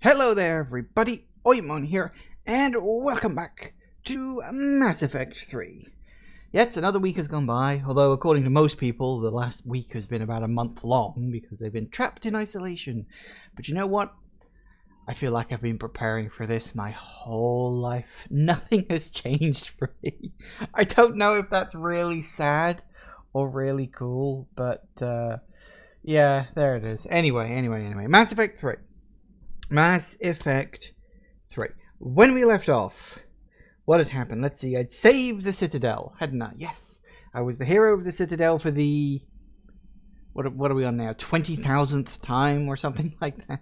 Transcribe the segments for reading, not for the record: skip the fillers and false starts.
Hello there everybody, Oimon here, and welcome back to Mass Effect 3. Yes, another week has gone by, although according to most people, the last week has been about a month long because they've been trapped in isolation. But you know what? I feel like I've been preparing for this my whole life. Nothing has changed for me. I don't know if that's really sad or really cool, but yeah, there it is. Anyway, Mass Effect 3. Mass Effect 3. When we left off, what had happened? Let's see. I'd saved the Citadel, hadn't I? Yes. I was the hero of the Citadel for the... What are we on now? 20,000th time or something like that?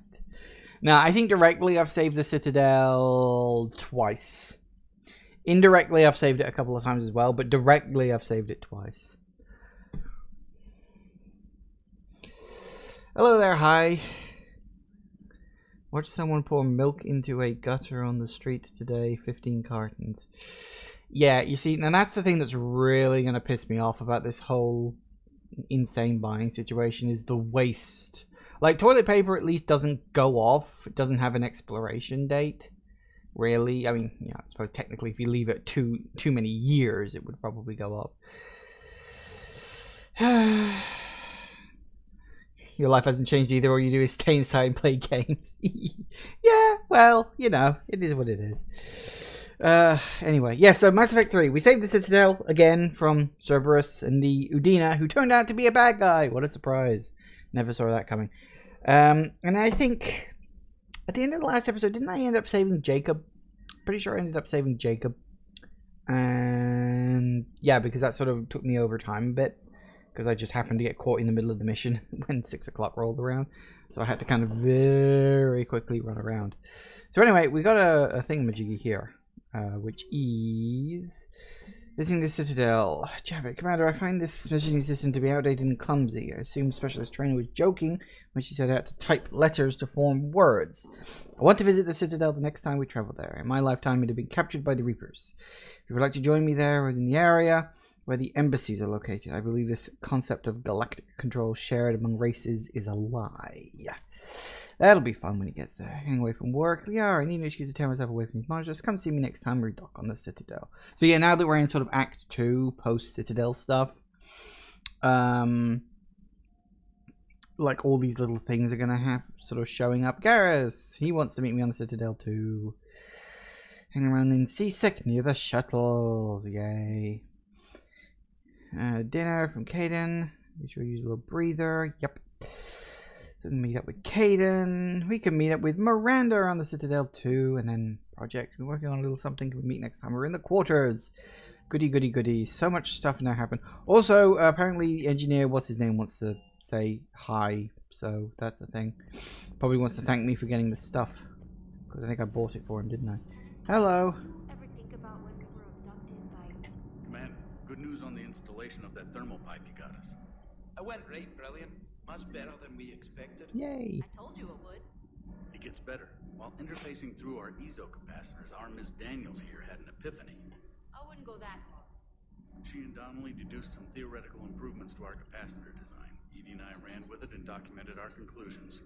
Now, I think directly I've saved the Citadel twice. Indirectly, I've saved it a couple of times as well, but directly I've saved it twice. Hello there, hi. Watch someone pour milk into a gutter on the streets today. 15 cartons. Yeah, you see, now that's the thing that's really going to piss me off about this whole insane buying situation is the waste. Like, toilet paper at least doesn't go off. It doesn't have an expiration date. Really. I mean, yeah, I suppose technically if you leave it too many years, it would probably go up. Your life hasn't changed either. All you do is stay inside and play games. Yeah, well, you know, it is what it is. Anyway, yeah, so Mass Effect 3. We saved the Citadel, again, from Cerberus and the Udina, who turned out to be a bad guy. What a surprise. Never saw that coming. And I think, at the end of the last episode, didn't I end up saving Jacob? Pretty sure I ended up saving Jacob. And, yeah, because that sort of took me over time a bit. Because I just happened to get caught in the middle of the mission when 6 o'clock rolled around. So I had to kind of very quickly run around. So anyway, we got a thingamajiggy here. Which is... visiting the Citadel. Javik, Commander, I find this messaging system to be outdated and clumsy. I assume Specialist Trainer was joking when she set out to type letters to form words. I want to visit the Citadel the next time we travel there. In my lifetime, it had been captured by the Reapers. If you would like to join me there or in the area where the embassies are located, I believe this concept of galactic control shared among races is a lie. That'll be fun when he gets there. Getting away from work. Yeah, I need an excuse to tear myself away from these monsters. Come see me next time we dock on the Citadel. So yeah, now that we're in sort of Act 2, post-Citadel stuff, like all these little things are going to have sort of showing up. Garrus, he wants to meet me on the Citadel too. Hanging around in Seasick near the shuttles. Yay. Dinner from Caden. Be sure to use a little breather. Yep. So meet up with Caden. We can meet up with Miranda on the Citadel too. And then project. We're working on a little something. Can we meet next time? We're in the quarters. Goody, goody, goody. So much stuff now happen. Also, apparently, engineer, what's his name, wants to say hi. So that's the thing. Probably wants to thank me for getting the stuff. Because I think I bought it for him, didn't I? Hello. Good news on the installation of that thermal pipe you got us. I went right brilliant. Much better than we expected. Yay. I told you it would. It gets better. While interfacing through our ESO capacitors, our Miss Daniels here had an epiphany. I wouldn't go that far. She and Donnelly deduced some theoretical improvements to our capacitor design. Edie and I ran with it and documented our conclusions.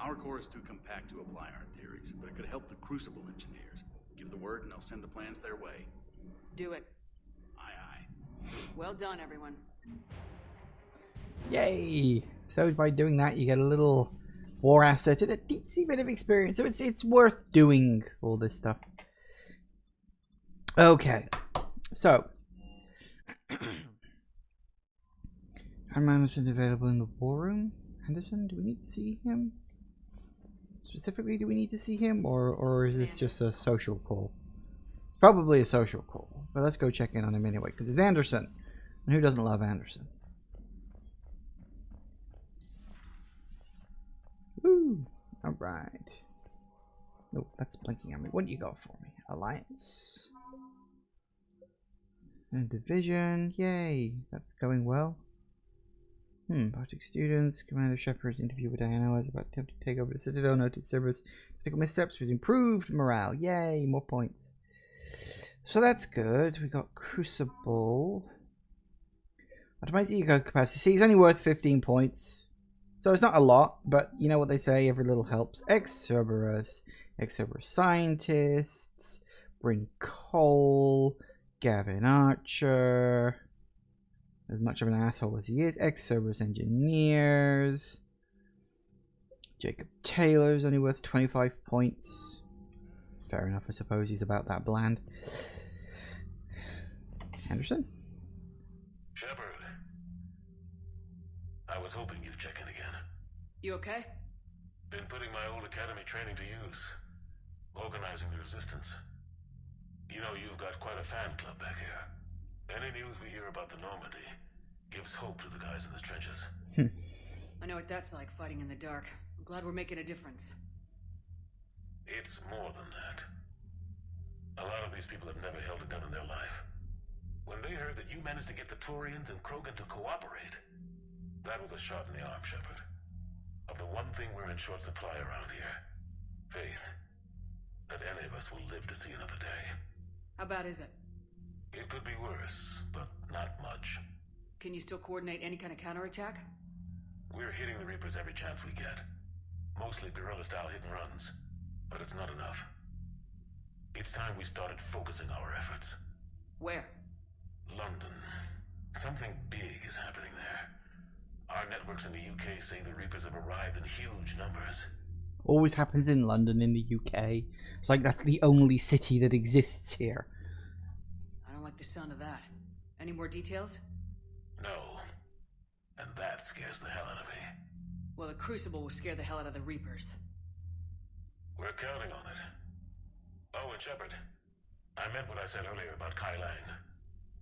Our core is too compact to apply our theories, but it could help the Crucible engineers. Give the word and they'll send the plans their way. Do it. Well done, everyone. Yay! So by doing that, you get a little war asset and a deep-sea bit of experience. So it's worth doing all this stuff. Okay. So. Anderson available in the war room. Anderson, do we need to see him? Specifically, do we need to see him? Or is this just a social call? Probably a social call. But let's go check in on him anyway, because it's Anderson. And who doesn't love Anderson? Woo! Alright. Nope, that's blinking at me. What do you got for me? Alliance. And division. Yay! That's going well. Project students. Commander Shepard's interview with Diana was about to attempt to take over the Citadel. Noted Cerberus tactical missteps with improved morale. Yay! More points. So that's good. We got Crucible. Optimize ego capacity. See, he's only worth 15 points. So it's not a lot, but you know what they say, every little helps. Ex-Cerberus scientists, Bryn Cole, Gavin Archer, as much of an asshole as he is, ex-Cerberus engineers, Jacob Taylor's only worth 25 points. Fair enough, I suppose, he's about that bland. Henderson? Shepard. I was hoping you'd check in again. You okay? Been putting my old academy training to use. Organizing the resistance. You know, you've got quite a fan club back here. Any news we hear about the Normandy gives hope to the guys in the trenches. I know what that's like, fighting in the dark. I'm glad we're making a difference. It's more than that. A lot of these people have never held a gun in their life. When they heard that you managed to get the Turians and Krogan to cooperate, that was a shot in the arm, Shepard. Of the one thing we're in short supply around here, faith. That any of us will live to see another day. How bad is it? It could be worse, but not much. Can you still coordinate any kind of counterattack? We're hitting the Reapers every chance we get. Mostly guerrilla-style hit-and-runs, but it's not enough. It's time we started focusing our efforts. Where? London. Something big is happening there. Our networks in the UK say the Reapers have arrived in huge numbers. Always happens in London in the UK. It's like that's the only city that exists here. I don't like the sound of that. Any more details? No. And that scares the hell out of me. Well, the Crucible will scare the hell out of the Reapers. We're counting on it. Oh, and Shepard, I meant what I said earlier about Kai Lang.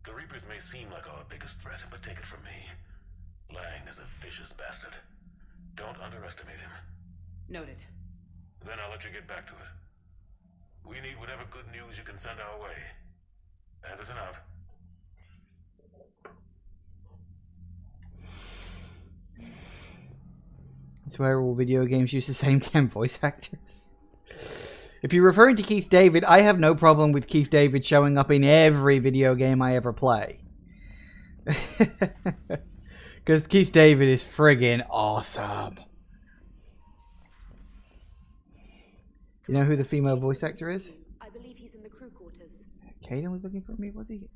The Reapers may seem like our biggest threat, but take it from me. Lang is a vicious bastard. Don't underestimate him. Noted. Then I'll let you get back to it. We need whatever good news you can send our way. Anderson out. I swear all video games use the same 10 voice actors. If you're referring to Keith David, I have no problem with Keith David showing up in every video game I ever play. Because Keith David is friggin' awesome. You know who the female voice actor is? I believe he's in the crew quarters. Caden was looking for me, was he?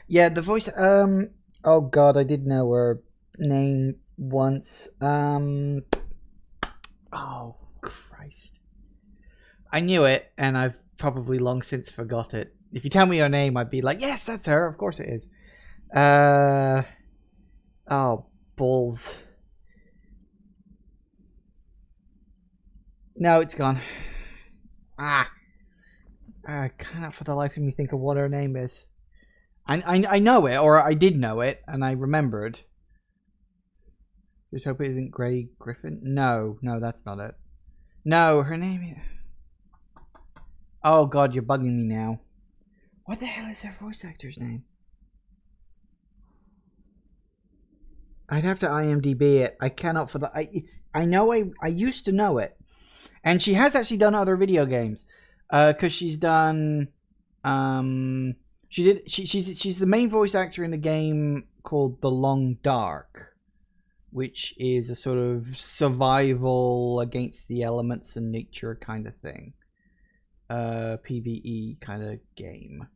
Yeah, the voice, oh god, I did know her name once. Oh, Christ. I knew it, and I've probably long since forgot it. If you tell me your name, I'd be like, yes, that's her, of course it is. Oh, balls. No, it's gone. I cannot for the life of me think of what her name is. I know it, or I did know it, and I remembered. Just hope it isn't Grey Griffin. No, that's not it. No, her name is... Oh god, you're bugging me now. What the hell is her voice actor's name? I'd have to IMDb it. I cannot for the... I know I used to know it. And she has actually done other video games. Because she's done... She's the main voice actor in the game called The Long Dark, which is a sort of survival against the elements and nature kind of thing. PvE kind of game.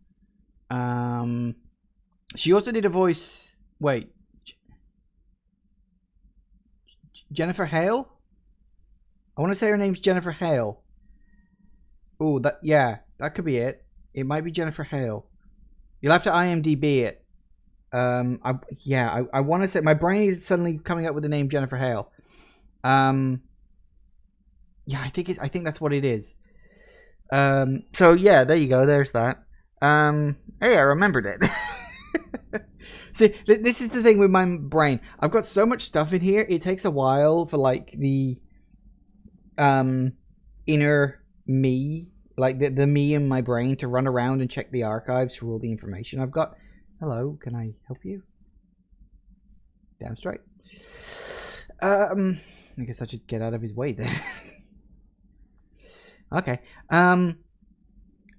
She also did a voice... Wait. Jennifer Hale? I want to say her name's Jennifer Hale. Oh, that could be it. It might be Jennifer Hale. You'll have to IMDb it. I want to say my brain is suddenly coming up with the name Jennifer Hale. Yeah, I think that's what it is. So yeah, there you go. There's that. Hey, I remembered it. See, this is the thing with my brain. I've got so much stuff in here. It takes a while for like the inner me, like the me in my brain, to run around and check the archives for all the information I've got. Hello, can I help you? Damn straight. I guess I should get out of his way then. Okay.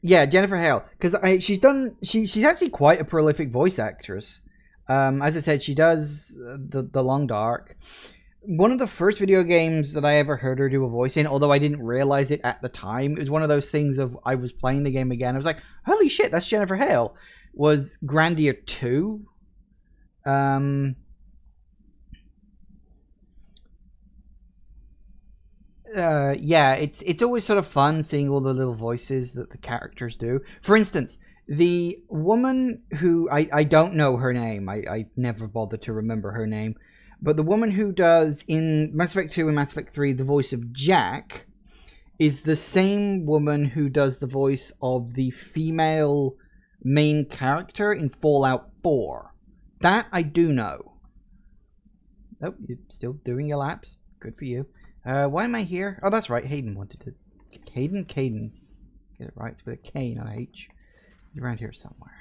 Yeah, Jennifer Hale, because she's actually quite a prolific voice actress. As I said, she does the Long Dark. one of the first video games that I ever heard her do a voice in, although I didn't realize it at the time. It was one of those things of I was playing the game again. I was like, holy shit, that's Jennifer Hale. Was Grandia 2. Yeah, it's always sort of fun seeing all the little voices that the characters do. For instance, the woman who I don't know her name. I never bothered to remember her name. But the woman who does in Mass Effect 2 and Mass Effect 3 the voice of Jack is the same woman who does the voice of the female main character in Fallout 4. That I do know. Oh, you're still doing your laps. Good for you. Why am I here? Oh, that's right. Hayden wanted to... Hayden? Caden. Get it right. It's with a K, not a H. He's around here somewhere.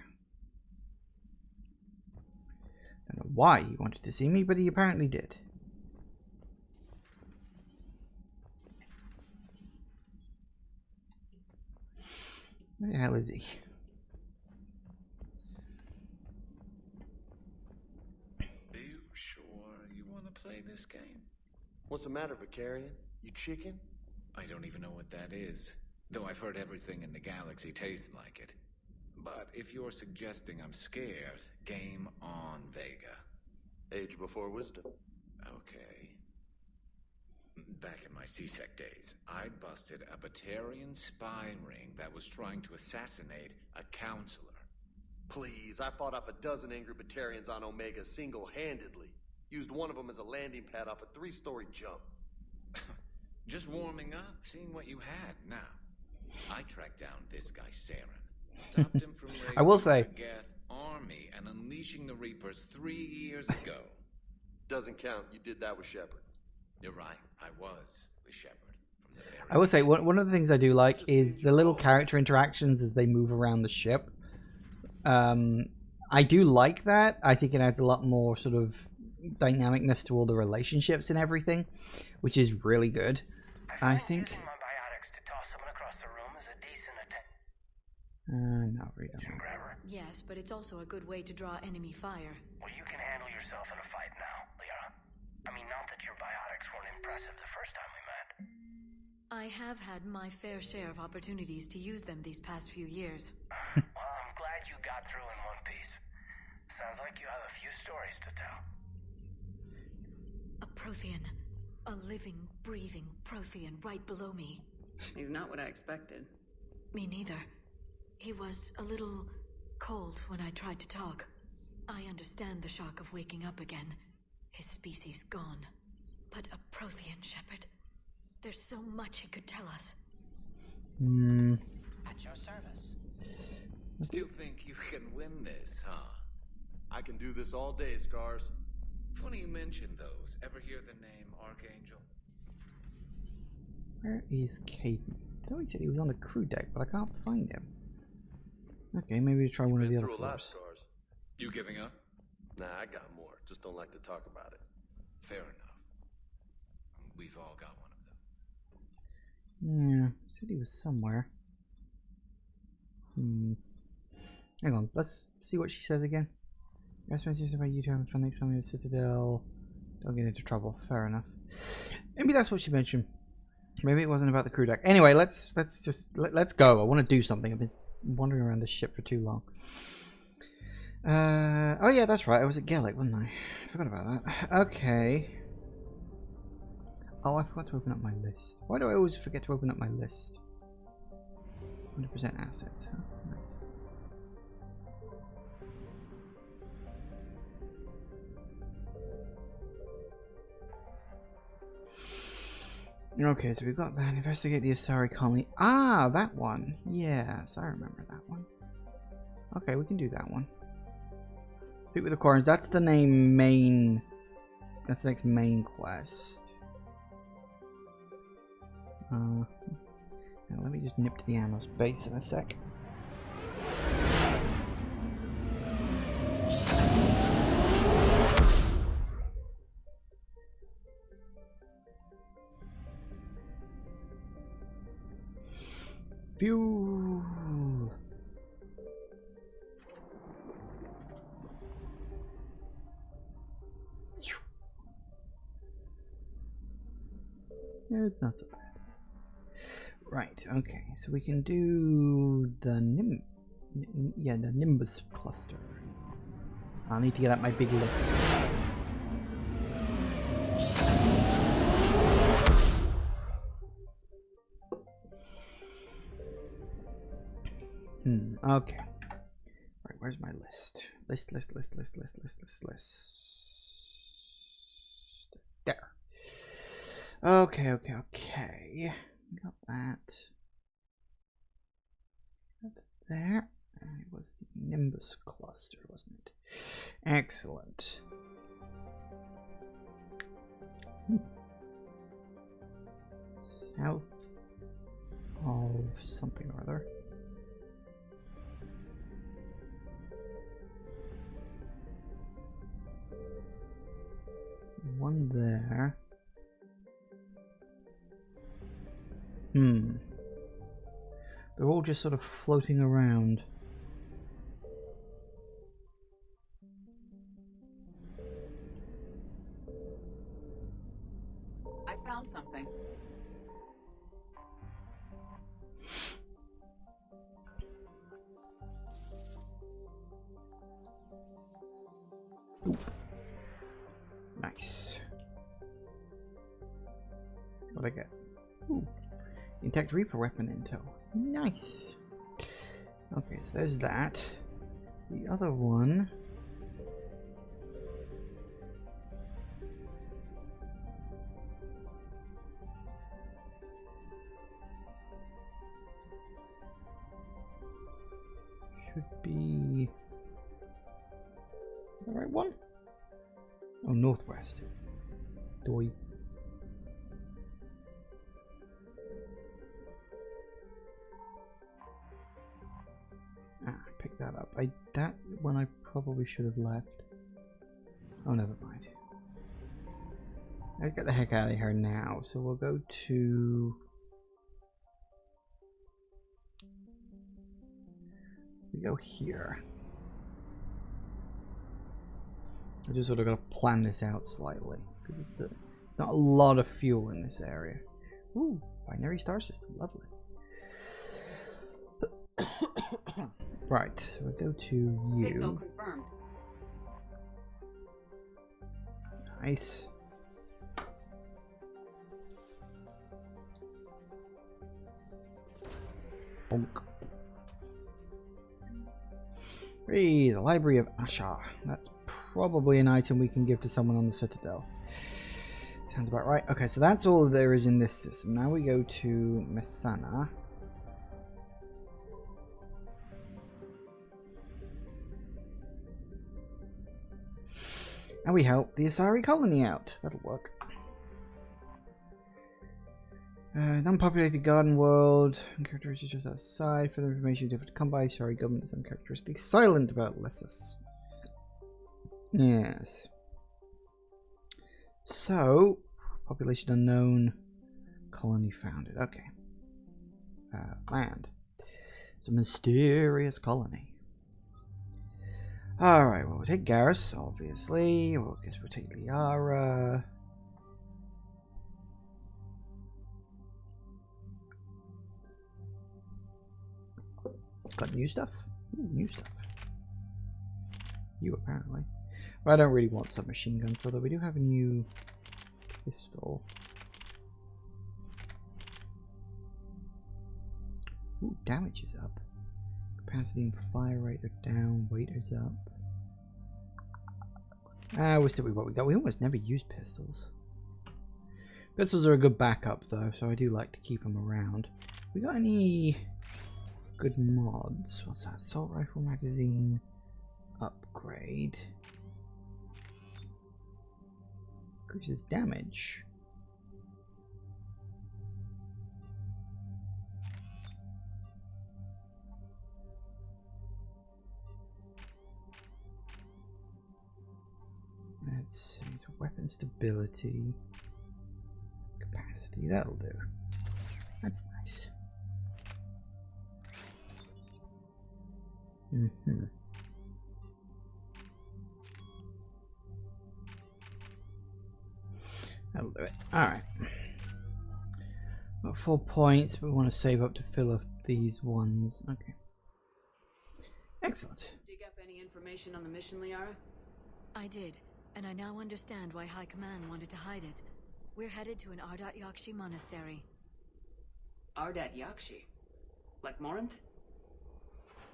I don't know why he wanted to see me, but he apparently did. Where the hell is he? Are you sure you want to play this game? What's the matter, Vicarian? You chicken? I don't even know what that is, though I've heard everything in the galaxy tastes like it. But if you're suggesting I'm scared, game on, Vega. Age before wisdom. Okay. Back in my CSEC days, I busted a Batarian spy ring that was trying to assassinate a counselor. Please, I fought off a dozen angry Batarians on Omega single-handedly. Used one of them as a landing pad off a 3-story jump. Just warming up, seeing what you had. Now, I tracked down this guy, Saren. Stopped him from raising I will say, the Geth army and unleashing the Reapers 3 years ago. Doesn't count. You did that with Shepard. You're right. I was with Shepard from the very I will say, one of the things I do like is the little character interactions as they move around the ship. I do like that. I think it adds a lot more sort of dynamicness to all the relationships and everything, which is really good. I think. Using my biotics to toss someone across the room is a decent attempt. Not really. Grabber. Yes, but it's also a good way to draw enemy fire. Well, you can handle yourself in a fight now, Liara. I mean, not that your biotics weren't impressive the first time we met. I have had my fair share of opportunities to use them these past few years. Well, I'm glad you got through in one piece. Sounds like you have a few stories to tell. A Prothean. A living, breathing Prothean right below me. He's not what I expected. Me neither. He was a little cold when I tried to talk. I understand the shock of waking up again. His species gone. But a Prothean, Shepard. There's so much he could tell us. At your service. Still think you can win this, huh? I can do this all day, Scars. Funny you mentioned those. Ever hear the name Archangel? Where is Caden? I thought he said he was on the crew deck, but I can't find him. Okay, maybe we try one of the Been other through a lot, floors. Scars. You giving up? Nah, I got more. Just don't like to talk about it. Fair enough. We've all got one of them. Yeah, said he was somewhere. Hang on, let's see what she says again. Yes, messages about you to have fun next time in the Citadel. Don't get into trouble. Fair enough. Maybe that's what she mentioned. Maybe it wasn't about the crew deck. Anyway, let's go. I want to do something. I've been wandering around this ship for too long. Oh yeah, that's right. I was at Galactic, wasn't I? I forgot about that. Okay. Oh, I forgot to open up my list. Why do I always forget to open up my list? 100% assets. Huh? Nice. Okay, so we've got that. Investigate the Asari colony. Ah, that one. Yes, I remember that one. Okay, we can do that one. Speak with the Corins. That's the name main. That's the next main quest. Now let me just nip to the ammo base in a sec. Fuel. It's not so bad. Right, okay, so we can do the the Nimbus cluster. I'll need to get out my big list. Okay. Right, where's my list? List. There. Okay. Got that. That's there. And it was the Nimbus cluster, wasn't it? Excellent. South of something or other. One there. They're all just sort of floating around. I found something. Ooh. Nice. What'd I get? Ooh. Intact Reaper weapon intel. Nice. Okay, so there's that. The other one. Should be the right one. Oh, northwest. Doi. Pick that up. That one I probably should have left. Oh, never mind. Let's get the heck out of here now. So we'll go to. We go here. I just sort of got to plan this out slightly because it's not a lot of fuel in this area. Ooh, binary star system, lovely. Right, so we go to you. Signal confirmed. Nice. Bonk. Hey, the Library of Asha. That's probably an item we can give to someone on the Citadel. Sounds about right. Okay, so that's all there is in this system. Now we go to Messana. And we help the Asari colony out. That'll work. Non-populated garden world. Characteristics just outside. Further information difficult to come by. Sorry, government is uncharacteristically silent about Lessus. Yes. So, population unknown. Colony founded. Okay. Land. It's a mysterious colony. Alright, well, we'll take Garrus, obviously. Well, I guess we'll take Liara. Got new stuff? Ooh, new stuff. You, apparently. But I don't really want submachine guns, although we do have a new pistol. Ooh, damage is up. Capacity and fire rate are down. Weight is up. We'll stick with what we got. We almost never use pistols. Pistols are a good backup, though, so I do like to keep them around. We got any good mods? What's that? Assault rifle magazine upgrade. Increases damage. Let's see, so weapon stability, capacity, that'll do. That's nice. That'll do it. Alright. Got 4 points, but we want to save up to fill up these ones. Okay. Excellent. Dig up any information on the mission, Liara? I did, and I now understand why High Command wanted to hide it. We're headed to an Ardat Yakshi monastery. Ardat Yakshi? Like Morinth?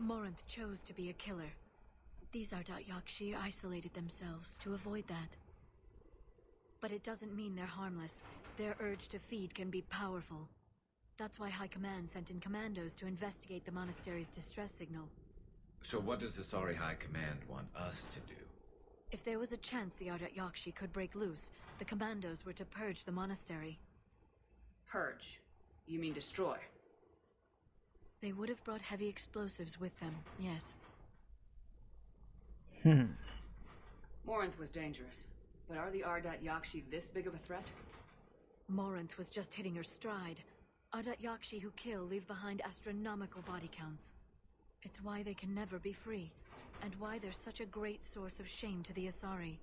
Morinth chose to be a killer. These Ardat Yakshi isolated themselves to avoid that. But it doesn't mean they're harmless. Their urge to feed can be powerful. That's why High Command sent in commandos to investigate the monastery's distress signal. So what does the Sorry High Command want us to do? If there was a chance the Ardat Yakshi could break loose, the commandos were to purge the monastery. Purge? You mean destroy? They would have brought heavy explosives with them, yes. Morinth was dangerous, but are the Ardat Yakshi this big of a threat? Morinth was just hitting her stride. Ardat Yakshi who kill leave behind astronomical body counts. It's why they can never be free, and why they're such a great source of shame to the Asari.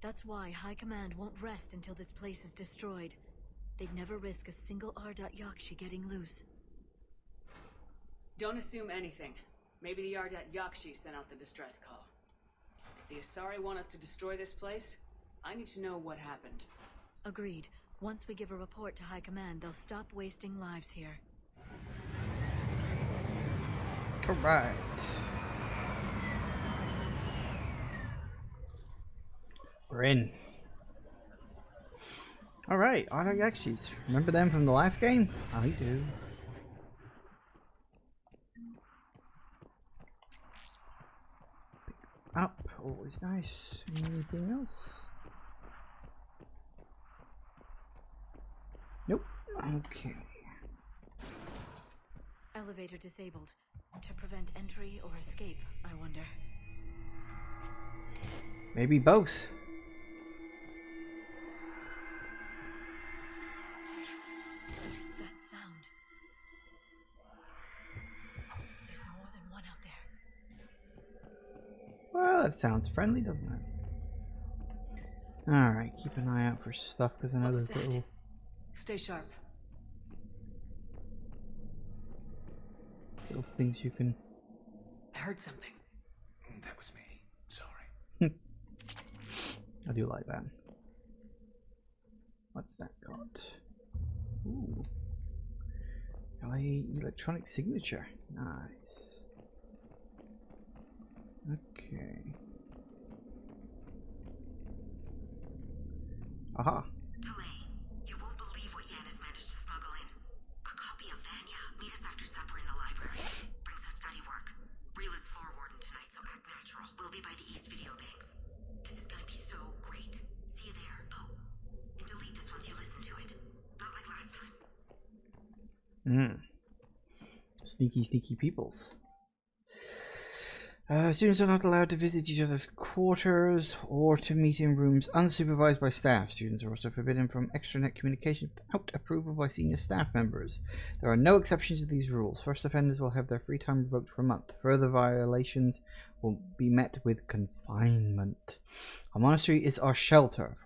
That's why High Command won't rest until this place is destroyed. They'd never risk a single Ardat Yakshi getting loose. Don't assume anything. Maybe the Ardat Yakshi sent out the distress call. If the Asari want us to destroy this place, I need to know what happened. Agreed. Once we give a report to High Command, they'll stop wasting lives here. Alright. We're in. Alright, Ardat Yakshis. Remember them from the last game? I do. Up, always nice. Anything else? Nope. Okay. Elevator disabled. To prevent entry or escape, I wonder. Maybe both. That sound. There's more than one out there. Well, that sounds friendly, doesn't it? Alright, keep an eye out for stuff, because I know What was there's that? little Stay sharp. things you can... I heard something. That was me. Sorry. I do like that. What's that got? Ooh. Electronic signature. Nice. Okay. Aha. Delay. You won't believe what Yan has managed to smuggle in. A copy of Vanya. Meet us after supper in the library. Bring some study work. Reel is floor warden tonight, so act natural. We'll be by the East Video Banks. This is gonna be so great. See you there. Oh, and delete this once you listen to it. Not like last time. Sneaky, sneaky peoples. Students are not allowed to visit each other's quarters or to meet in rooms unsupervised by staff. Students are also forbidden from extranet communication without approval by senior staff members. There are no exceptions to these rules. First offenders will have their free time revoked for a month. Further violations will be met with confinement. Our monastery is our shelter.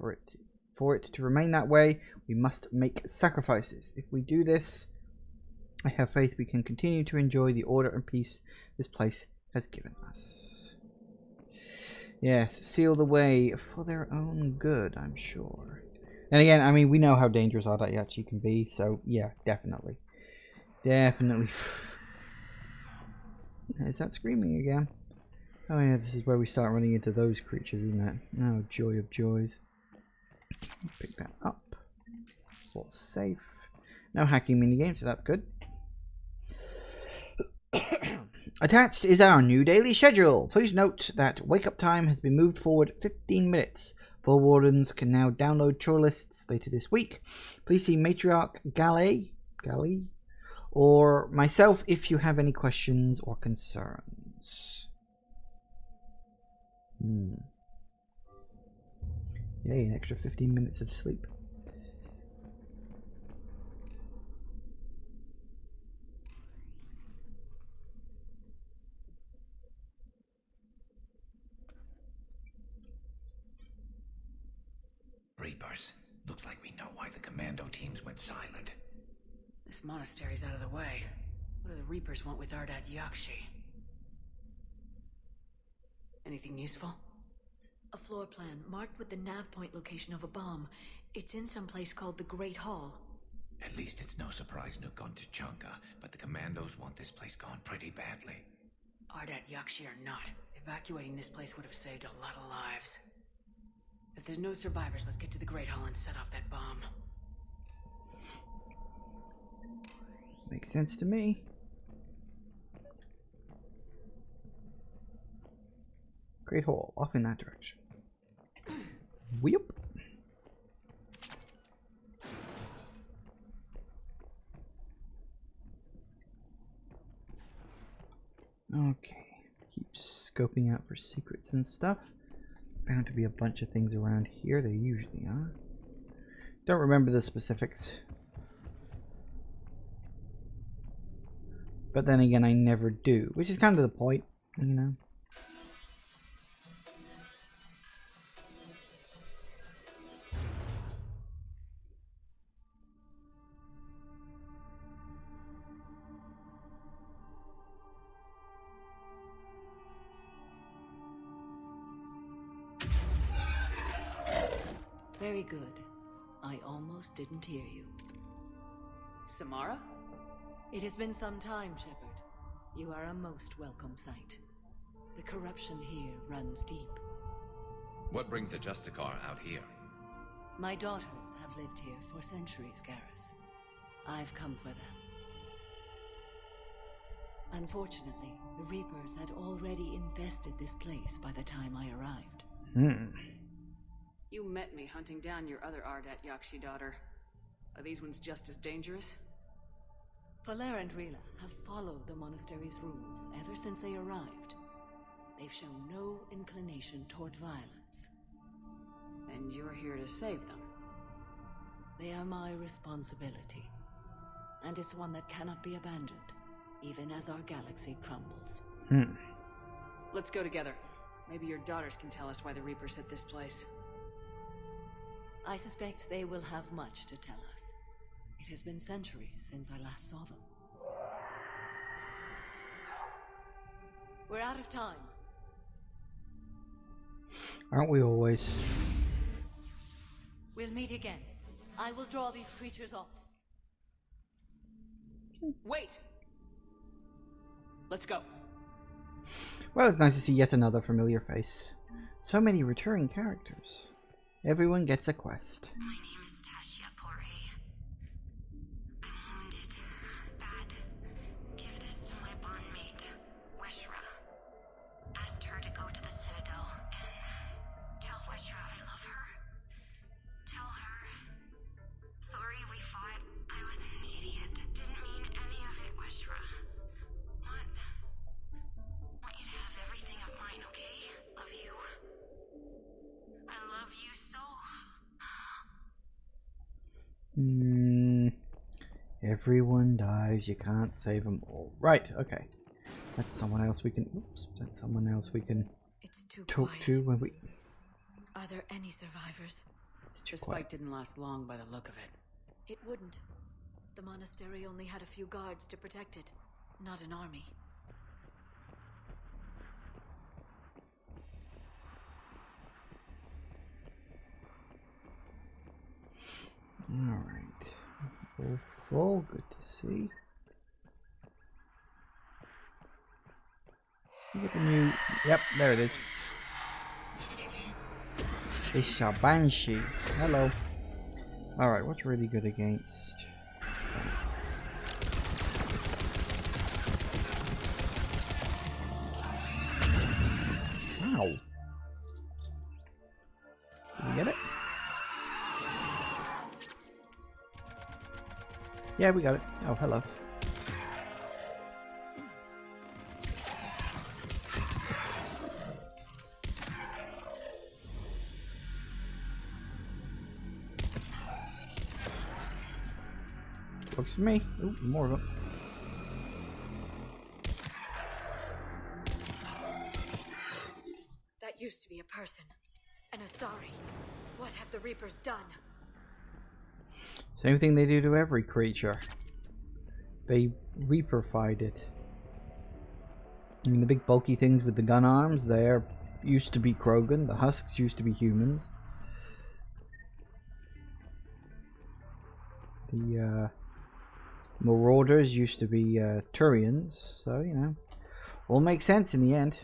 For it to remain that way, we must make sacrifices. If we do this, I have faith we can continue to enjoy the order and peace this place has given us. Yes, seal the way for their own good, I'm sure. And again, I mean, we know how dangerous Ardat Yakshi can be, so yeah, definitely. Definitely. Is that screaming again? Oh yeah, this is where we start running into those creatures, isn't it? Oh, joy of joys. Pick that up. All safe. No hacking minigames, so that's good. Attached is our new daily schedule. Please note that wake-up time has been moved forward 15 minutes. Full wardens can now download chore lists later this week. Please see Matriarch Galley or myself if you have any questions or concerns. Yay, an extra 15 minutes of sleep. Reapers, do Looks like we know why the commando teams went silent. This monastery's out of the way. What do the Reapers want with Ardat Yakshi? Anything useful? A floor plan marked with the nav point location of a bomb. It's in some place called the Great Hall. At least it's no surprise Nuke gone to Chunka, but the commandos want this place gone pretty badly. Ardat Yakshi or not, evacuating this place would have saved a lot of lives. If there's no survivors, let's get to the Great Hall and set off that bomb. Makes sense to me. Great Hall, off in that direction. Weep. Okay, keep scoping out for secrets and stuff. Bound to be a bunch of things around here. There usually are. Don't remember the specifics. But then again, I never do, which is kind of the point, you know. Very good. I almost didn't hear you. Samara? It has been some time, Shepard. You are a most welcome sight. The corruption here runs deep. What brings a Justicar out here? My daughters have lived here for centuries, Garrus. I've come for them. Unfortunately, the Reapers had already infested this place by the time I arrived. You met me hunting down your other Ardat Yakshi daughter. Are these ones just as dangerous? Faller and Rila have followed the monastery's rules ever since they arrived. They've shown no inclination toward violence. And you're here to save them? They are my responsibility. And it's one that cannot be abandoned, even as our galaxy crumbles. Let's go together. Maybe your daughters can tell us why the Reapers hit this place. I suspect they will have much to tell us. It has been centuries since I last saw them. We're out of time. Aren't we always? We'll meet again. I will draw these creatures off. Wait! Let's go. Well, it's nice to see yet another familiar face. So many returning characters. Everyone gets a quest. My name is Tashia Pore. I'm wounded. Bad. Give this to my bondmate, Weshra. Asked her to go to the Citadel and tell Weshra I love her. Tell her. Sorry we fought. I was an idiot. Didn't mean any of it, Weshra. Want you to have everything of mine, okay? Love you. I love you so. Everyone dies. You can't save them all. Right. Okay. That's someone else we can. Oops. That's someone else we can It's too talk quiet. to when we. Are there any survivors? It's too This quiet. fight didn't last long by the look of it. It wouldn't. The monastery only had a few guards to protect it, not an army. All right. All full. Good to see. Look at the new. Yep, there it is. It's a Banshee. Hello. Alright, what's really good against? Ow. Did we get it? Yeah, we got it. Oh, hello. Works for me. Ooh, more of them. That used to be a person. An Asari. What have the Reapers done? Same thing they do to every creature. They reaper-fied it. I mean, the big bulky things with the gun arms, they're used to be Krogan. The husks used to be humans. The Marauders used to be Turians. So, you know, all makes sense in the end.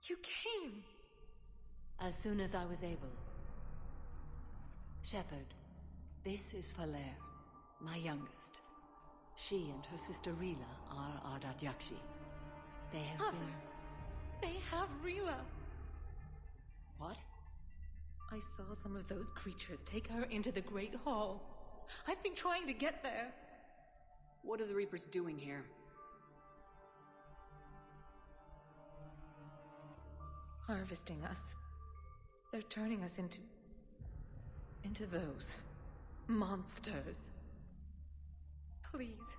You came! As soon as I was able. Shepard, this is Falair, my youngest. She and her sister Rila are Ardat Yakshi. They have Mother, they have Rila. What? I saw some of those creatures take her into the Great Hall. I've been trying to get there. What are the Reapers doing here? Harvesting us. They're turning us into those monsters. Please,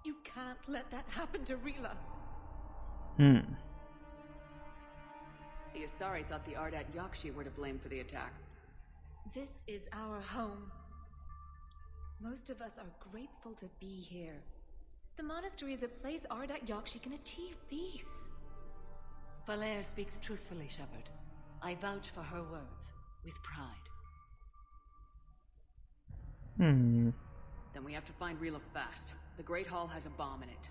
you can't let that happen to Rila. The Asari thought the Ardat Yakshi were to blame for the attack. This is our home. Most of us are grateful to be here. The monastery is a place Ardat Yakshi can achieve peace. Falair speaks truthfully, Shepard. I vouch for her words, with pride. Then we have to find Rila fast. The Great Hall has a bomb in it.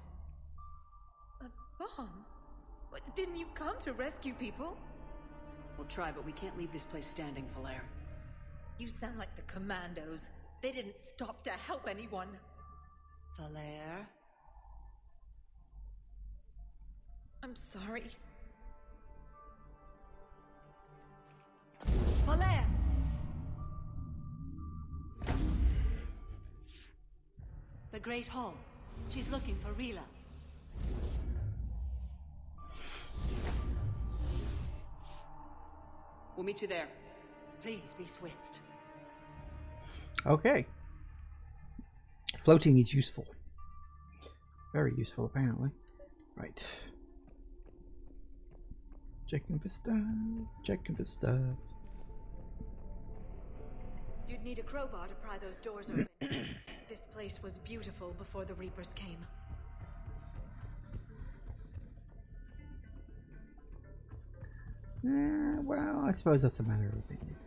A bomb? What, didn't you come to rescue people? We'll try, but we can't leave this place standing, Falair. You sound like the Commandos. They didn't stop to help anyone. Falair? I'm sorry. Falair! The Great Hall. She's looking for Rila. We'll meet you there. Please be swift. Okay. Floating is useful. Very useful, apparently. Right. Checking for stuff. Checking for stuff. You'd need a crowbar to pry those doors open. This place was beautiful before the Reapers came. Well, I suppose that's a matter of opinion.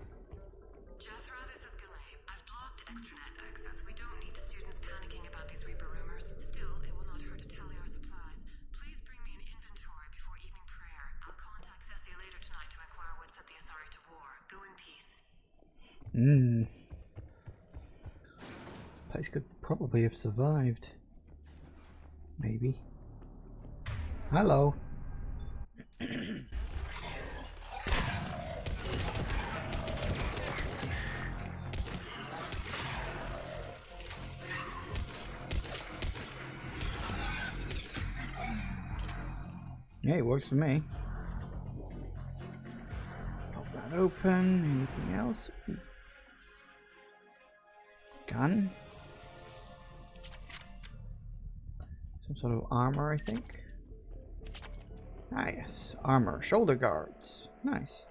Jethro, this is Galay. I've blocked extranet access. We don't need the students panicking about these Reaper rumors. Still, it will not hurt to tally our supplies. Please bring me an inventory before evening prayer. I'll contact Cessia later tonight to inquire what set the Asari to war. Go in peace. Place could probably have survived. Maybe. Hello. Yeah, it works for me. Pop that open. Anything else? Ooh. Gun. Some sort of armor, I think. Ah, yes. Armor. Shoulder guards. Nice.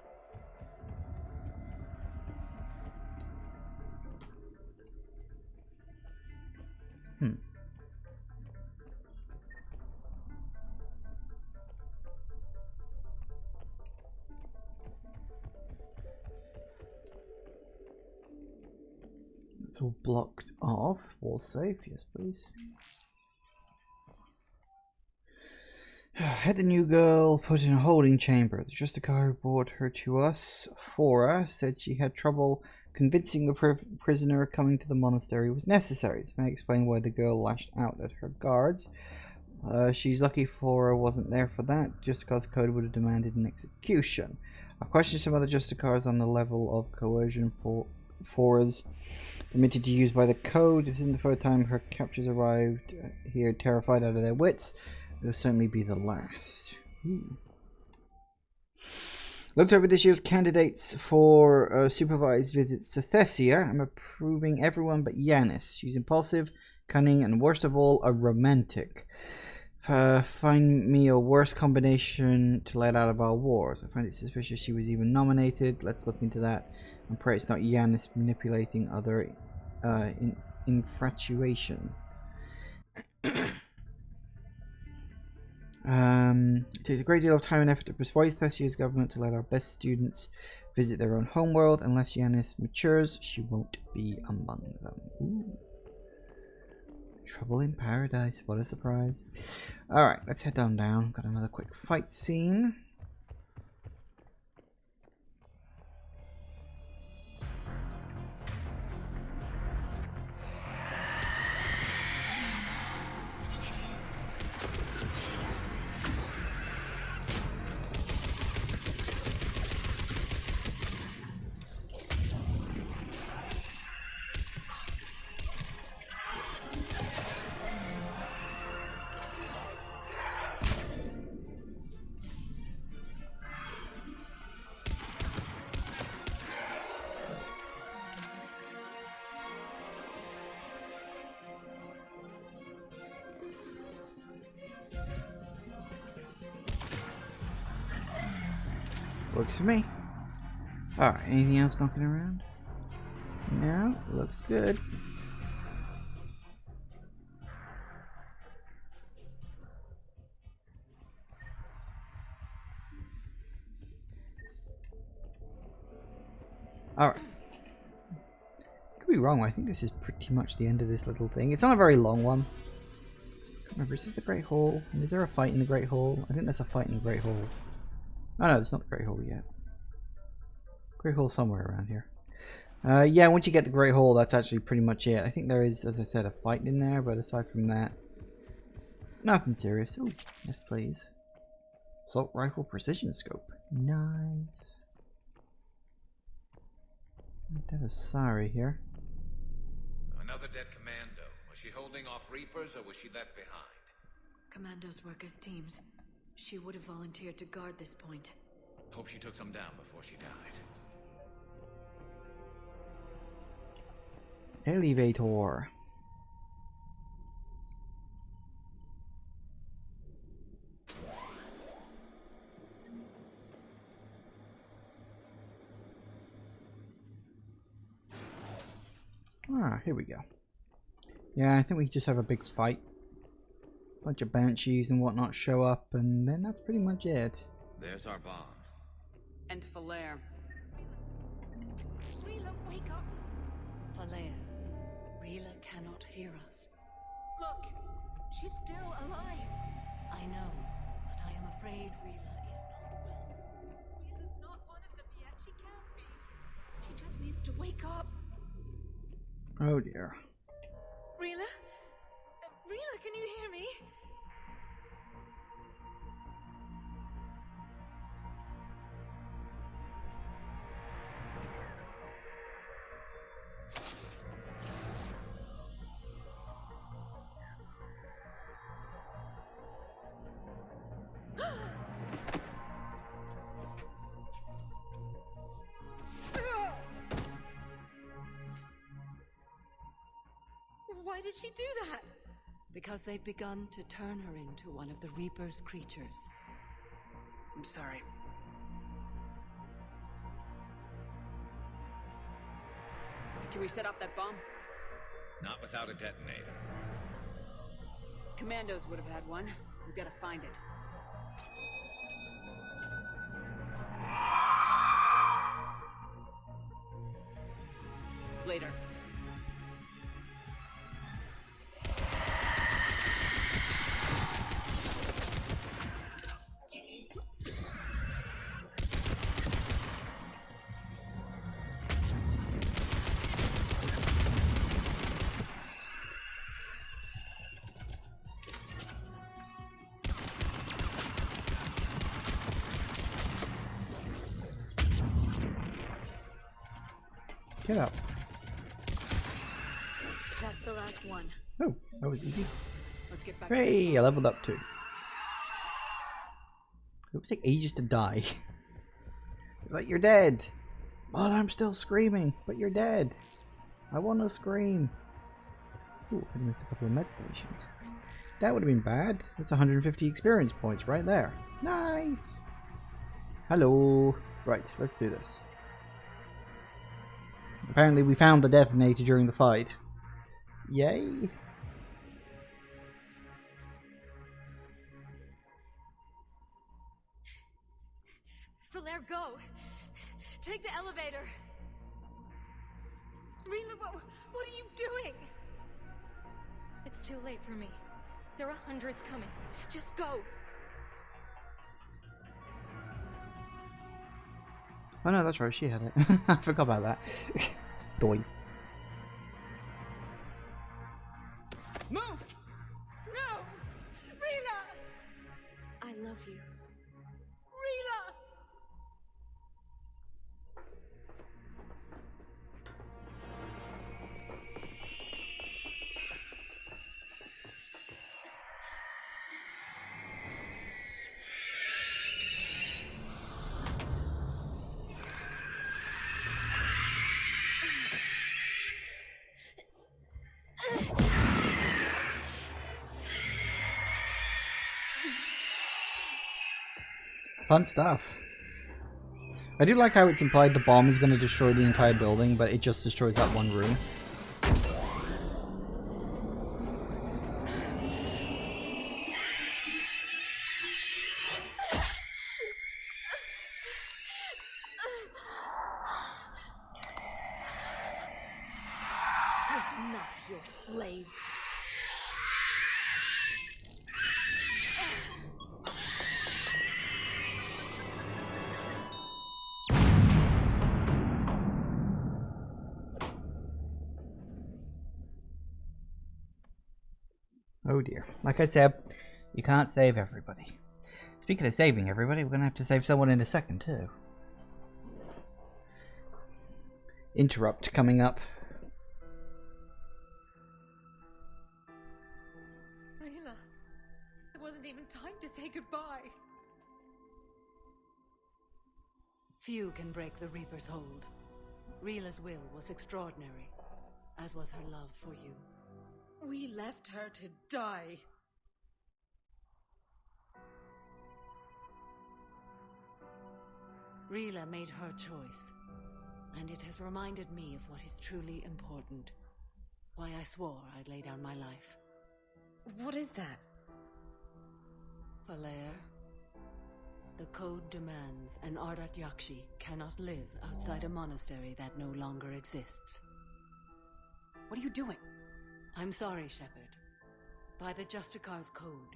It's all blocked off. Wall safe. Yes, please. Had the new girl put in a holding chamber. The Justicar who brought her to us, Fora, said she had trouble convincing the prisoner coming to the monastery was necessary. This may explain why the girl lashed out at her guards. She's lucky Fora wasn't there for that. Justicar's code would have demanded an execution. I questioned some other Justicars on the level of coercion Fora's permitted to use by the code. This isn't the first time her captors arrived here terrified out of their wits. It will certainly be the last. Ooh. Looked over this year's candidates for supervised visits to Thessia. I'm approving everyone but Yanis. She's impulsive, cunning, and worst of all, a romantic. Find me a worse combination to let out of our wars. I find it suspicious she was even nominated. Let's look into that. I'm pray it's not Yanis manipulating other infatuation. It takes a great deal of time and effort to persuade Thessia's government to let our best students visit their own homeworld. Unless Yanis matures, she won't be among them. Ooh. Trouble in paradise, what a surprise. Alright, let's head down. Got another quick fight scene. Works for me. Alright, anything else knocking around? No, looks good. Alright. Could be wrong, I think this is pretty much the end of this little thing. It's not a very long one. Remember, is this the Great Hall? And is there a fight in the Great Hall? I think there's a fight in the Great Hall. Oh no, it's not the Great Hall yet. Great Hall somewhere around here. Yeah, once you get the Great Hall, that's actually pretty much it. I think there is, as I said, a fight in there, but aside from that, nothing serious. Oh, yes please. Assault Rifle Precision Scope. Nice. That is sorry here. Another dead commando. Was she holding off Reapers or was she left behind? Commandos work as teams. She would have volunteered to guard this point. Hope she took some down before she died. Elevator. Ah, here we go. Yeah, I think we just have a big fight. Bunch of banshees and whatnot show up, and then that's pretty much it. There's our bomb. And Falaire. Rila, wake up! Falaire, Rila cannot hear us. Look! She's still alive! I know, but I am afraid Rila is not well. Rila's not one of them yet. She can't be. She just needs to wake up. Oh dear. Rila? Rila, can you hear me? Why did she do that? Because they've begun to turn her into one of the Reaper's creatures. I'm sorry. Can we set off that bomb? Not without a detonator. Commandos would have had one. We've got to find it. Later. Get up. That's the last one. Oh, that was easy. Let's get back. Hey, I leveled up too. It would take ages to die. Like, you're dead. But I'm still screaming. But you're dead. I want to scream. Ooh, I missed a couple of med stations. That would have been bad. That's 150 experience points right there. Nice. Hello. Right, let's do this. Apparently we found the detonator during the fight. Yay. Flair, go! Take the elevator! Rila, what are you doing? It's too late for me. There are hundreds coming. Just go! Oh no, that's right, she had it. I forgot about that. Doi. Move! No! Rila! I love you. Rila! Fun stuff. I do like how it's implied the bomb is going to destroy the entire building, but it just destroys that one room. We're not your slaves. Oh dear. Like I said, you can't save everybody. Speaking of saving everybody, we're going to have to save someone in a second too. Interrupt coming up. Rila, it wasn't even time to say goodbye. Few can break the Reaper's hold. Rila's will was extraordinary, as was her love for you. We left her to die. Rila made her choice, and it has reminded me of what is truly important. Why I swore I'd lay down my life. What is that? Falair, the code demands an Ardat Yakshi cannot live outside a monastery that no longer exists. What are you doing? I'm sorry, Shepard. By the Justicar's code,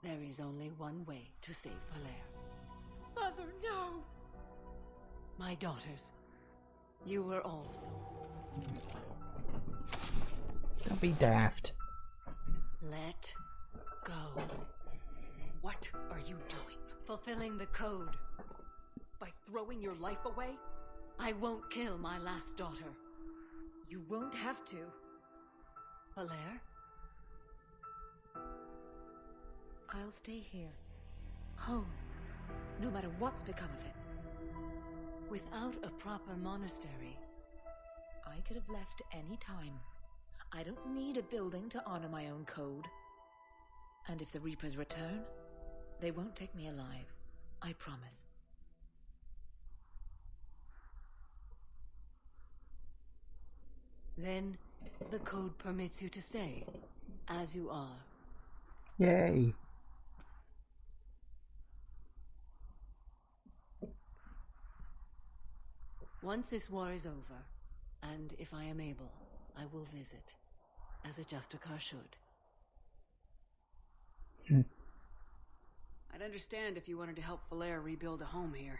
there is only one way to save Falair. Mother, no! My daughters, you were also. Don't be daft. Let go. What are you doing? Fulfilling the code. By throwing your life away? I won't kill my last daughter. You won't have to. Falair? I'll stay here. Home. No matter what's become of it. Without a proper monastery. I could have left any time. I don't need a building to honor my own code. And if the Reapers return, they won't take me alive. I promise. Then, the code permits you to stay, as you are. Yay. Once this war is over, and if I am able, I will visit, as a Justicar should. I'd understand if you wanted to help Falair rebuild a home here.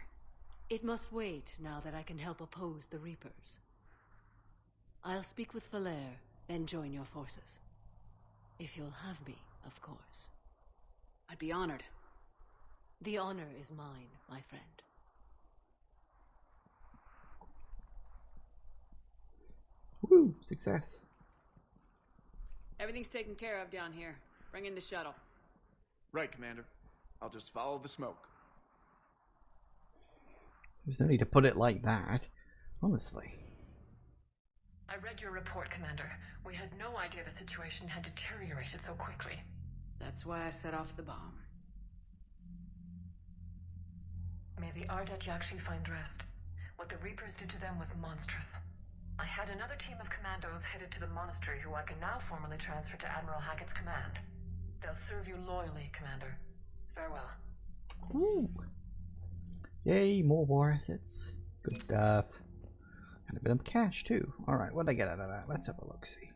It must wait now that I can help oppose the Reapers. I'll speak with Falair, then join your forces. If you'll have me, of course. I'd be honored. The honor is mine, my friend. Woo! Success. Everything's taken care of down here. Bring in the shuttle. Right, Commander. I'll just follow the smoke. There's no need to put it like that. Honestly. I read your report, Commander. We had no idea the situation had deteriorated so quickly. That's why I set off the bomb. May the Ardat Yakshi find rest. What the Reapers did to them was monstrous. I had another team of commandos headed to the monastery who I can now formally transfer to Admiral Hackett's command. They'll serve you loyally, Commander. Farewell. Ooh. Yay, more war assets. Good stuff. And a bit of cash too. Alright, what did I get out of that? Let's have a look, see.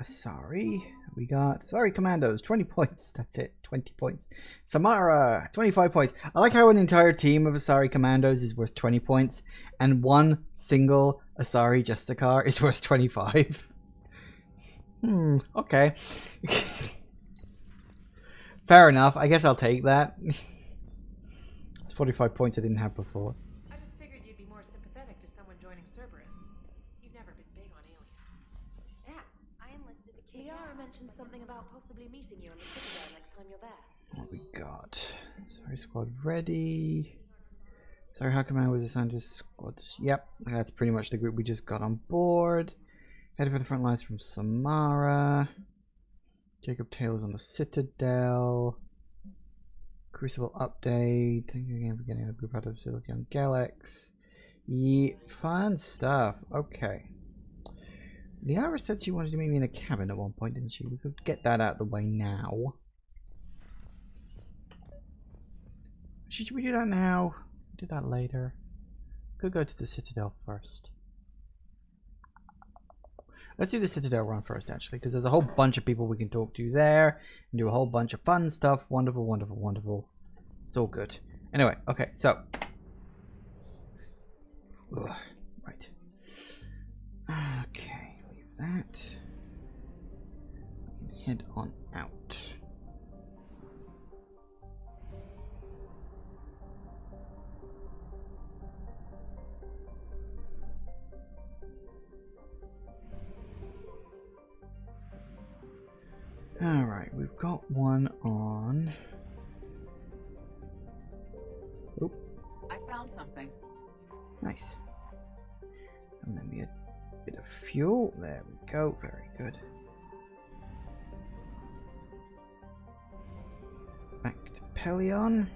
Asari. We got Asari Commandos, 20 points. That's it, 20 points. Samara, 25 points. I like how an entire team of Asari Commandos is worth 20 points, and one single Asari Justicar is worth 25. Okay. Fair enough. I guess I'll take that. It's 45 points I didn't have before. I just figured you'd be more sympathetic to someone joining Cerberus. You've never been big on aliens. Yeah, I enlisted to kick Liara mentioned something about possibly meeting you on the Citadel next time you're there. What we got? Sorry, squad ready. Sorry, how command was assigned to squad? Yep, that's pretty much the group we just got on board. Headed for the front lines from Samara. Jacob Taylor's on the Citadel. Crucible update. Thank you again for getting a group out of facility on Galax. Yeah, fun stuff. Okay. Liara said she wanted to meet me in a cabin at one point, didn't she? We could get that out of the way now. Should we do that now? Do that later. Could go to the Citadel first. Let's do the Citadel run first, actually, because there's a whole bunch of people we can talk to there and do a whole bunch of fun stuff. Wonderful, wonderful, wonderful. It's all good. Anyway, okay, so. Ugh, right. Okay, leave that. We can head on out. Alright, we've got one on. Oh. I found something. Nice. And then we get a bit of fuel. There we go. Very good. Back to Pelion.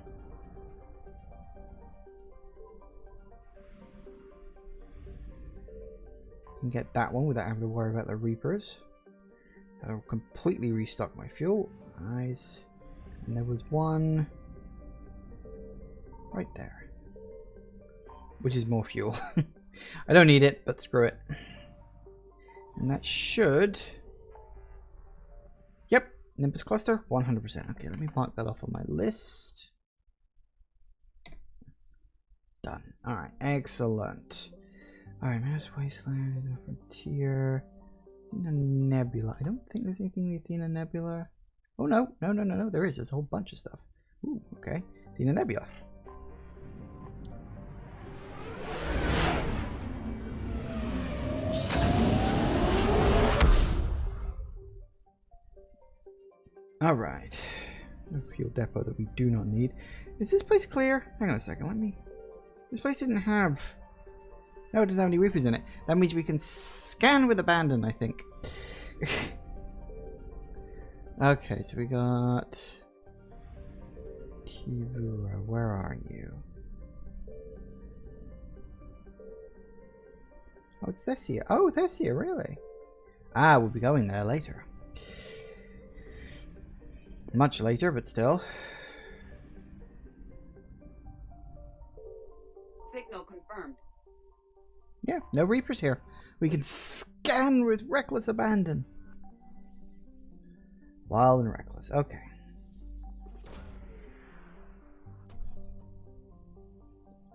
Can get that one without having to worry about the Reapers. That'll completely restock my fuel. Nice. And there was one right there, which is more fuel. I don't need it, but screw it. And that should... Yep, Nimbus Cluster, 100%. Okay, let me mark that off on my list. Done. Alright, excellent. Alright, Mass Wasteland, Frontier, Athena Nebula. I don't think there's anything in the Athena Nebula. Oh no, no, there is. There's a whole bunch of stuff. Ooh, okay. Athena Nebula. Alright. A fuel depot that we do not need. Is this place clear? Hang on a second, let me... This place didn't have... No, it doesn't have any Reapers in it. That means we can scan with abandon, I think. Okay, so we got... Tivura, where are you? Oh, it's Thessia. Oh, Thessia, really? Ah, we'll be going there later. Much later, but still. Signal confirmed. Yeah, no Reapers here. We can scan with reckless abandon. Wild and reckless. Okay.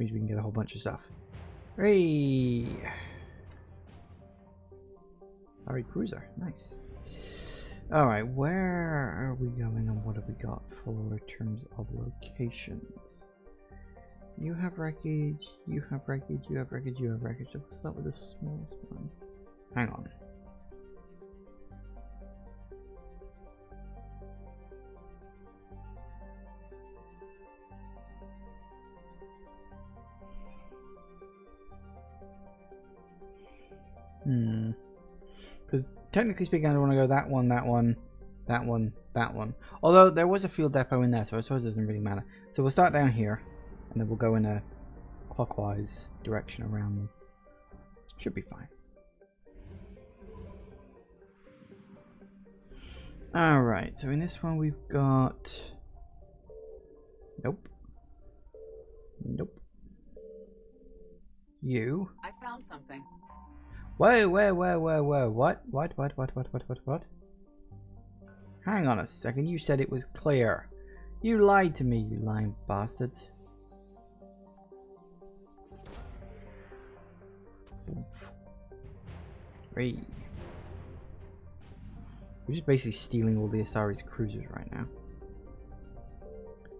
Means we can get a whole bunch of stuff. Hey. Sorry, cruiser. Nice. Alright, where are we going and what have we got for terms of locations? You have wreckage, you have wreckage, you have wreckage, you have wreckage. We'll start with the smallest one. Hang on. Because technically speaking, I don't want to go that one, that one, that one, that one. Although there was a fuel depot in there, so I suppose it doesn't really matter. So we'll start down here, and then we'll go in a clockwise direction around them. Should be fine. Alright, so in this one we've got... Nope. Nope. You. I found something. Whoa. What? Hang on a second, you said it was clear. You lied to me, you lying bastards. Great. We're just basically stealing all the Asari's cruisers right now.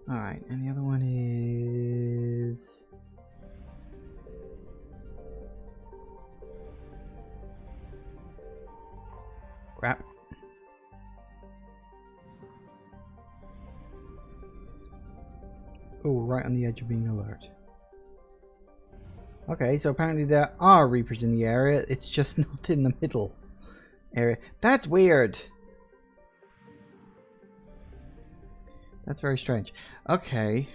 Alright, and the other one is... Crap. Oh, right on the edge of being alert. Okay, so apparently there are Reapers in the area, it's just not in the middle area. That's weird! That's very strange. Okay.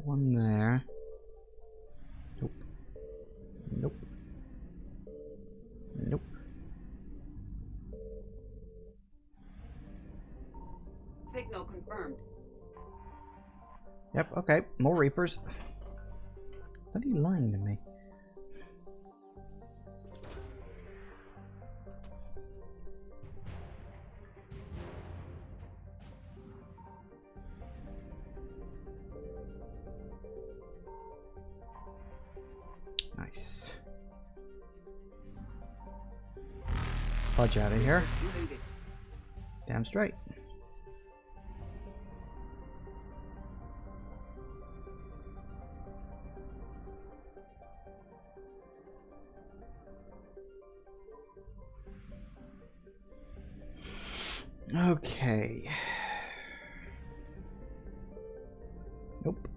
One there. Nope. Nope. Nope. Signal confirmed. Yep, okay. More Reapers. What are you lying to me? Nice. Fudge out of here. Damn straight. Okay. Nope.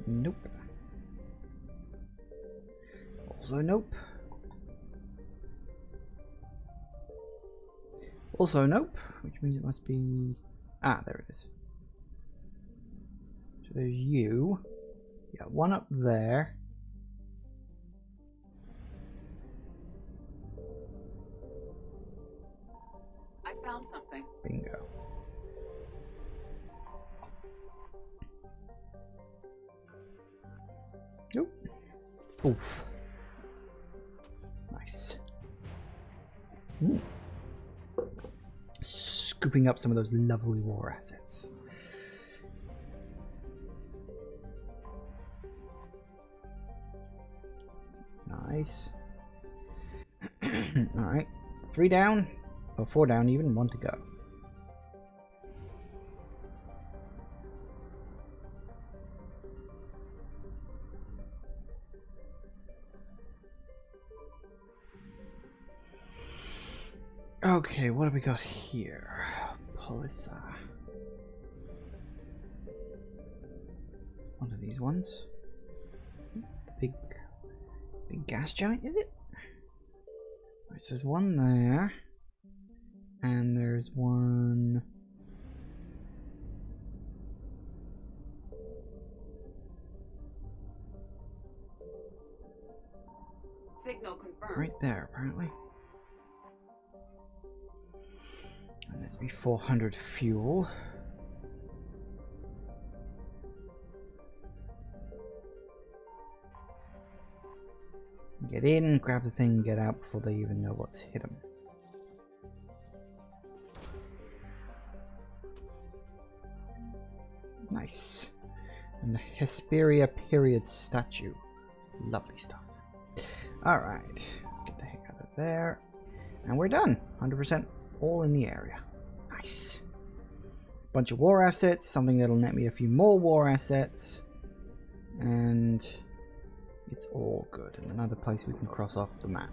Nope. Also nope. Also nope, which means it must be... Ah, there it is. So there's you. Yeah, one up there. I found something. Bingo. Nope. Oof. Nice. Scooping up some of those lovely war assets. Nice. Alright. 3 down. Or 4 down even. 1 to go. Okay, what have we got here? Polissa. One of these ones. The big gas giant, is it? Right, so there's one there. And there's one... Signal confirmed. Right there, apparently. And let's be 400 fuel. Get in, grab the thing, and get out before they even know what's hit them. Nice. And the Hesperia period statue. Lovely stuff. Alright. Get the heck out of there. And we're done. 100% all in the area. Nice. Bunch of war assets. Something that'll net me a few more war assets. And it's all good. And another place we can cross off the map.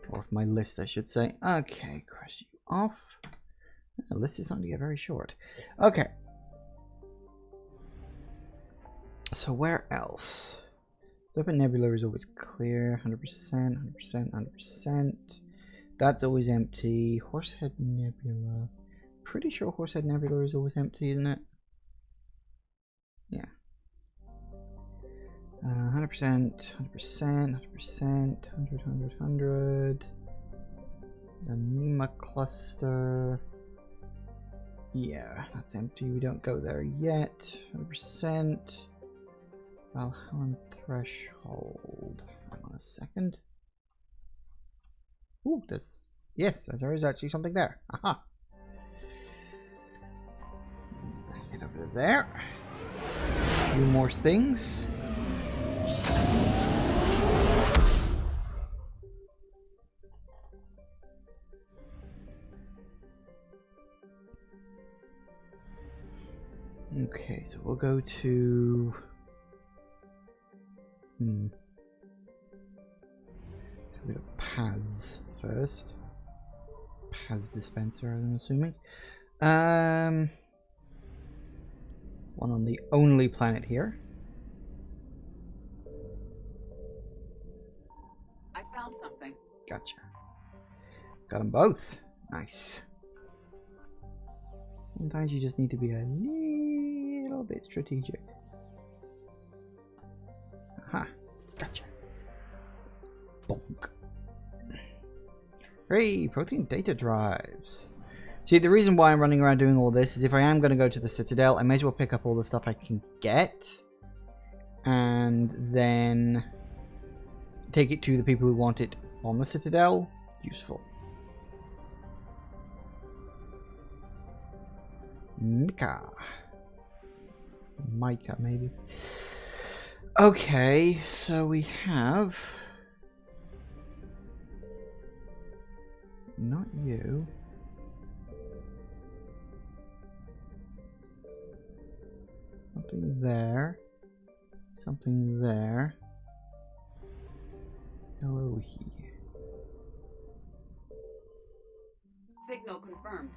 Or off my list, I should say. Okay, cross you off. The list is starting to get very short. Okay. So where else? Open Nebula is always clear. 100%, 100%, 100%. That's always empty. Horsehead Nebula. Pretty sure Horsehead Nebula is always empty, isn't it? Yeah. 100%, 100%, 100%, 100, 100. The Nima cluster. Yeah, that's empty. We don't go there yet. 100%. Valhalla threshold. Hang on a second. Ooh, that's... Yes, there is actually something there. Aha! Get over to there. A few more things. Okay, so we'll go to... So we got Paz first. Paz dispenser, I'm assuming. One on the only planet here. I found something. Gotcha. Got them both. Nice. Sometimes you just need to be a little bit strategic. Aha. Gotcha. Bonk. Hey, protein data drives. See, the reason why I'm running around doing all this is if I am going to go to the Citadel, I may as well pick up all the stuff I can get. And then take it to the people who want it on the Citadel. Useful. Mika. Micah, maybe. Okay, so we have... Not you. Something there. Something there. Hello here. Signal confirmed.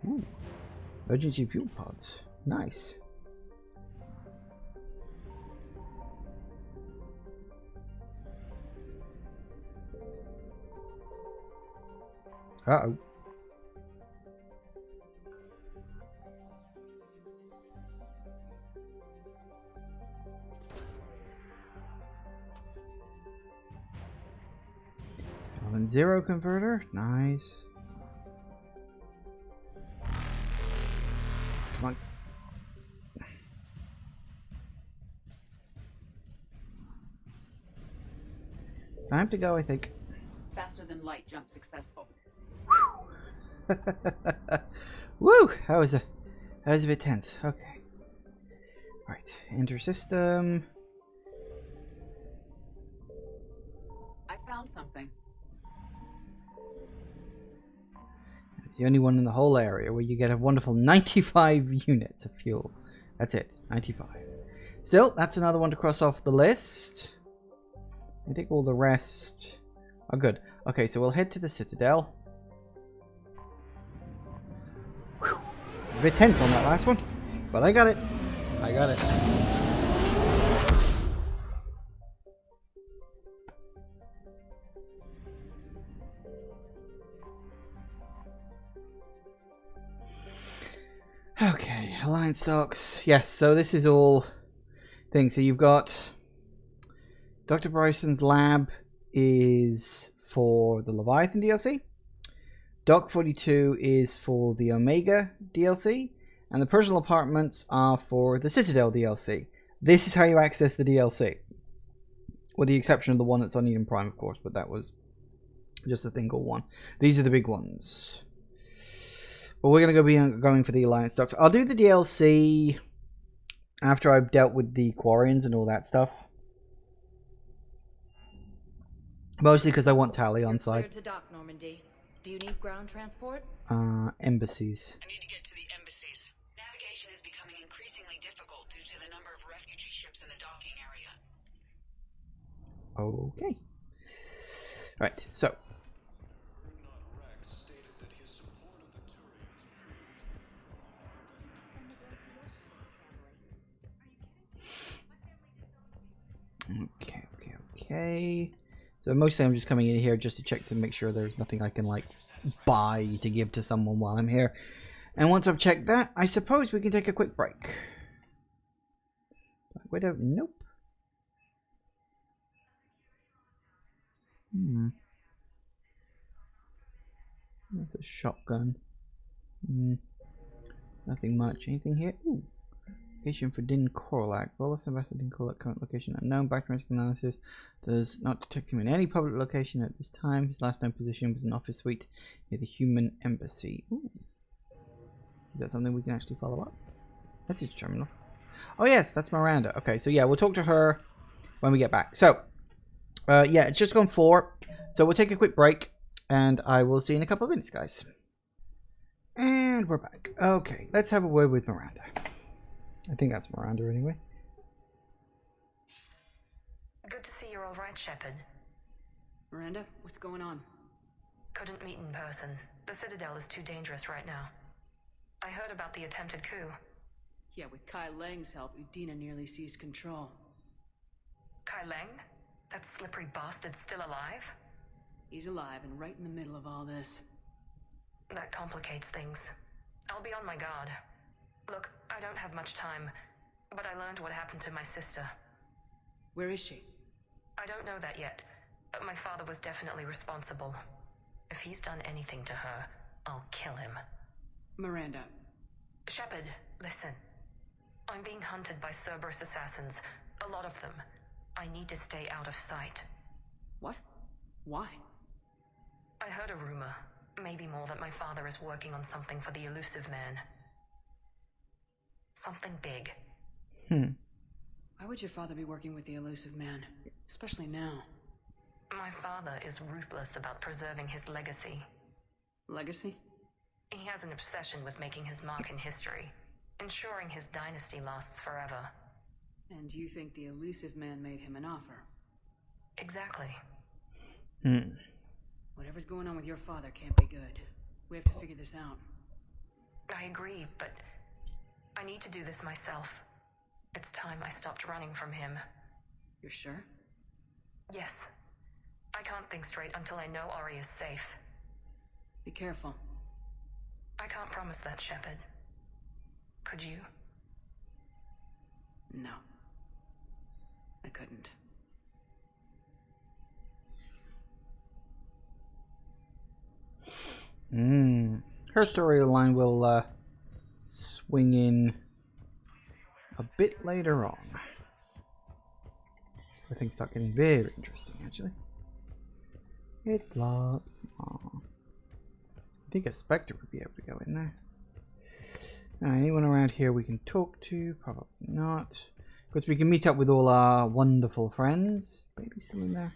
Ooh. Emergency fuel pods. Nice. Uh-oh. Element 0 converter. Nice. Come on. Time to go, I think. Faster than light jump successful. Woo! That was a bit tense. Okay. Right. Enter system. I found something. It's the only one in the whole area where you get a wonderful 95 units of fuel. That's it. 95. Still, that's another one to cross off the list. I think all the rest are good. Okay, so we'll head to the Citadel. Whew. A bit tense on that last one, but I got it. I got it. Okay, Alliance stocks. Yes, so this is all things. So you've got Dr. Bryson's lab is for the Leviathan DLC. Doc 42 is for the Omega DLC. And the personal apartments are for the Citadel DLC. This is how you access the DLC. With the exception of the one that's on Eden Prime, of course. But that was just a single one. These are the big ones. But we're going to be going for the Alliance stocks. I'll do the DLC after I've dealt with the Quarians and all that stuff. Mostly because I want Tally on side. To dock, Normandy. Do you need ground transport? Embassies. I need to get to the embassies. Navigation is becoming increasingly difficult due to the number of refugee ships in the docking area. Okay. Right, so. Okay. So mostly I'm just coming in here just to check to make sure there's nothing I can like buy to give to someone while I'm here. And once I've checked that, I suppose we can take a quick break. Widow, nope. That's a shotgun. Nothing much. Anything here? Ooh. Location for Din Korlak. Wallace Ambassador Din Korlak, current location unknown. Background analysis does not detect him in any public location at this time. His last known position was an office suite near the human embassy. Ooh. Is that something we can actually follow up? Message terminal. Oh yes, that's Miranda. Okay, so yeah, we'll talk to her when we get back. So, yeah, it's just gone 4. So we'll take a quick break, and I will see you in a couple of minutes, guys. And we're back. Okay, let's have a word with Miranda. I think that's Miranda anyway. Good to see you're all right, Shepard. Miranda, what's going on? Couldn't meet in person. The Citadel is too dangerous right now. I heard about the attempted coup. Yeah, with Kai Lang's help, Udina nearly seized control. Kai Lang? That slippery bastard's still alive? He's alive and right in the middle of all this. That complicates things. I'll be on my guard. Look, I don't have much time, but I learned what happened to my sister. Where is she? I don't know that yet, but my father was definitely responsible. If he's done anything to her, I'll kill him. Miranda. Shepard, listen. I'm being hunted by Cerberus assassins. A lot of them. I need to stay out of sight. What? Why? I heard a rumor, maybe more, that my father is working on something for the Elusive Man. Something big. Why would your father be working with the Elusive Man? Especially now. My father is ruthless about preserving his legacy. Legacy? He has an obsession with making his mark in history, ensuring his dynasty lasts forever. And you think the Elusive Man made him an offer? Exactly. Whatever's going on with your father can't be good. We have to figure this out. I agree, but I need to do this myself. It's time I stopped running from him. You're sure? Yes. I can't think straight until I know Ari is safe. Be careful. I can't promise that, Shepard. Could you? No. I couldn't. Her storyline will swing in a bit later on. I think start getting very interesting, actually. It's locked. Aww. I think a Spectre would be able to go in there. Anyone around here we can talk to? Probably not. Because we can meet up with all our wonderful friends. Baby still in there?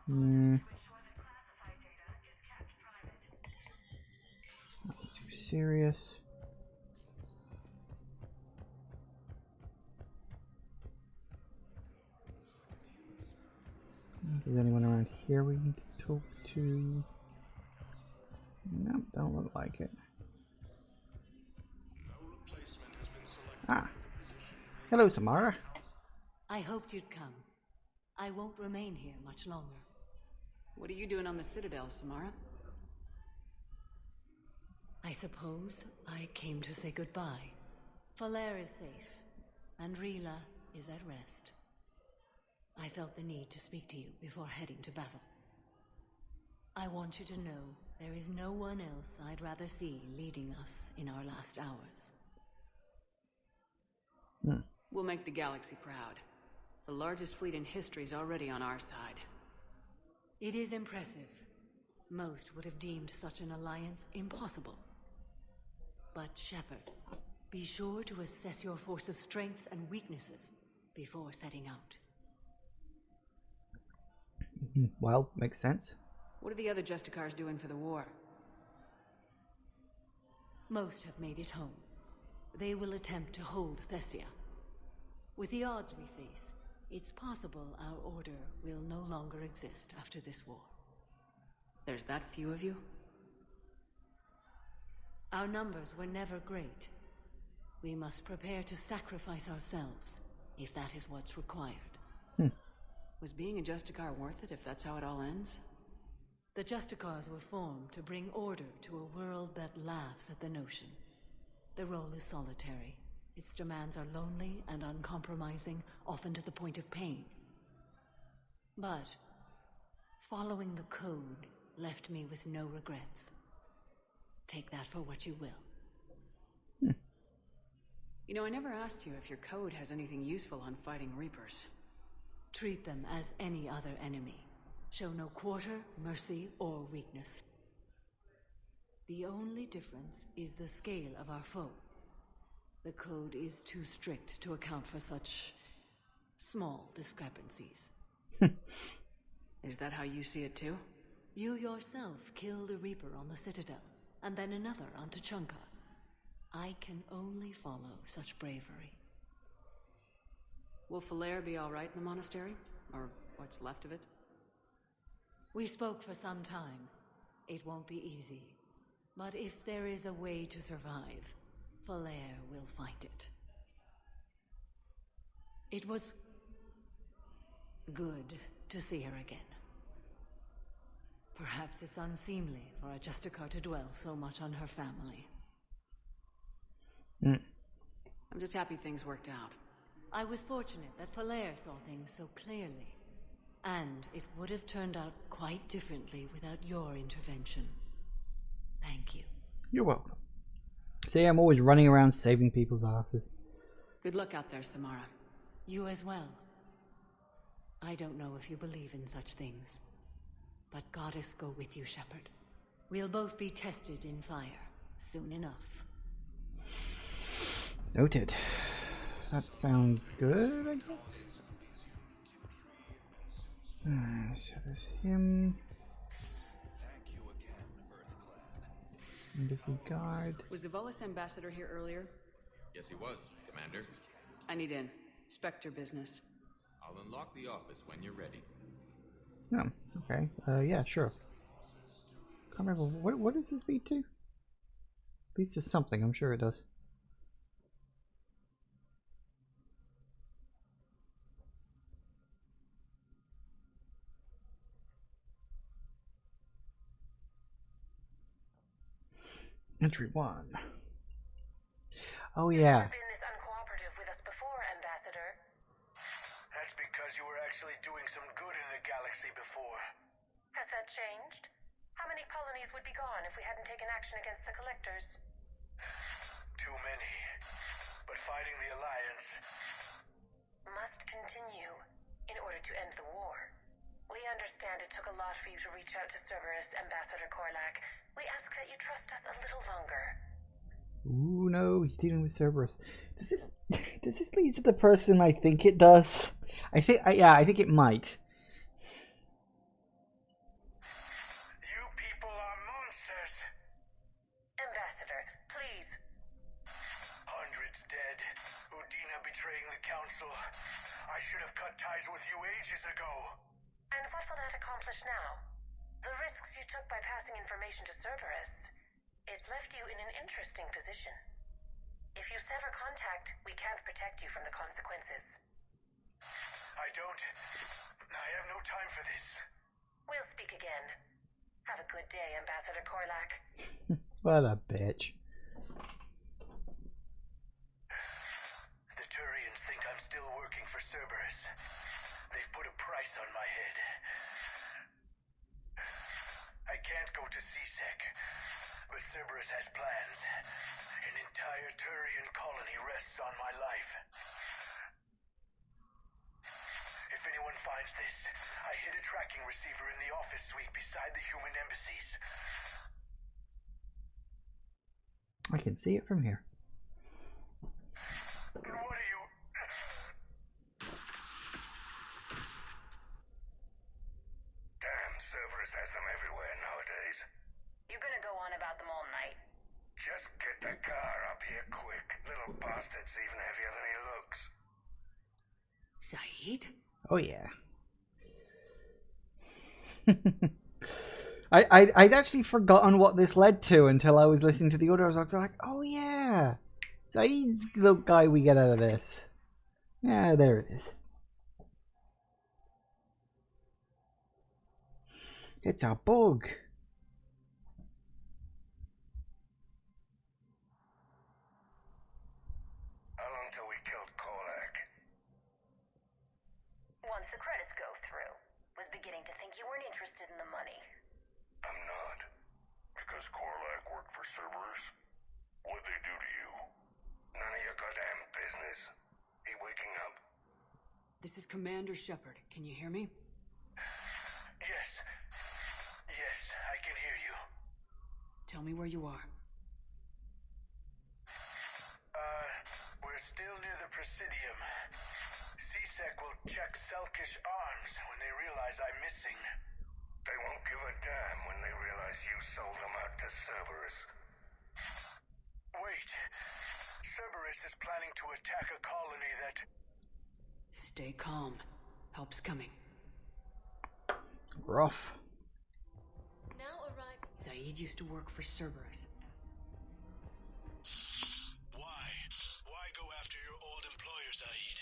Nothing too serious. Is there anyone around here we can talk to? No, don't look like it. Ah. Hello, Samara. I hoped you'd come. I won't remain here much longer. What are you doing on the Citadel, Samara? I suppose I came to say goodbye. Falair is safe, and Rila is at rest. I felt the need to speak to you before heading to battle. I want you to know there is no one else I'd rather see leading us in our last hours. We'll make the galaxy proud. The largest fleet in history is already on our side. It is impressive. Most would have deemed such an alliance impossible. But Shepard, be sure to assess your force's strengths and weaknesses before setting out. Well, makes sense. What are the other Justicars doing for the war? Most have made it home. They will attempt to hold Thessia. With the odds we face, It's possible our order will no longer exist after this war. There's that few of you? Our numbers were never great. We must prepare to sacrifice ourselves, if that is what's required. Was being a Justicar worth it if that's how it all ends? The Justicars were formed to bring order to a world that laughs at the notion. The role is solitary. Its demands are lonely and uncompromising, often to the point of pain. But following the code left me with no regrets. Take that for what you will. You know, I never asked you if your code has anything useful on fighting Reapers. Treat them as any other enemy. Show no quarter, mercy, or weakness. The only difference is the scale of our foe. The code is too strict to account for such small discrepancies. Is that how you see it too? You yourself killed a Reaper on the Citadel, and then another on Tuchanka. I can only follow such bravery. Will Falair be alright in the monastery? Or what's left of it? We spoke for some time. It won't be easy. But if there is a way to survive, Falair will find it. It was good to see her again. Perhaps it's unseemly for a Justicar to dwell so much on her family. I'm just happy things worked out. I was fortunate that Falair saw things so clearly. And it would have turned out quite differently without your intervention. Thank you. You're welcome. See, I'm always running around saving people's asses. Good luck out there, Samara. You as well. I don't know if you believe in such things, but Goddess go with you, Shepard. We'll both be tested in fire soon enough. Noted. That sounds good, I guess. So there's him. Embassy guard. Was the Volus ambassador here earlier? Yes, he was, Commander. I need in. Spectre business. I'll unlock the office when you're ready. Oh, okay. Yeah, sure. Can't remember what does this lead to? Leads to something, I'm sure it does. Entry 1. Oh yeah. You've never been this uncooperative with us before, Ambassador. That's because you were actually doing some good in the galaxy before. Has that changed? How many colonies would be gone if we hadn't taken action against the Collectors? Too many. But fighting the Alliance must continue in order to end the war. We understand it took a lot for you to reach out to Cerberus, Ambassador Korlak. We ask that you trust us a little longer. Ooh, no, he's dealing with Cerberus. Does this lead to the person I think it does? I think it might. You people are monsters. Ambassador, please. Hundreds dead. Udina betraying the Council. I should have cut ties with you ages ago. And what will that accomplish now? The risks you took by passing information to Cerberus, it's left you in an interesting position. If you sever contact, we can't protect you from the consequences. I have no time for this. We'll speak again. Have a good day, Ambassador Korlak. What a bitch. The Turians think I'm still working for Cerberus. They've put a price on my head. I can't go to CSEC, but Cerberus has plans. An entire Turian colony rests on my life. If anyone finds this, I hid a tracking receiver in the office suite beside the human embassies. I can see it from here. What are you... Damn, Cerberus has them everywhere nowadays. You're gonna go on about them all night. Just get the car up here quick. Little bastard's even heavier than he looks. Saeed? Oh yeah. I'd actually forgotten what this led to until I was listening to the audio. I was like, oh yeah, Zaid's the guy we get out of this. Yeah, there it is. It's a bug. How long till we killed Korlak? Once the credits go through. Was beginning to think you weren't interested in the money. I'm not. Because Korlak worked for Cerberus? What'd they do to you? None of your goddamn business. He waking up? This is Commander Shepard. Can you hear me? Yes. Yes, I can hear you. Tell me where you are. We're still near the Presidium. C-Sec will check Selkish arms when they realize I'm missing. They won't give a damn when they realize you sold them out to Cerberus. Wait. Cerberus is planning to attack a colony that... Stay calm. Help's coming. Rough. Now arriving. Zaid used to work for Cerberus. Why? Why go after your old employer, Zaid?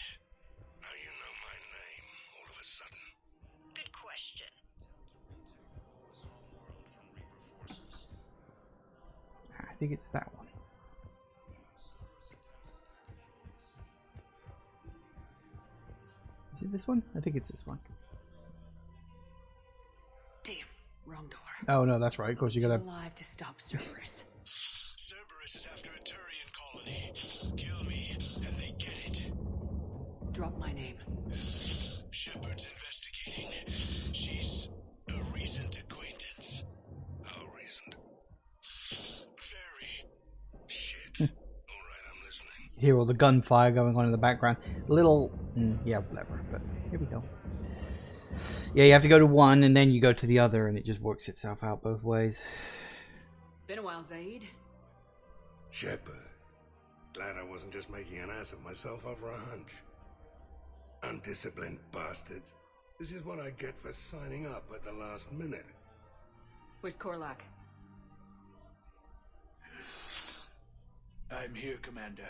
Now you know my name, all of a sudden. Good question. I think it's that one. Is it this one? I think it's this one. Damn, wrong door. Oh no, that's right. Of course you gotta. Alive to stop Cerberus. Cerberus is after a Turian colony. Kill me, and they get it. Drop my name. Shepard's investigating. She's a recent acquaintance. How recent? Very. Shit. All right, I'm listening. You hear all the gunfire going on in the background. Little, yeah, whatever. But here we go. Yeah, you have to go to one and then you go to the other, and it just works itself out both ways. Been a while, Zaid. Shepard. Glad I wasn't just making an ass of myself over a hunch. Undisciplined bastards. This is what I get for signing up at the last minute. Where's Korlak? I'm here, Commander.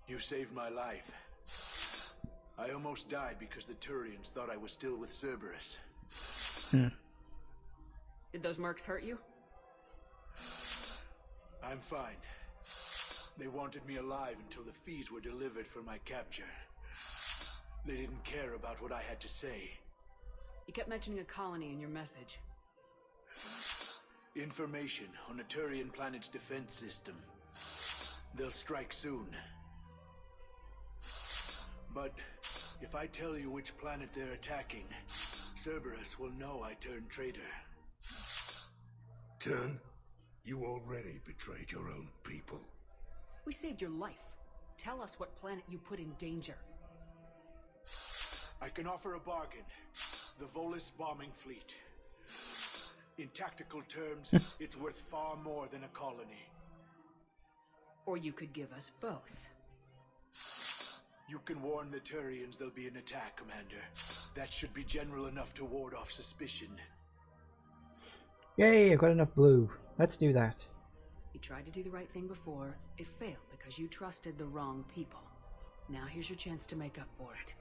You saved my life. I almost died because the Turians thought I was still with Cerberus. Did those mercs hurt you? I'm fine. They wanted me alive until the fees were delivered for my capture. They didn't care about what I had to say. You kept mentioning a colony in your message. Information on a Turian planet's defense system. They'll strike soon. But if I tell you which planet they're attacking, Cerberus will know I turned traitor. Turn? You already betrayed your own people. We saved your life. Tell us what planet you put in danger. I can offer a bargain. The Volus bombing fleet. In tactical terms, it's worth far more than a colony. Or you could give us both. You can warn the Turians there'll be an attack, Commander. That should be general enough to ward off suspicion. Yay, I've got enough blue. Let's do that. You tried to do the right thing before. It failed because you trusted the wrong people. Now here's your chance to make up for it.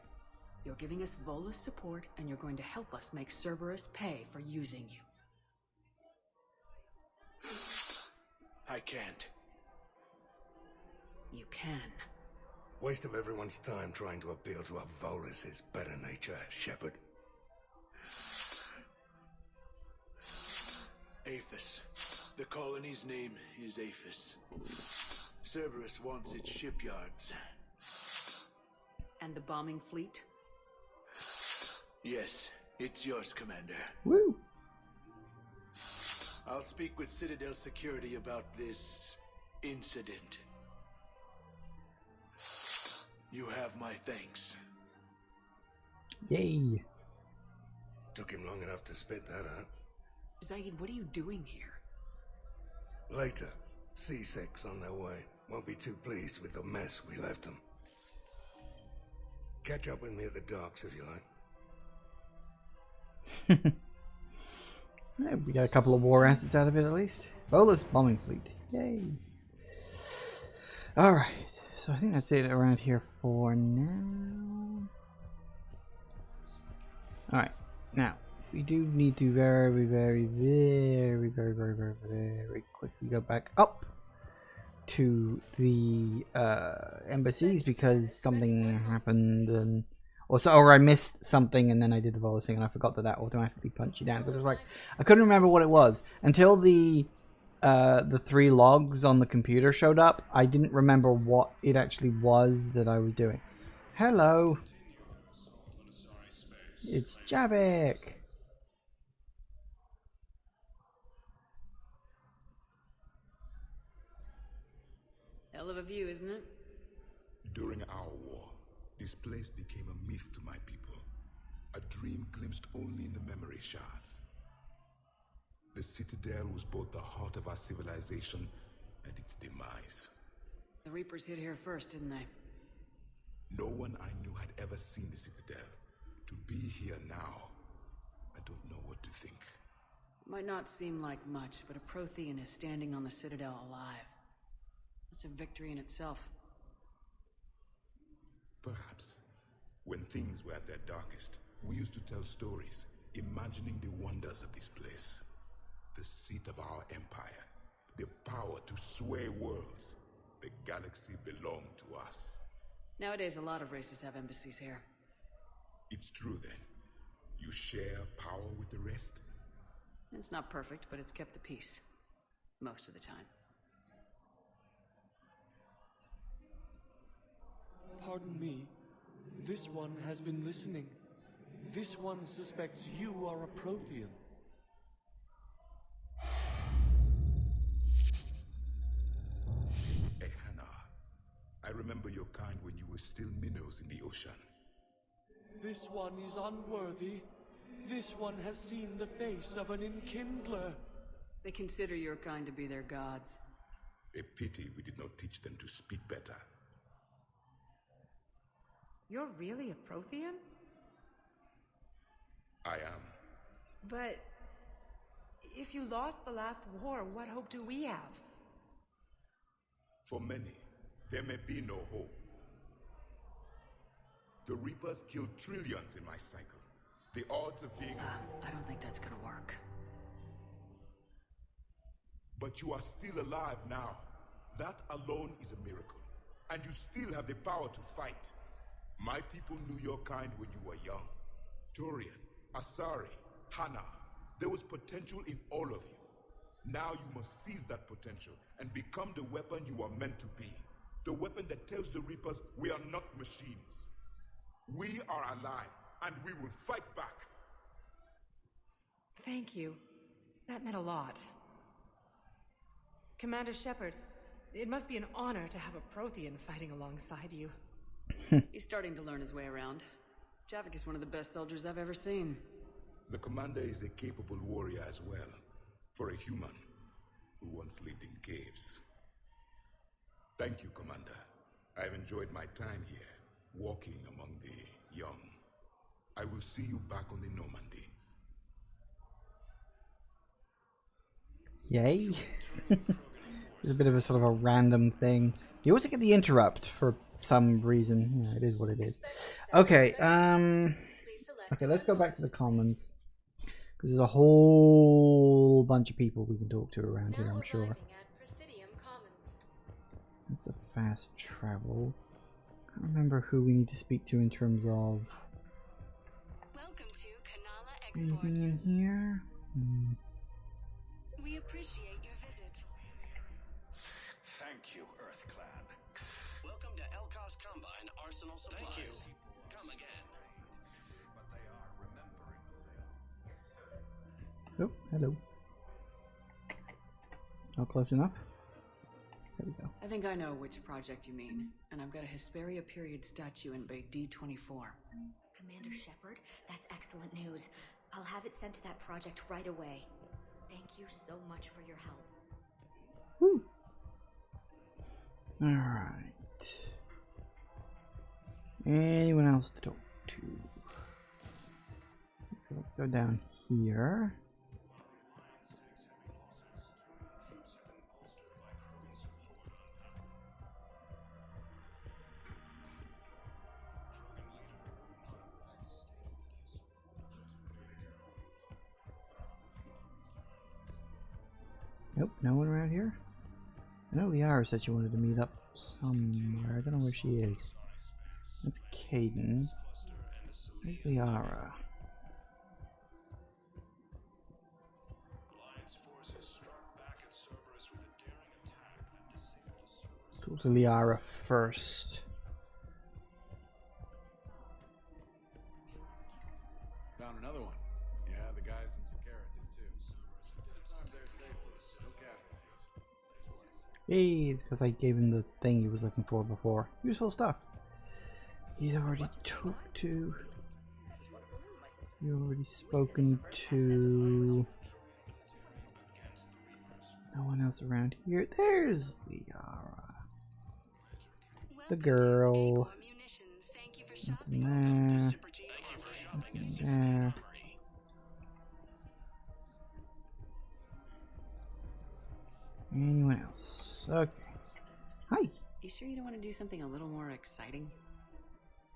You're giving us Volus support, and you're going to help us make Cerberus pay for using you. I can't. You can. Waste of everyone's time trying to appeal to a Volus' better nature, Shepard. Aphis. The colony's name is Aphis. Cerberus wants its shipyards. And the bombing fleet? Yes, it's yours, Commander. Woo! I'll speak with Citadel Security about this incident. You have my thanks. Yay! Took him long enough to spit that out. Zaid, what are you doing here? Later, C-Sec's on their way. Won't be too pleased with the mess we left them. Catch up with me at the docks if you like. Yeah, we got a couple of war assets out of it at least. Bolus bombing fleet. Yay. Alright. So I think that's it around here for now. Alright. Now, we do need to very quickly go back up to the embassies because something happened and or I missed something and then I did the bolus thing and I forgot that automatically punched you down because it was like I couldn't remember what it was until the 3 logs on the computer showed up. I didn't remember what it actually was that I was doing. Hello, it's Javik. Hell of a view, isn't it? During our war, this place became a myth to my people. A dream glimpsed only in the memory shards. The Citadel was both the heart of our civilization and its demise. The Reapers hit here first, didn't they? No one I knew had ever seen the Citadel. To be here now, I don't know what to think. It might not seem like much, but a Prothean is standing on the Citadel alive. It's a victory in itself. Perhaps. When things were at their darkest, we used to tell stories, imagining the wonders of this place. The seat of our empire, the power to sway worlds. The galaxy belonged to us. Nowadays, a lot of races have embassies here. It's true then. You share power with the rest? It's not perfect, but it's kept the peace. Most of the time. Pardon me. This one has been listening. This one suspects you are a Prothean. Hannah, I remember your kind when you were still minnows in the ocean. This one is unworthy. This one has seen the face of an enkindler. They consider your kind to be their gods. A pity we did not teach them to speak better. You're really a Prothean? I am. But if you lost the last war, what hope do we have? For many, there may be no hope. The Reapers killed trillions in my cycle. The odds of being... I don't think that's gonna work. But you are still alive now. That alone is a miracle. And you still have the power to fight. My people knew your kind when you were young. Turian, Asari, Hannah. There was potential in all of you. Now you must seize that potential and become the weapon you are meant to be. The weapon that tells the Reapers we are not machines. We are alive, and we will fight back. Thank you. That meant a lot. Commander Shepard, it must be an honor to have a Prothean fighting alongside you. He's starting to learn his way around. Javik is one of the best soldiers I've ever seen. The commander is a capable warrior as well, for a human who once lived in caves. Thank you, Commander. I've enjoyed my time here, walking among the young. I will see you back on the Normandy. Yay. It's a bit of a sort of a random thing. You also get the interrupt for some reason. Yeah, it is what it is. Okay, okay, let's go back to the commons. Because there's a whole bunch of people we can talk to around here, I'm sure. That's the fast travel. I can't remember who we need to speak to in terms of... anything in here? We appreciate your visit. Thank you, EarthClan. Welcome to Elkos Combine Arsenal Supplies. Thank you. Come again. But they are remembering who they are. Oh, hello. Not close enough. There we go. I think I know which project you mean, and I've got a Hesperia period statue in Bay D24. Commander Shepard, that's excellent news. I'll have it sent to that project right away. Thank you so much for your help. Woo. Alright. Anyone else to talk to? So let's go down here. Nope, no one around here. I know Liara said she wanted to meet up somewhere. I don't know where she is. That's Caden. Where's Liara? Talk to Liara first. Found another one. Yeah, the guys in Trickier did too. Time there safely. No casualties. Hey, it's because I gave him the thing he was looking for before. Useful stuff. He's already talked to. You already spoken to. No one else around here. There's Liara. The girl. Nothing there. Nothing there. Anyone else? Okay. Hi. You sure you don't want to do something a little more exciting?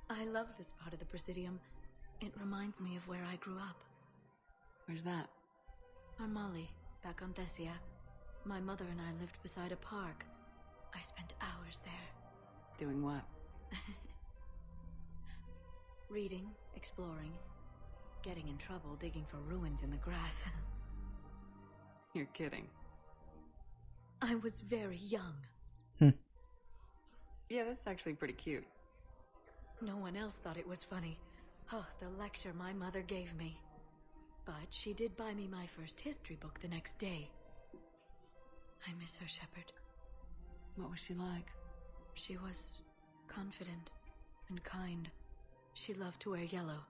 I love this part of the Presidium. It reminds me of where I grew up. Where's that? Armali, back on Thessia. My mother and I lived beside a park. I spent hours there. Doing what? Reading, exploring, getting in trouble digging for ruins in the grass. You're kidding. I was very young. Yeah, that's actually pretty cute. No one else thought it was funny. Oh, the lecture my mother gave me. But she did buy me my first history book the next day. I miss her, Shepard. What was she like? She was confident and kind. She loved to wear yellow.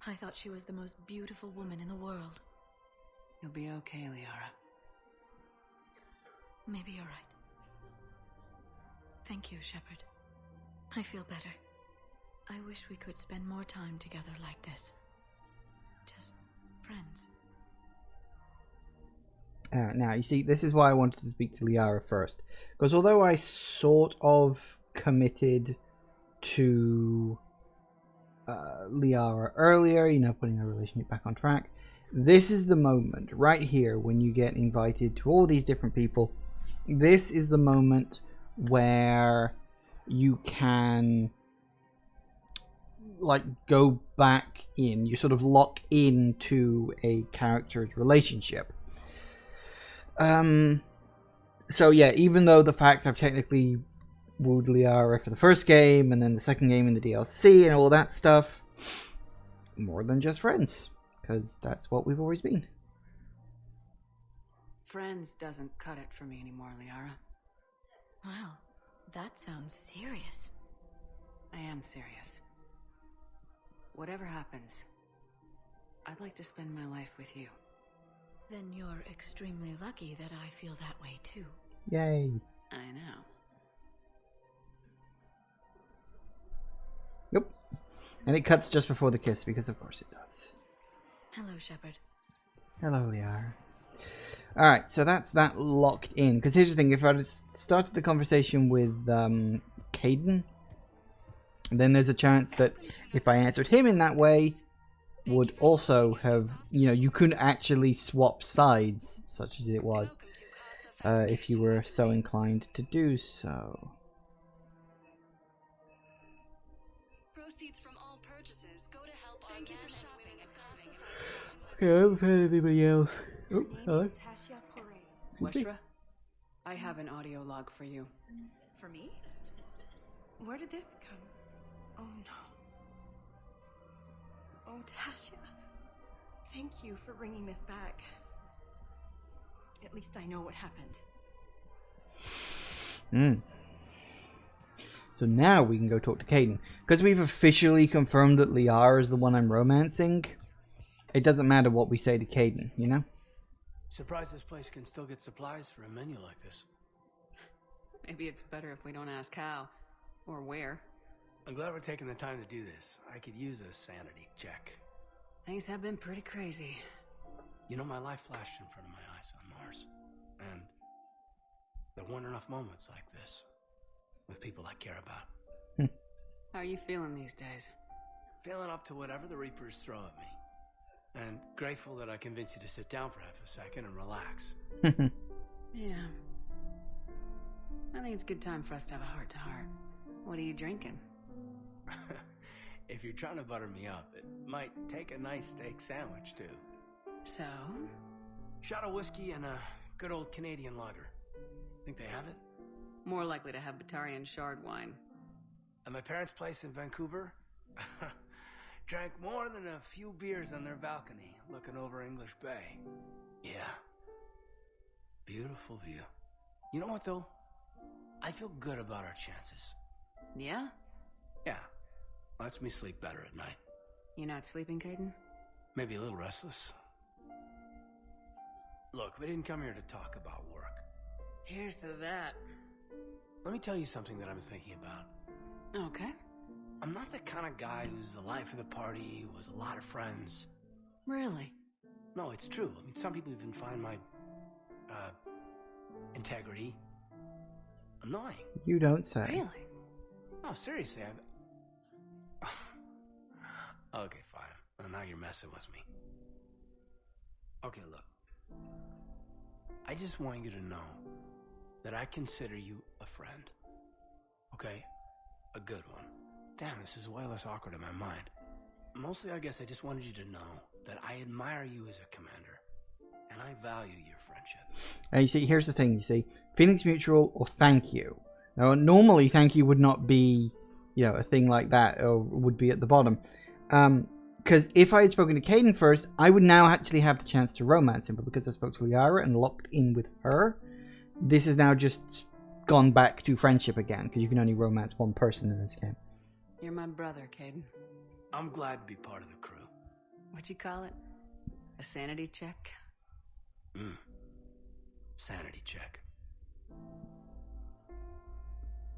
I thought she was the most beautiful woman in the world. You'll be okay, Liara. Maybe you're right. Thank you, Shepard. I feel better. I wish we could spend more time together like this. Just friends. Now, you see, this is why I wanted to speak to Liara first. Because although I sort of committed to Liara earlier, you know, putting our relationship back on track, this is the moment right here when you get invited to all these different people. This is the moment where you can like go back in, you sort of lock into a character's relationship. So yeah, even though the fact I've technically wooed Liara for the first game and then the second game in the DLC and all that stuff, more than just friends, because that's what we've always been. Friends doesn't cut it for me anymore, Liara. Wow, that sounds serious. I am serious. Whatever happens, I'd like to spend my life with you. Then you're extremely lucky that I feel that way too. Yay. I know. Yep. And it cuts just before the kiss, because of course it does. Hello, Shepard. Hello, Liara. Alright, so that's that locked in. Because here's the thing, if I had started the conversation with Caden, then there's a chance that if I answered him in that way, would also have, you know, you couldn't actually swap sides, such as it was, if you were so inclined to do so. Proceeds from all purchases go to help our men and women across Okay, I haven't heard anybody else. Oh, hello. Weshra, I have an audio log for you. For me? Where did this come? Oh no. Oh, Tasha. Thank you for bringing this back. At least I know what happened. So now we can go talk to Caden. Because we've officially confirmed that Liara is the one I'm romancing, it doesn't matter what we say to Caden, you know? Surprised this place can still get supplies for a menu like this. Maybe it's better if we don't ask how or where. I'm glad we're taking the time to do this. I could use a sanity check. Things have been pretty crazy. You know, my life flashed in front of my eyes on Mars. And there weren't enough moments like this with people I care about. How are you feeling these days? Feeling up to whatever the Reapers throw at me. And grateful that I convinced you to sit down for half a second and relax. Yeah. I think it's a good time for us to have a heart-to-heart. What are you drinking? If you're trying to butter me up, it might take a nice steak sandwich, too. So? Shot of whiskey and a good old Canadian lager. Think they have it? More likely to have Batarian shard wine. At my parents' place in Vancouver, drank more than a few beers on their balcony, looking over English Bay. Yeah. Beautiful view. You know what, though? I feel good about our chances. Yeah? Yeah. Lets me sleep better at night. You not sleeping, Caden? Maybe a little restless. Look, we didn't come here to talk about work. Here's to that. Let me tell you something that I've been thinking about. Okay. I'm not the kind of guy who's the life of the party, who has a lot of friends. Really? No, it's true. I mean, some people even find my, integrity annoying. You don't say. Really? No, seriously, Okay, fine. Well, now you're messing with me. Okay, look. I just want you to know that I consider you a friend. Okay? A good one. Damn, this is way less awkward in my mind. Mostly, I guess I just wanted you to know that I admire you as a commander. And I value your friendship. Now, you see, here's the thing, you see. Feelings mutual or thank you. Now, normally, thank you would not be, you know, a thing like that, or would be at the bottom. Because if I had spoken to Caden first, I would now actually have the chance to romance him. But because I spoke to Liara and locked in with her, this is now just gone back to friendship again. Because you can only romance one person in this game. You're my brother, Caden. I'm glad to be part of the crew. What'd you call it? A sanity check? Sanity check.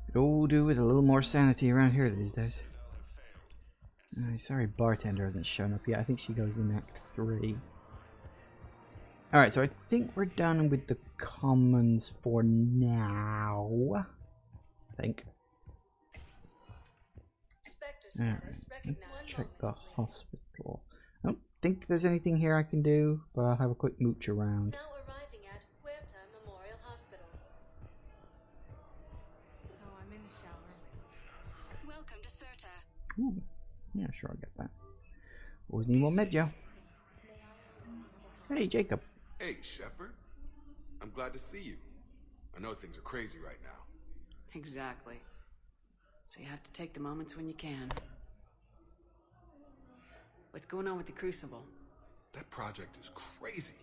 Could all do with a little more sanity around here these days. Sorry, bartender hasn't shown up yet. I think she goes in Act 3. Alright, so I think we're done with the commons for now. I think. Alright, let's check the hospital. I don't think there's anything here I can do, but I'll have a quick mooch around. Now arriving at Huerta Memorial Hospital. So I'm in the shower. Welcome to Certa. Ooh. Yeah, sure, I'll get that. Always need more medio. Hey, Jacob. Hey, Shepard. I'm glad to see you. I know things are crazy right now. Exactly. So you have to take the moments when you can. What's going on with the Crucible? That project is crazy.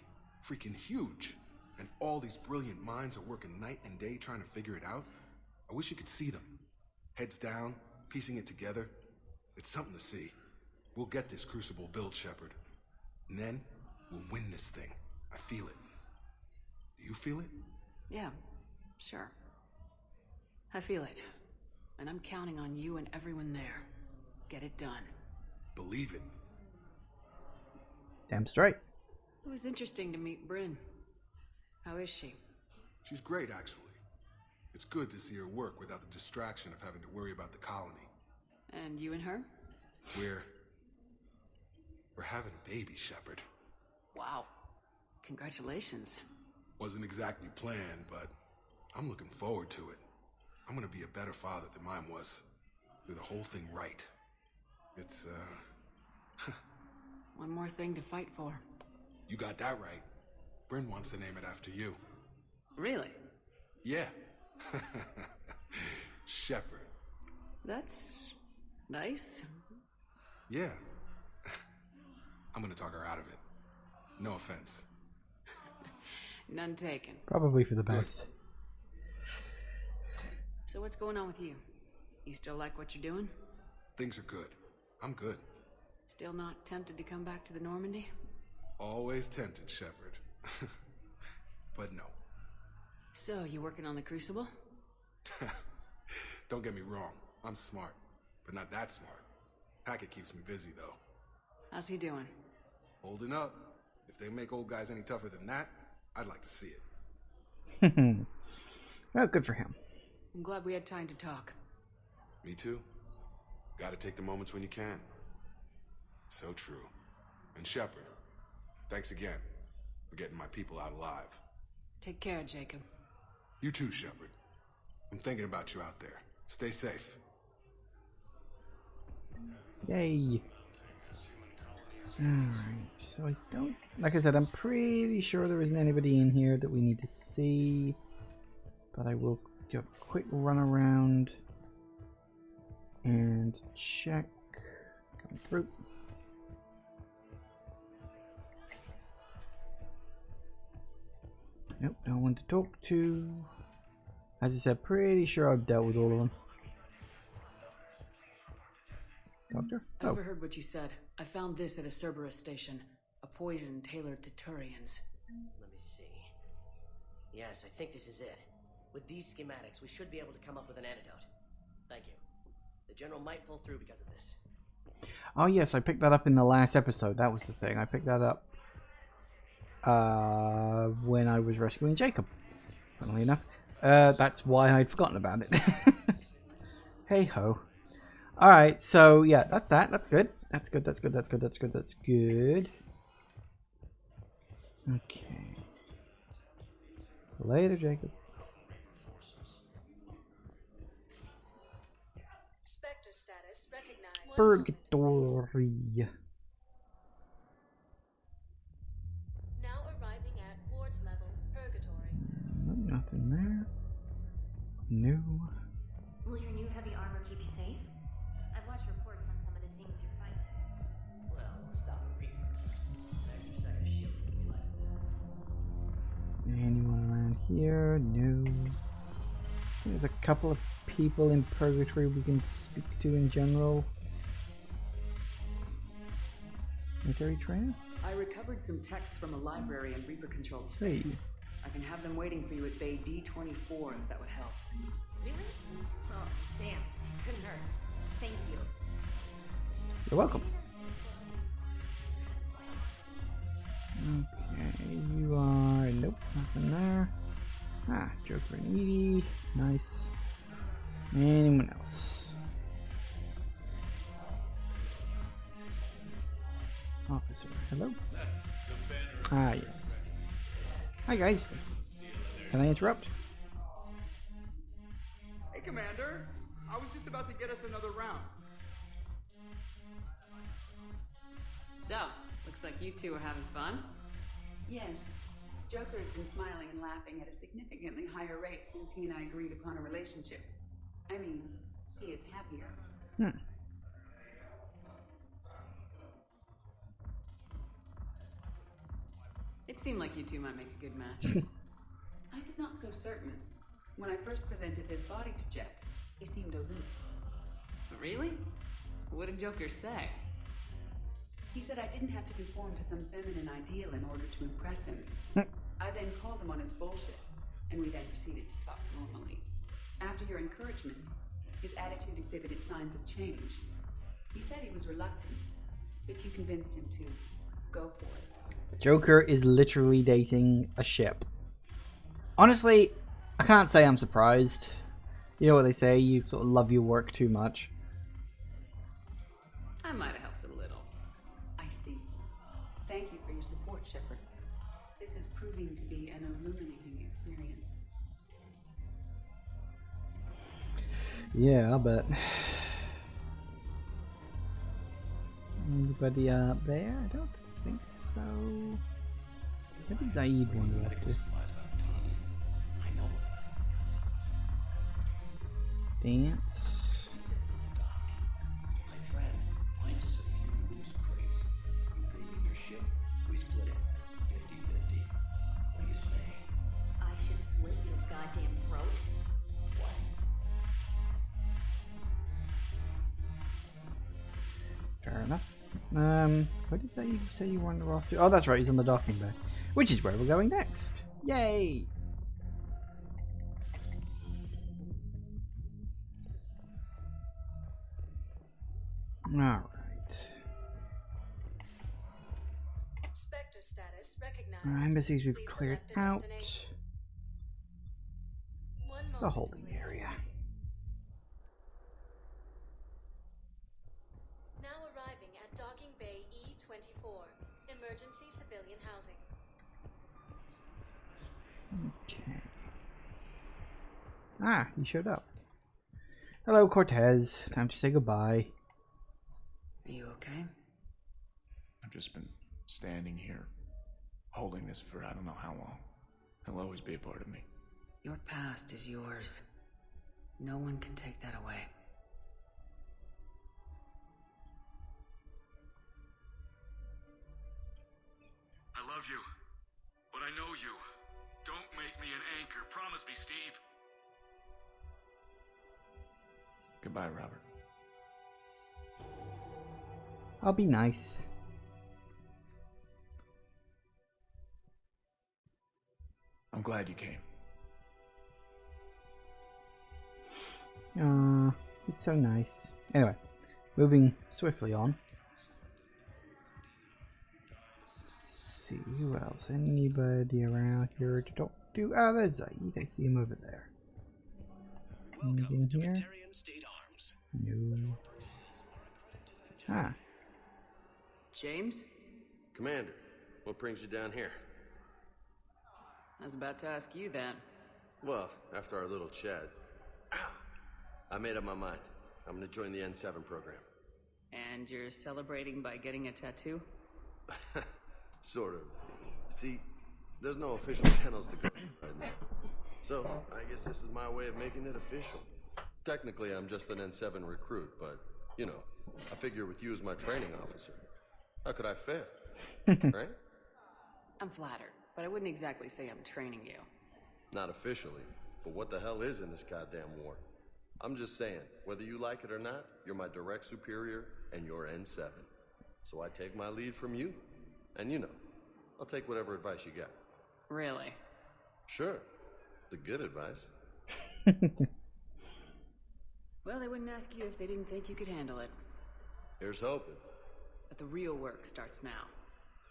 Freaking huge. And all these brilliant minds are working night and day trying to figure it out. I wish you could see them. Heads down, piecing it together. It's something to see. We'll get this Crucible built, Shepard. And then, we'll win this thing. I feel it. Do you feel it? Yeah, sure. I feel it. And I'm counting on you and everyone there. Get it done. Believe it. Damn straight. It was interesting to meet Bryn. How is she? She's great, actually. It's good to see her work without the distraction of having to worry about the colony. And you and her? We're having a baby, Shepard. Wow. Congratulations. Wasn't exactly planned, but I'm looking forward to it. I'm gonna be a better father than mine was. Do the whole thing right. It's, One more thing to fight for. You got that right. Bryn wants to name it after you. Really? Yeah. Shepard. That's nice. Yeah. I'm gonna talk her out of it. No offense. None taken. Probably for the best. So what's going on with you? You still like what you're doing? Things are good. I'm good. Still not tempted to come back to the Normandy? Always tempted, Shepard. But no. So, you working on the Crucible? Don't get me wrong. I'm smart. but not that smart. Hackett keeps me busy, though. How's he doing? Holding up. If they make old guys any tougher than that, I'd like to see it. Well, good for him. I'm glad we had time to talk. Me too. Gotta take the moments when you can. So true. And Shepard, thanks again for getting my people out alive. Take care, Jacob. You too, Shepard. I'm thinking about you out there. Stay safe. Yay. Alright, so I don't... Like I said, I'm pretty sure there isn't anybody in here that we need to see. But I will do a quick run around and check. Come through. Nope, no one to talk to. As I said, pretty sure I've dealt with all of them. Doctor? I overheard what you said. I found this at a Cerberus station. A poison tailored to Turians. Let me see. Yes, I think this is it. With these schematics, we should be able to come up with an antidote. Thank you. The General might pull through because of this. Oh yes, I picked that up in the last episode. That was the thing. I picked that up when I was rescuing Jacob. Funnily enough. That's why I'd forgotten about it. Hey ho. Alright, so yeah, that's that. That's good. That's good, that's good, that's good, that's good, that's good. Okay. Later, Jacob. Spectre status recognized. Purgatory. Now arriving at ward level purgatory. Nothing there. No. Will your new heavy armor keep you safe? I've watched reports on some of the things you're fighting. Well, we'll stop a Reaper. An extra set of shield would be like that. Anyone around here? No. There's a couple of people in purgatory we can speak to in general. Military trainer? I recovered some texts from a library in Reaper-controlled space. Hey. I can have them waiting for you at Bay D-24 if that would help. Really? Oh, damn. Couldn't hurt. Thank you. You're welcome. Okay, you are... Nope, nothing there. Ah, Joker and Edie. Nice. Anyone else? Officer, hello? Ah, yes. Hi, guys. Can I interrupt? Hey, Commander. I was just about to get us another round. So, looks like you two are having fun. Yes. Joker has been smiling and laughing at a significantly higher rate since he and I agreed upon a relationship. I mean, he is happier. Hmm. It seemed like you two might make a good match. I was not so certain. When I first presented this body to Jeff, he seemed aloof. Really? What did Joker say? He said I didn't have to conform to some feminine ideal in order to impress him. I then called him on his bullshit, and we then proceeded to talk normally. After your encouragement, his attitude exhibited signs of change. He said he was reluctant, but you convinced him to go for it. Joker is literally dating a ship. Honestly, I can't say I'm surprised. You know what they say, you sort of love your work too much. I might have helped a little. I see. Thank you for your support, Shepard. This is proving to be an illuminating experience. Yeah, I'll bet. Anybody up there? I don't think so. Maybe Zaid wandered up to. Dance. My friend finds us a few loose crates. You bring in your ship, we split it. 50-50. What do you say? I should slit your goddamn throat. What? Fair enough. Where did Zaid say you wander off to? Oh, that's right, he's on the docking bay. Which is where we're going next. Yay! Alright. Spectre status recognized. Our embassies we've Please cleared select a out. destination. One The moment, holding please. area. Now arriving at Docking Bay E24. Emergency civilian housing. Okay. Ah, he showed up. Hello, Cortez. Time to say goodbye. Are you okay? I've just been standing here, holding this for I don't know how long. He'll always be a part of me. Your past is yours. No one can take that away. I love you, but I know you. Don't make me an anchor. Promise me, Steve. Goodbye, Robert. I'll be nice. I'm glad you came. It's so nice. Anyway, moving swiftly on. Let's see, who else? Anybody around here to talk to? Ah, there's Zaid. I see him over there. Anything here? No. Ah. James? Commander, what brings you down here? I was about to ask you that. Well, after our little chat, I made up my mind. I'm gonna join the N7 program. And you're celebrating by getting a tattoo? Sort of. See, there's no official channels to go right now. So, I guess this is my way of making it official. Technically, I'm just an N7 recruit, but, you know, I figure with you as my training officer, how could I fail? Right? I'm flattered, but I wouldn't exactly say I'm training you. Not officially, but what the hell is in this goddamn war? I'm just saying, whether you like it or not, you're my direct superior, and you're N7. So I take my lead from you. And you know, I'll take whatever advice you got. Really? Sure. The good advice. Well, they wouldn't ask you if they didn't think you could handle it. Here's hoping. But the real work starts now.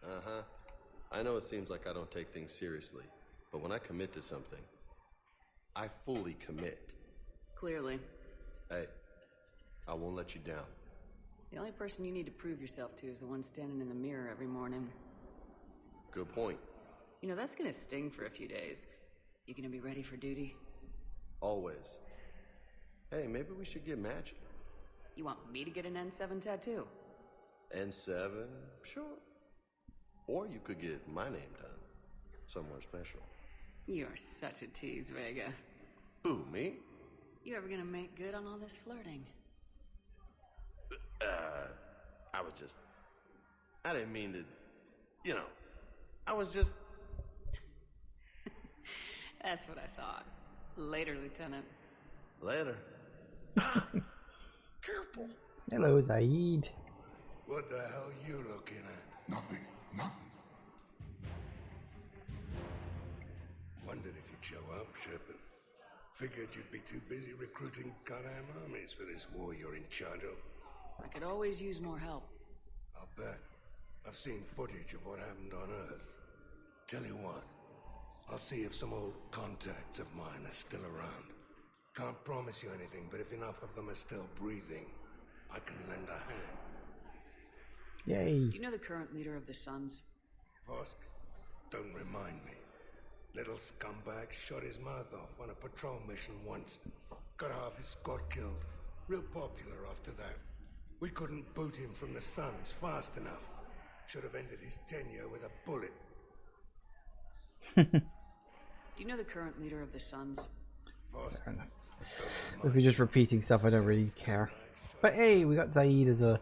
Uh-huh. I know it seems like I don't take things seriously, but when I commit to something, I fully commit. Clearly. Hey, I won't let you down. The only person you need to prove yourself to is the one standing in the mirror every morning. Good point. You know, that's gonna sting for a few days. You gonna be ready for duty? Always. Hey, maybe we should get matching. You want me to get an N7 tattoo? N7? Sure. Or you could get my name done. Somewhere special. You're such a tease, Vega. Who, me? You ever gonna make good on all this flirting? I didn't mean to, you know, I was just... That's what I thought. Later, Lieutenant. Later. Careful. Hello, Zaid. What the hell are you looking at? Nothing. Nothing. Wondered if you'd show up, Shepard. Figured you'd be too busy recruiting goddamn armies for this war you're in charge of. I could always use more help. I'll bet. I've seen footage of what happened on Earth. Tell you what, I'll see if some old contacts of mine are still around. Can't promise you anything, but if enough of them are still breathing, I can lend a hand. Yay. Do you know the current leader of the Suns? Vosk, don't remind me. Little scumbag shot his mouth off on a patrol mission once. Got half his squad killed. Real popular after that. We couldn't boot him from the Suns fast enough. Should have ended his tenure with a bullet. Do you know the current leader of the Suns? Fair enough. If you're just repeating stuff, I don't really care. But hey, we got Zaid as a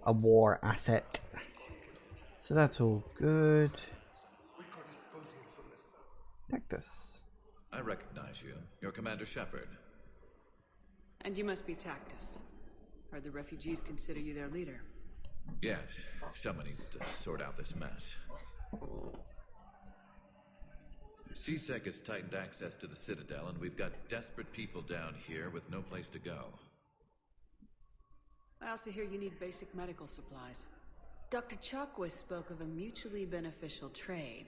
war asset. So that's all good. Tactus. I recognize you. You're Commander Shepard. And you must be Tactus. Heard the refugees consider you their leader. Yes, someone needs to sort out this mess. CSEC has tightened access to the Citadel, and we've got desperate people down here with no place to go. Well, also hear you need basic medical supplies. Dr. Chalkwist spoke of a mutually beneficial trade.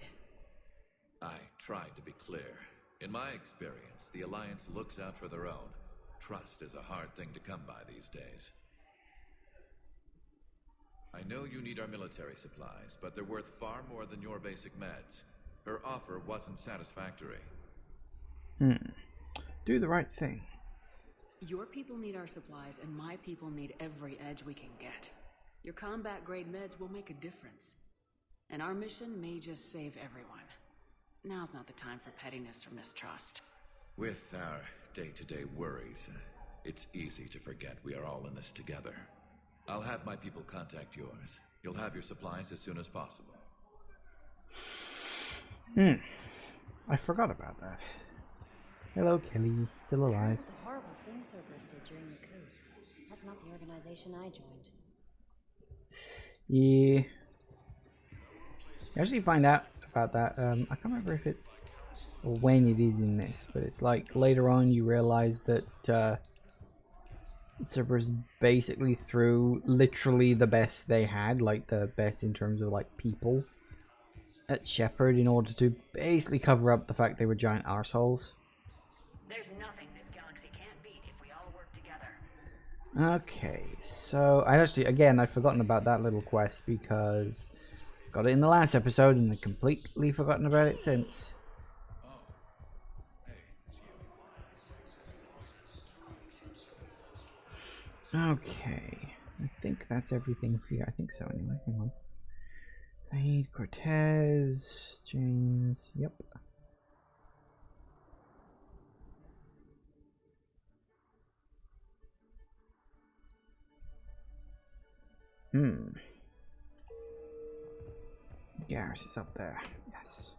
I tried to be clear. In my experience, the Alliance looks out for their own. Trust is a hard thing to come by these days. I know you need our military supplies, but they're worth far more than your basic meds. Her offer wasn't satisfactory. Do the right thing. Your people need our supplies, and my people need every edge we can get. Your combat-grade meds will make a difference. And our mission may just save everyone. Now's not the time for pettiness or mistrust. With our day-to-day worries, it's easy to forget we are all in this together. I'll have my people contact yours. You'll have your supplies as soon as possible. I forgot about that. Hello, Kelly. Still alive. The horrible things Cerberus did during the coup. That's not the organization I joined. Yeah. You actually find out about that. I can't remember if it's or when it is in this, but it's like later on you realize that Cerberus basically threw literally the best they had, like the best in terms of like people, at Shepard in order to basically cover up the fact they were giant arseholes. There's nothing this galaxy can't beat if we all work together. Okay, so I've forgotten about that little quest because got it in the last episode and I've completely forgotten about it since. Okay, I think that's everything here. I think so anyway. Hang on. Saeed, Cortez, James, yep. Garrus is up there. Yes.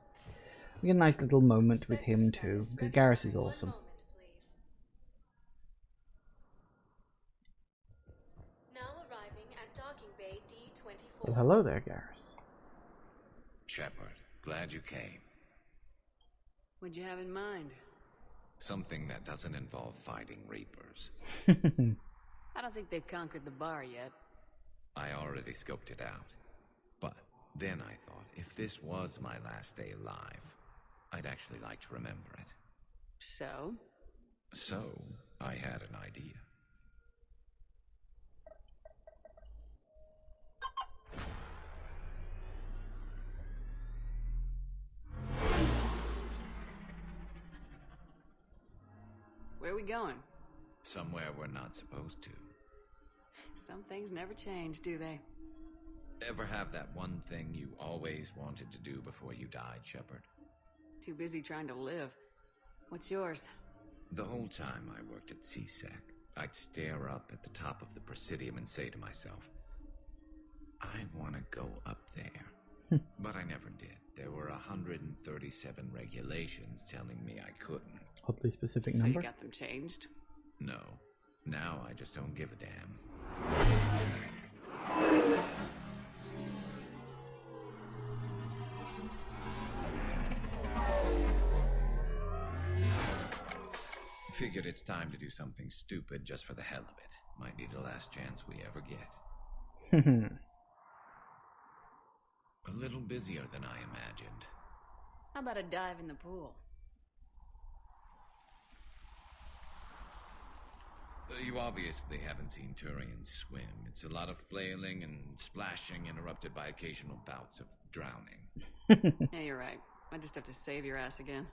We get a nice little moment with him too, because Garrus is awesome. Now arriving at docking bay D-24. Well, hello there, Garrus. Shepard, glad you came. What'd you have in mind? Something that doesn't involve fighting Reapers. I don't think they've conquered the bar yet. I already scoped it out. But then I thought, if this was my last day alive, I'd actually like to remember it. So? So, I had an idea. Where are we going? Somewhere we're not supposed to. Some things never change, do they? Ever have that one thing you always wanted to do before you died, Shepard? Too busy trying to live. What's yours? The whole time I worked at CSEC, I'd stare up at the top of the Presidium and say to myself, I want to go up there. But I never did. There were 137 regulations telling me I couldn't. Oddly specific so number. You got them changed? No. Now I just don't give a damn. Figured it's time to do something stupid just for the hell of it. Might be the last chance we ever get. A little busier than I imagined. How about a dive in the pool? You obviously haven't seen Turians swim. It's a lot of flailing and splashing interrupted by occasional bouts of drowning. Yeah, you're right. I just have to save your ass again.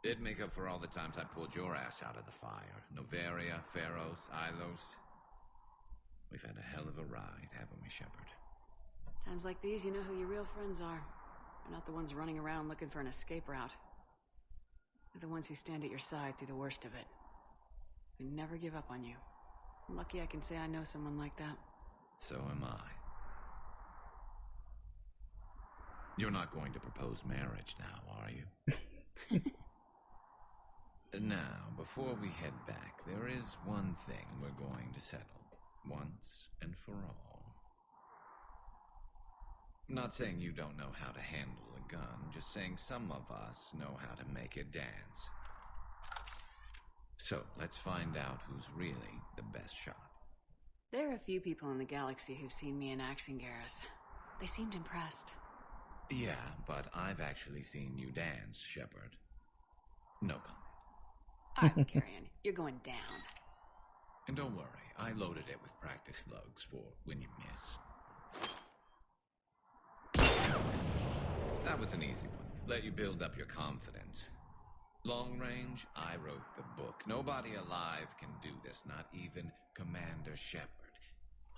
It'd make up for all the times I pulled your ass out of the fire. Noveria, Pharos, Ilos. We've had a hell of a ride, haven't we, Shepard? Times like these, you know who your real friends are. They're not the ones running around looking for an escape route. They're the ones who stand at your side through the worst of it. Who never give up on you. I'm lucky I can say I know someone like that. So am I. You're not going to propose marriage now, are you? Now, before we head back, there is one thing we're going to settle. Once and for all. Not saying you don't know how to handle a gun, just saying some of us know how to make it dance. So, let's find out who's really the best shot. There are a few people in the galaxy who've seen me in action, Garrus. They seemed impressed. Yeah, but I've actually seen you dance, Shepard. No comment. All right, Carrion, you're going down. And don't worry, I loaded it with practice slugs for when you miss. That was an easy one. Let you build up your confidence. Long range, I wrote the book. Nobody alive can do this, not even Commander Shepard.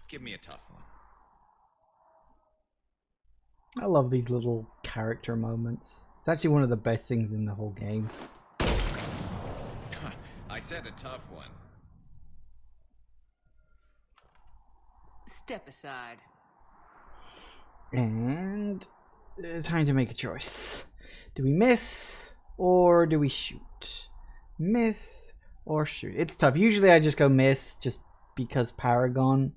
Give me a tough one. I love these little character moments. It's actually one of the best things in the whole game. I said a tough one. Step aside. And time to make a choice. Do we miss or do we shoot? Miss or shoot? It's tough. Usually I just go miss just because Paragon.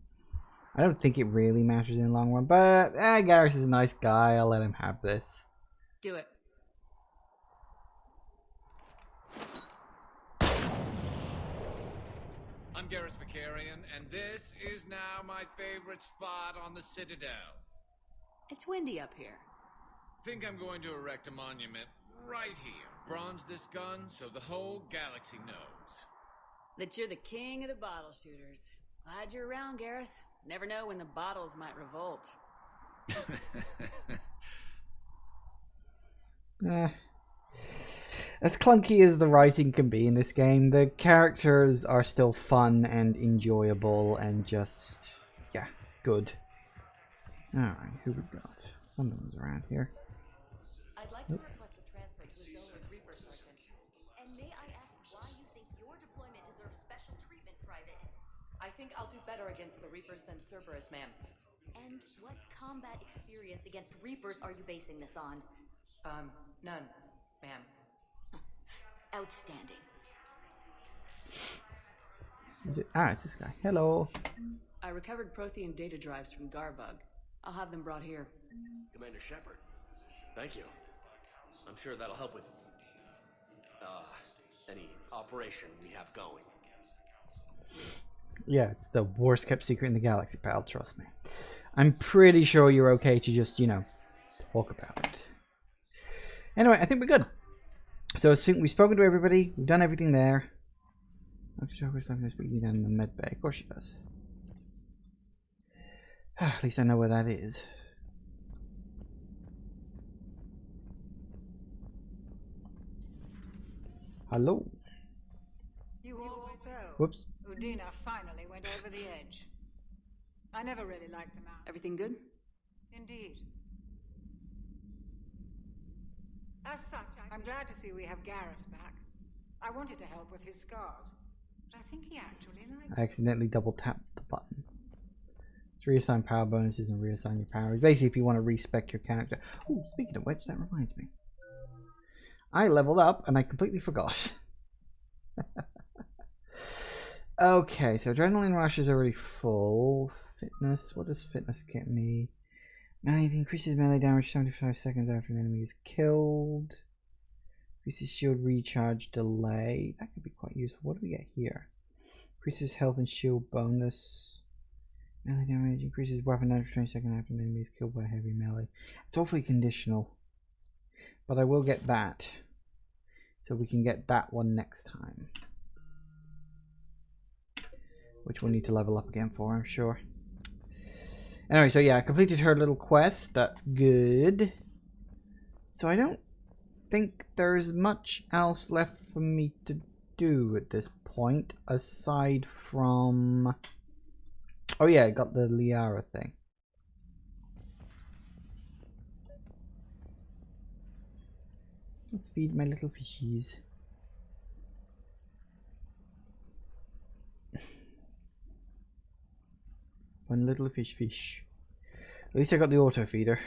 I don't think it really matters in the long run, but Garrus is a nice guy. I'll let him have this. Do it. I'm Garrus Vicarian, and this is now my favorite spot on the Citadel. It's windy up here. Think I'm going to erect a monument right here. Bronze this gun so the whole galaxy knows. That you're the king of the bottle shooters. Glad you're around, Garrus. Never know when the bottles might revolt. As clunky as the writing can be in this game, the characters are still fun and enjoyable and just, yeah, good. Alright, who we got? Someone's around here. I'd like to request a transfer to a zone with Reaper, Sergeant. And may I ask why you think your deployment deserves special treatment, Private? I think I'll do better against the Reapers than Cerberus, ma'am. And what combat experience against Reapers are you basing this on? None, ma'am. Outstanding. Is it? Ah, it's this guy. Hello. I recovered Prothean data drives from Garbug. I'll have them brought here. Commander Shepard, thank you. I'm sure that'll help with any operation we have going. Yeah, it's the worst kept secret in the galaxy, pal. Trust me. I'm pretty sure you're okay to just, you know, talk about it. Anyway, I think we're good. So I think we've spoken to everybody. We've done everything there. Speaking down in the med bay. Of course she does. At least I know where that is. Hello. You all tell. Whoops. Udina finally went over the edge. I never really liked them out. Everything good? Indeed. As such, I'm glad to see we have Garrus back. I wanted to help with his scars, but I think he actually likes I accidentally double tapped the button. It's reassign power bonuses and reassign your powers. Basically, if you want to respec your character. Oh, speaking of which, that reminds me. I leveled up and I completely forgot. Okay, so adrenaline rush is already full. Fitness, what does fitness get me? Melee increases melee damage 75 seconds after an enemy is killed. Increases shield recharge delay. That could be quite useful. What do we get here? Increases health and shield bonus. Melee damage increases weapon damage 20 seconds after an enemy is killed by heavy melee. It's awfully conditional. But I will get that. So we can get that one next time. Which we'll need to level up again for, I'm sure. Anyway, so yeah, I completed her little quest. That's good. So I don't think there's much else left for me to do at this point. Aside from... Oh yeah, I got the Liara thing. Let's feed my little fishies. One little fish. At least I got the auto feeder.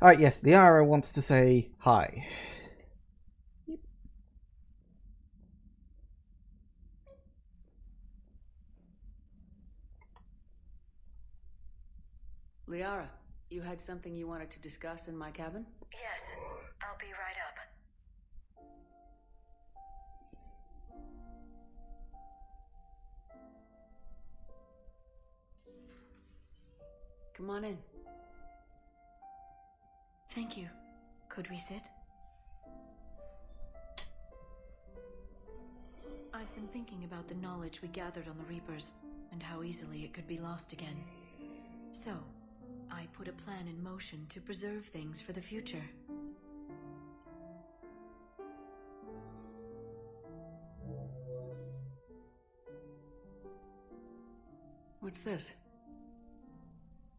Alright, yes, Liara wants to say hi. Yep. Liara, you had something you wanted to discuss in my cabin? Yes, I'll be right up. Come on in. Thank you. Could we sit? I've been thinking about the knowledge we gathered on the Reapers, and how easily it could be lost again. So, I put a plan in motion to preserve things for the future. What's this?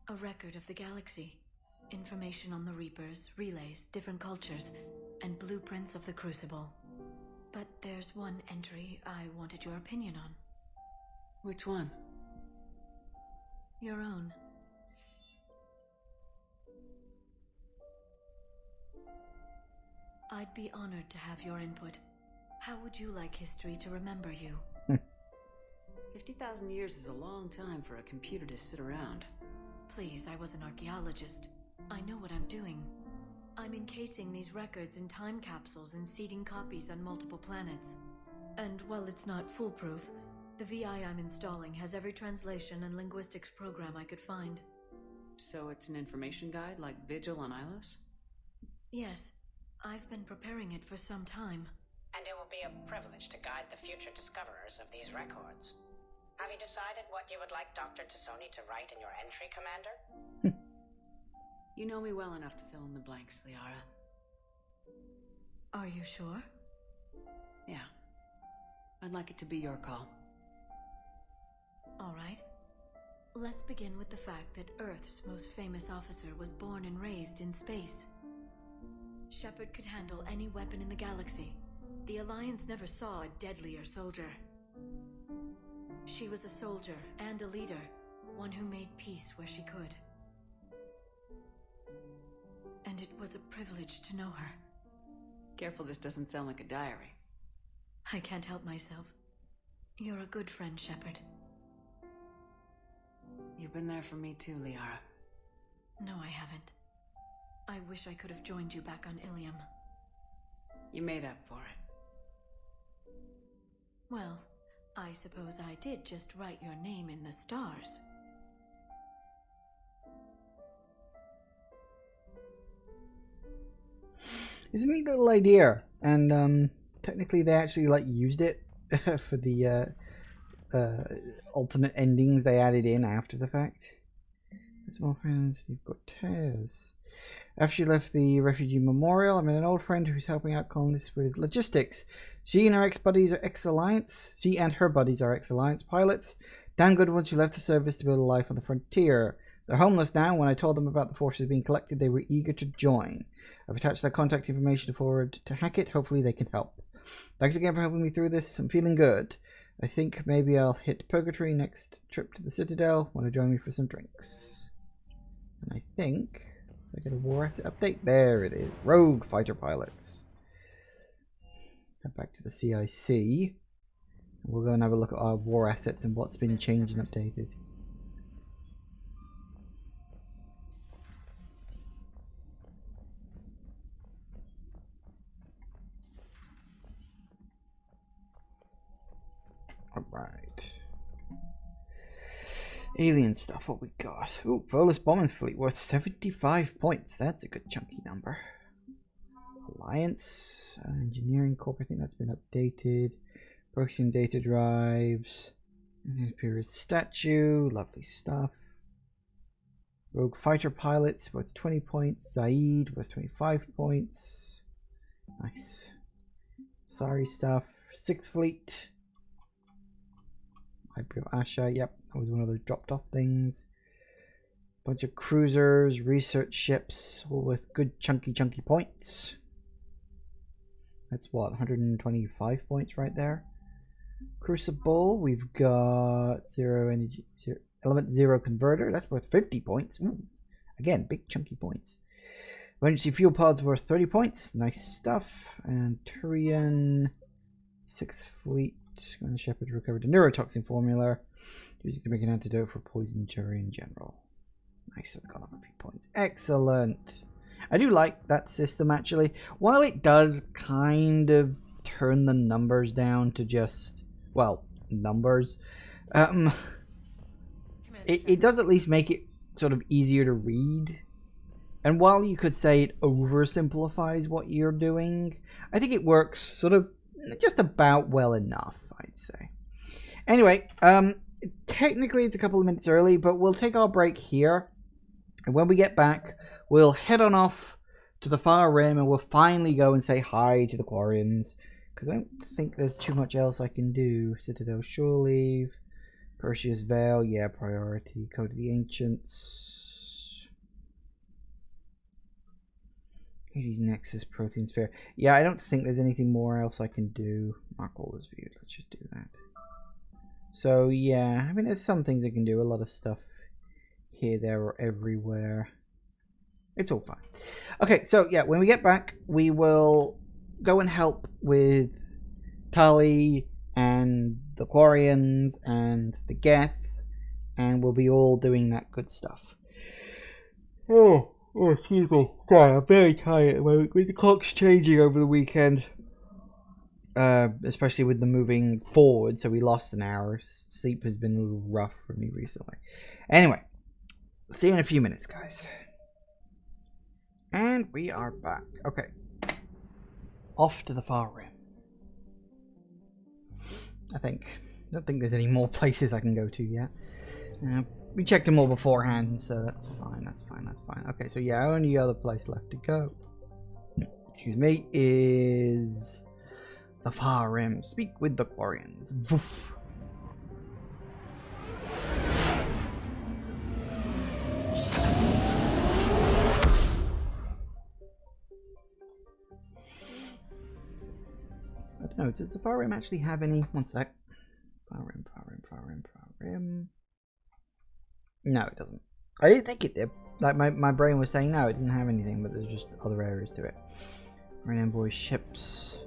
A record of the galaxy. Information on the Reapers, relays, different cultures, and blueprints of the Crucible. But there's one entry I wanted your opinion on. Which one? Your own. I'd be honored to have your input. How would you like history to remember you? 50,000 years is a long time for a computer to sit around. Please, I was an archaeologist. I know what I'm doing. I'm encasing these records in time capsules and seeding copies on multiple planets. And while it's not foolproof, the VI I'm installing has every translation and linguistics program I could find. So it's an information guide like Vigil on Ilos? Yes, I've been preparing it for some time. And it will be a privilege to guide the future discoverers of these records. Have you decided what you would like Dr. Tassoni to write in your entry, Commander? You know me well enough to fill in the blanks, Liara. Are you sure? Yeah. I'd like it to be your call. All right. Let's begin with the fact that Earth's most famous officer was born and raised in space. Shepard could handle any weapon in the galaxy. The Alliance never saw a deadlier soldier. She was a soldier and a leader, one who made peace where she could. And it was a privilege to know her. Careful this doesn't sound like a diary. I can't help myself. You're a good friend, Shepard. You've been there for me too, Liara. No, I haven't. I wish I could have joined you back on Ilium. You made up for it. Well, I suppose I did just write your name in the stars. It's a neat little idea, and technically they actually like used it for the alternate endings they added in after the fact. It's more friends. You've got Tez. After she left the refugee memorial, I met an old friend who's helping out colonists with logistics. She and her ex-buddies are ex-Alliance. She and her buddies are ex-Alliance pilots. Damn good ones who left the service to build a life on the frontier. They're homeless now. When I told them about the forces being collected, they were eager to join. I've attached their contact information forward to Hackett. Hopefully they can help. Thanks again for helping me through this. I'm feeling good. I think maybe I'll hit Purgatory next trip to the Citadel. Want to join me for some drinks? And I think I get a war asset update. There it is. Rogue fighter pilots. Head back to the CIC. We'll go and have a look at our war assets and what's been changed and updated. Alright. Alien stuff, what we got? Ooh, Volus bombing fleet worth 75 points. That's a good chunky number. Alliance, Engineering Corp, I think that's been updated. Proxy data drives. Period statue, lovely stuff. Rogue fighter pilots worth 20 points. Zaid worth 25 points. Nice. Sorry stuff. 6th Fleet. Library of Asha, yep, that was one of those dropped off things. Bunch of cruisers, research ships, all with good chunky points. That's what, 125 points right there. Crucible, we've got element zero converter, that's worth 50 points. Ooh, again, big chunky points. Emergency fuel pods worth 30 points, nice stuff. And Turian, 6th Fleet. When the Shepard recovered a neurotoxin formula, using to make an antidote for poison cherry in general. Nice, that's gone up a few points. Excellent. I do like that system actually. While it does kind of turn the numbers down to just, well, numbers, it does at least make it sort of easier to read. And while you could say it oversimplifies what you're doing, I think it works sort of just about well enough, I'd say. Anyway, technically it's a couple of minutes early, but we'll take our break here. And when we get back, we'll head on off to the far rim and we'll finally go and say hi to the Quarians. Because I don't think there's too much else I can do. Citadel Shore Leave, Perseus Vale, yeah, priority. Code of the Ancients. Hades Nexus, Protein Sphere. Yeah, I don't think there's anything more else I can do. Mark all is viewed. Let's just do that. So, yeah, I mean, there's some things I can do. A lot of stuff here, there, or everywhere. It's all fine. Okay, so, yeah, when we get back, we will go and help with Tali and the Quarians and the Geth, and we'll be all doing that good stuff. Oh, excuse me. Sorry, I'm very tired at the moment. The clock's changing over the weekend. Especially with the moving forward, so we lost an hour. Sleep has been a little rough for me recently. Anyway, see you in a few minutes, guys. And we are back. Okay. Off to the far rim. I don't think there's any more places I can go to yet. We checked them all beforehand, so that's fine, that's fine. Okay, so yeah, only other place left to go, excuse me, is the far rim. Speak with the Quarians. Voof. I don't know, does the far rim actually have any? One sec. Far rim. No, it doesn't. I didn't think it did. Like, my brain was saying no, it didn't have anything, but there's just other areas to it. Marine Envoy ships.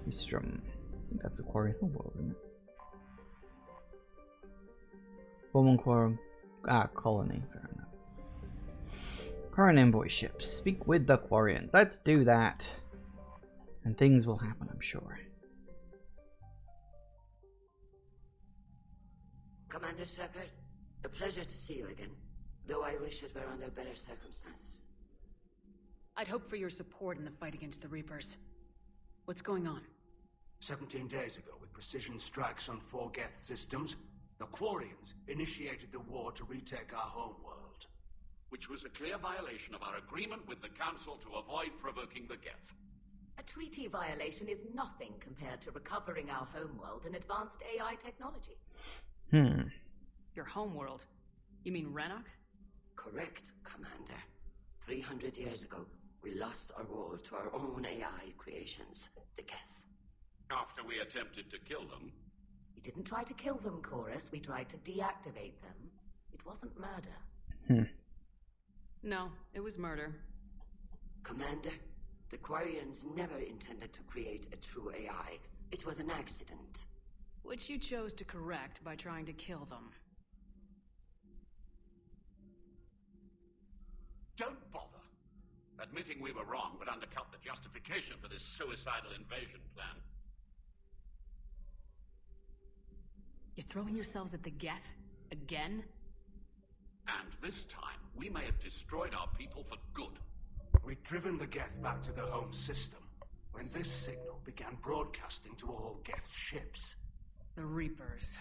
Istrum. I think that's the Quarian homeworld, isn't it? Quarian. Colony. Fair enough. Current Envoy ships. Speak with the Quarians. Let's do that. And things will happen, I'm sure. Commander Shepard, a pleasure to see you again, though I wish it were under better circumstances. I'd hope for your support in the fight against the Reapers. What's going on? 17 days ago, with precision strikes on 4 Geth systems, the Quarians initiated the war to retake our homeworld. Which was a clear violation of our agreement with the Council to avoid provoking the Geth. A treaty violation is nothing compared to recovering our homeworld and advanced AI technology. Your homeworld? You mean Renok? Correct, Commander. 300 years ago, we lost our world to our own AI creations, the Geth. After we attempted to kill them. We didn't try to kill them, Chorus. We tried to deactivate them. It wasn't murder. No, it was murder. Commander, the Quarians never intended to create a true AI. It was an accident. Which you chose to correct by trying to kill them. Don't bother. Admitting we were wrong would undercut the justification for this suicidal invasion plan. You're throwing yourselves at the Geth? Again? And this time, we may have destroyed our people for good. We'd driven the Geth back to the home system when this signal began broadcasting to all Geth ships. The Reapers.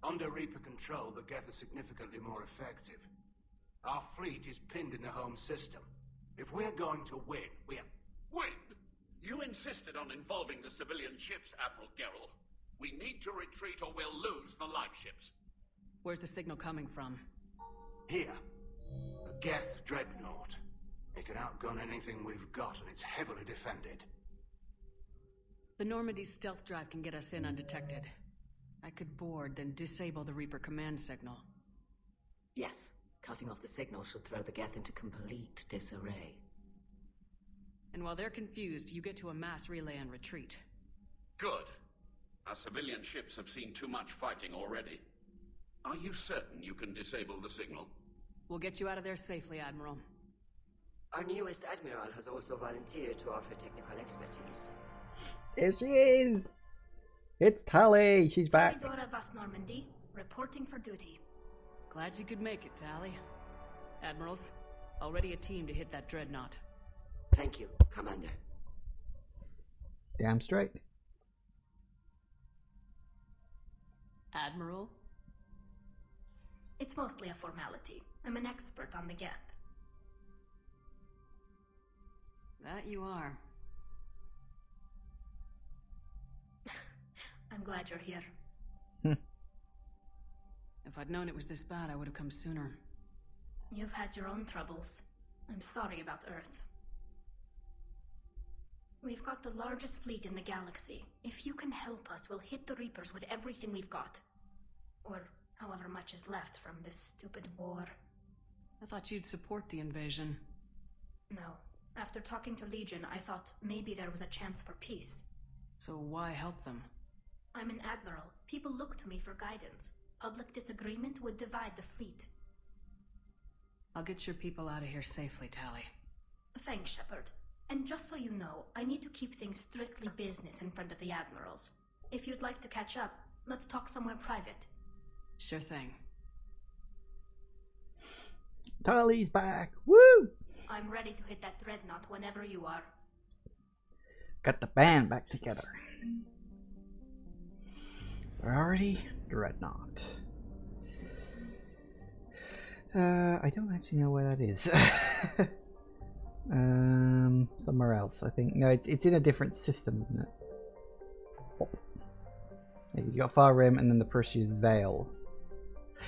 Under Reaper control, the Geth are significantly more effective. Our fleet is pinned in the home system. If we're going to win, Win? You insisted on involving the civilian ships, Admiral Gerrel. We need to retreat or we'll lose the live ships. Where's the signal coming from? Here. A Geth dreadnought. It can outgun anything we've got, and it's heavily defended. The Normandy's stealth drive can get us in undetected. I could board, then disable the Reaper command signal. Yes, cutting off the signal should throw the Geth into complete disarray. And while they're confused, you get to a mass relay and retreat. Good. Our civilian ships have seen too much fighting already. Are you certain you can disable the signal? We'll get you out of there safely, Admiral. Our newest Admiral has also volunteered to offer technical expertise. There she is! It's Tali! She's back! Zora Vas Normandy, reporting for duty. Glad you could make it, Tally. Admirals, already a team to hit that dreadnought. Thank you, Commander. Damn straight. Admiral? It's mostly a formality. I'm an expert on the Geth. That you are. I'm glad you're here. If I'd known it was this bad, I would have come sooner. You've had your own troubles. I'm sorry about Earth. We've got the largest fleet in the galaxy. If you can help us, we'll hit the Reapers with everything we've got. Or however much is left from this stupid war. I thought you'd support the invasion. No. After talking to Legion, I thought maybe there was a chance for peace. So why help them? I'm an admiral. People look to me for guidance. Public disagreement would divide the fleet. I'll get your people out of here safely, Tally. Thanks, Shepard. And just so you know, I need to keep things strictly business in front of the admirals. If you'd like to catch up, let's talk somewhere private. Sure thing. Tally's back. Woo! I'm ready to hit that dreadnought whenever you are. Got the band back together. Priority dreadnought. I don't actually know where that is. Somewhere else, I think. No, it's in a different system, isn't it? Oh. You got Far Rim and then the Perseus Veil.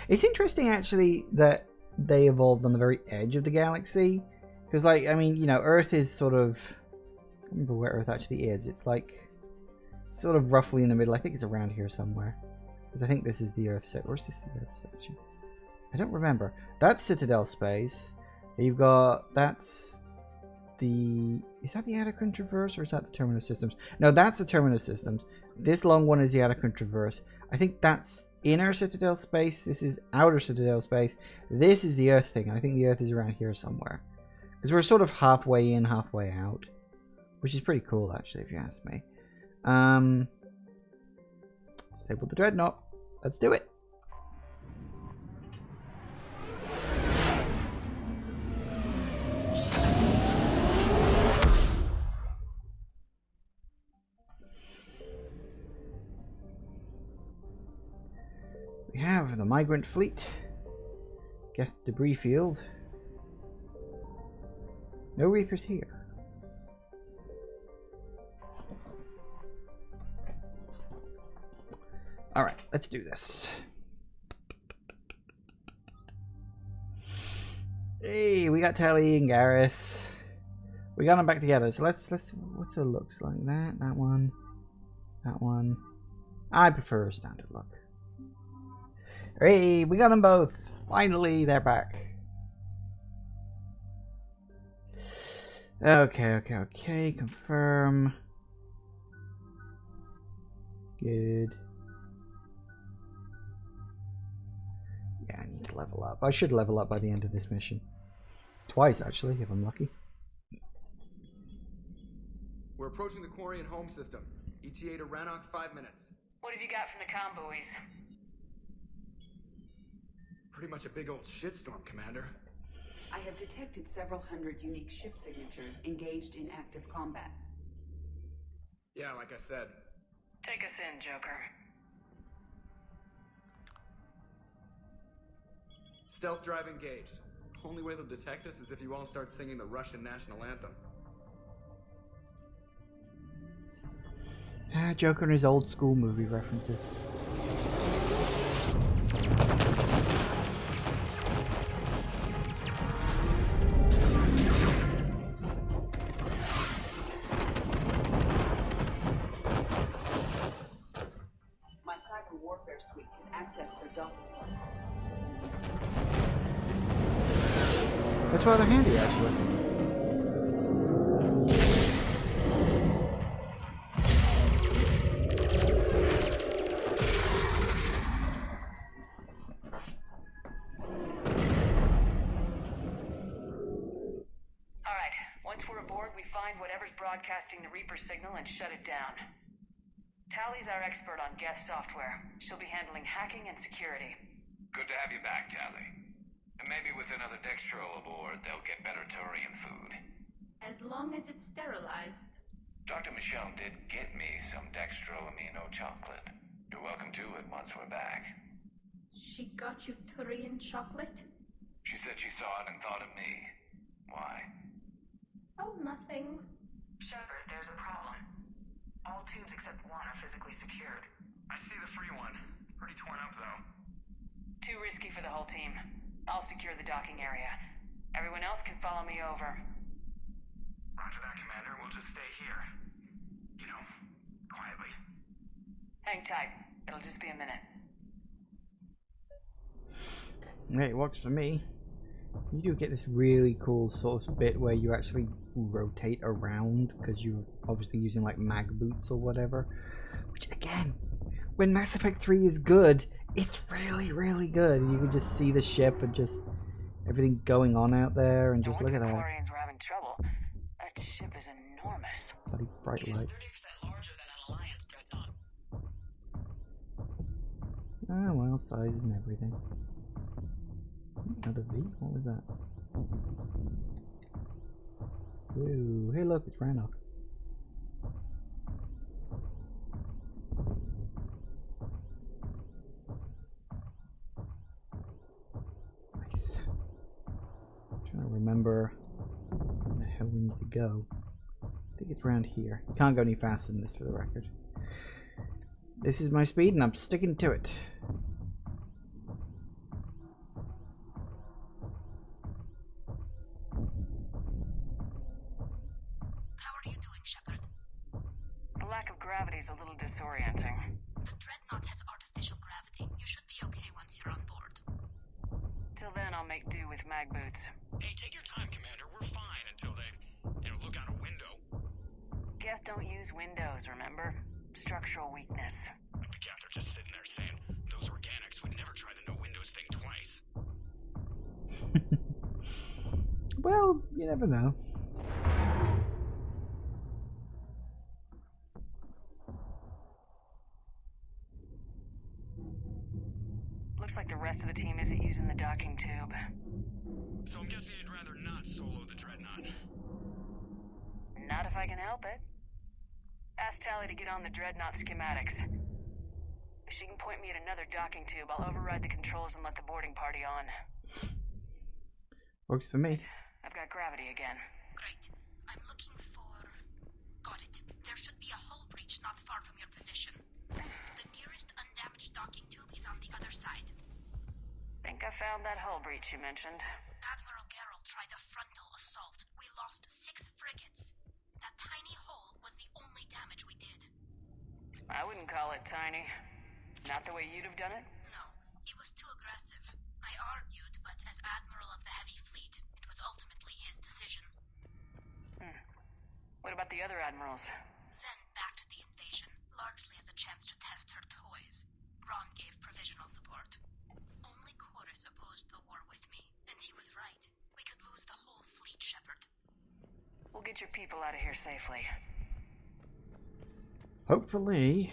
It's interesting, actually, that they evolved on the very edge of the galaxy. Because, like, I mean, you know, Earth is sort of... I can't remember where Earth actually is. It's like... sort of roughly in the middle. I think it's around here somewhere. Because I think this is the Earth section. Where's this the Earth section? I don't remember. That's Citadel space. You've got... That's... the... Is that the Atacron Traverse or is that the Terminus Systems? No, that's the Terminus Systems. This long one is the Atacron Traverse. I think that's inner Citadel space. This is outer Citadel space. This is the Earth thing. I think the Earth is around here somewhere. Because we're sort of halfway in, halfway out. Which is pretty cool, actually, if you ask me. Disable the Dreadnought. Let's do it. We have the Migrant Fleet, Geth Debris Field. No Reapers here. Alright, let's do this. Hey, we got Tally and Garrus. We got them back together. So let's what's it looks like? That one. That one. I prefer a standard look. Hey, we got them both. Finally, they're back. Okay. Confirm. Good. Yeah, I need to level up. I should level up by the end of this mission. Twice, actually, if I'm lucky. We're approaching the Quarian home system. ETA to Rannoch, 5 minutes. What have you got from the comm buoys? Pretty much a big old shitstorm, Commander. I have detected several hundred unique ship signatures engaged in active combat. Yeah, like I said. Take us in, Joker. Stealth drive engaged. Only way they'll detect us is if you all start singing the Russian national anthem. Joker and his old school movie references. My cyber warfare suite has accessed their docking protocols. That's rather handy, actually. Broadcasting the Reaper signal and shut it down. Tally's our expert on Geth software. She'll be handling hacking and security. Good to have you back, Tally. And maybe with another Dextro aboard, they'll get better Turian food. As long as it's sterilized. Dr. Michelle did get me some Dextro Amino chocolate. You're welcome to it once we're back. She got you Turian chocolate? She said she saw it and thought of me. Why? Oh, nothing. Shepard, there's a problem. All tubes except one are physically secured. I see the free one. Pretty torn up, though. Too risky for the whole team. I'll secure the docking area. Everyone else can follow me over. Roger that, Commander. We'll just stay here. You know, quietly. Hang tight. It'll just be a minute. Yeah, it works for me. You do get this really cool sort of bit where you actually rotate around because you're obviously using like mag boots or whatever. Which again, when Mass Effect 3 is good, it's really, really good. You can just see the ship and just everything going on out there and just look at that. Quarians were having trouble. That ship is enormous. Bloody bright lights. Ah, well, sizes and everything. Another V? What was that? Ooh, hey look, it's Rannoch. Nice. I'm trying to remember where the hell we need to go. I think it's around here. You can't go any faster than this for the record. This is my speed and I'm sticking to it. Gravity's a little disorienting. The Dreadnought has artificial gravity. You should be okay once you're on board. Till then, I'll make do with mag boots. Hey, take your time, Commander. We're fine until they, look out a window. Geth don't use windows, remember? Structural weakness. But the Geth are just sitting there saying, those organics would never try the no windows thing twice. Well, you never know. Looks like the rest of the team isn't using the docking tube. So I'm guessing you'd rather not solo the Dreadnought. Not if I can help it. Ask Tally to get on the Dreadnought schematics. If she can point me at another docking tube, I'll override the controls and let the boarding party on. Works for me. I've got gravity again. Great. I'm looking for... Got it. There should be a hull breach not far from your position. The nearest undamaged docking tube is on the other side. Think I found that hull breach you mentioned. Admiral Geralt tried a frontal assault. We lost 6 frigates. That tiny hole was the only damage we did. I wouldn't call it tiny. Not the way you'd have done it? No, it was too aggressive. I argued, but as Admiral of the Heavy Fleet, it was ultimately his decision. What about the other admirals? Zen backed the invasion, largely as a chance to test her toys. Ron gave provisional support. Only Chorus opposed the war with me, and he was right. We could lose the whole fleet, Shepard. We'll get your people out of here safely. Hopefully.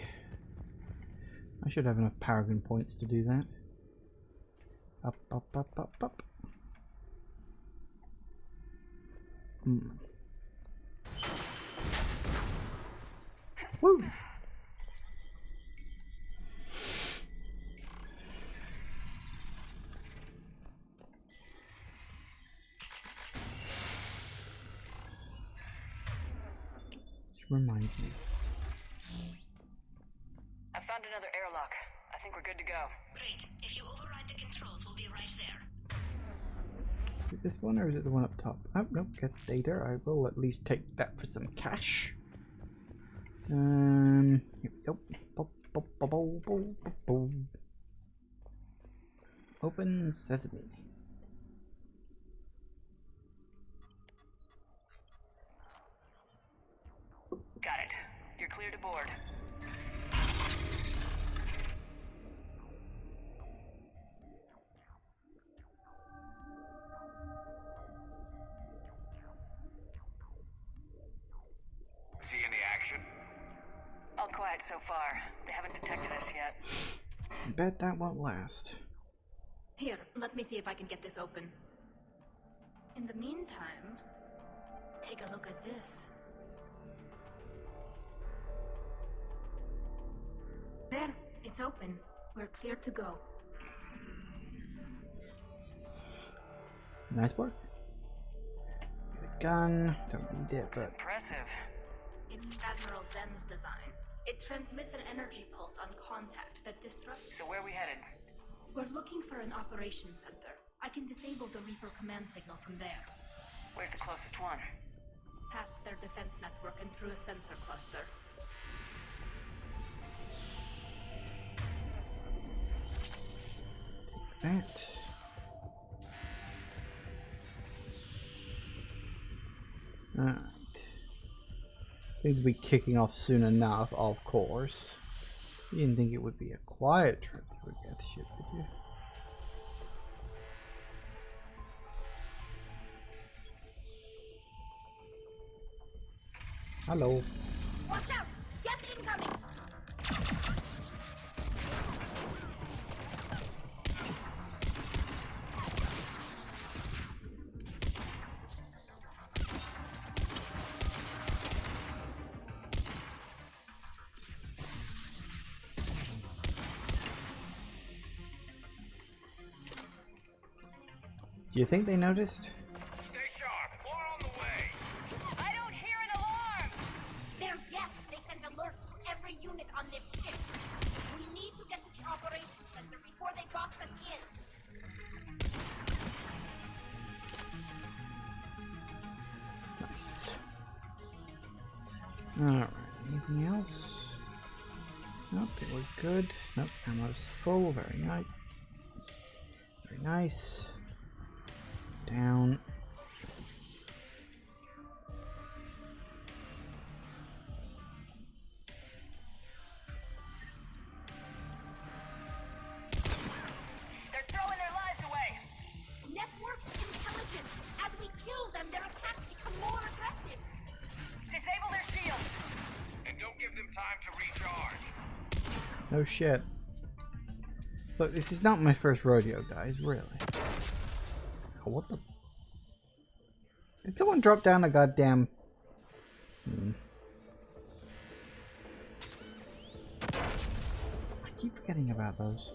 I should have enough Paragon points to do that. Up, up, up, up, up. Woo! Just remind me. I found another airlock. I think we're good to go. Great. If you override the controls, we'll be right there. Is it this one or is it the one up top? Oh, nope, get data. I will at least take that for some cash. Here we go. Open sesame. Got it. You're clear to board. See any action? All quiet so far. They haven't detected us yet. Bet that won't last. Here, let me see if I can get this open. In the meantime, take a look at this. There, it's open. We're clear to go. Nice work. Get a gun. Don't need it, but Impressive. It's Admiral Zen's design. It transmits an energy pulse on contact that disrupts... So where are we headed? We're looking for an operations center. I can disable the Reaper command signal from there. Where's the closest one? Past their defense network and through a sensor cluster. that. Alright. Things will be kicking off soon enough, of course. You didn't think it would be a quiet trip through that shit, did you? Hello. Watch out! Gas incoming! Do you think they noticed? Stay sharp. More on the way. I don't hear an alarm! They're yes! They sent alerts to every unit on this ship. We need to get to the operations center before they box us in. Nice. Alright, anything else? Nope, it was good. Nope, ammo's full. Very nice. Very nice. Down. They're throwing their lives away! Network intelligence! As we kill them, their attacks become more aggressive! Disable their shields! And don't give them time to recharge. No shit. Look, this is not my first rodeo, guys, really. Oh, what the? Did someone drop down a goddamn... I keep forgetting about those.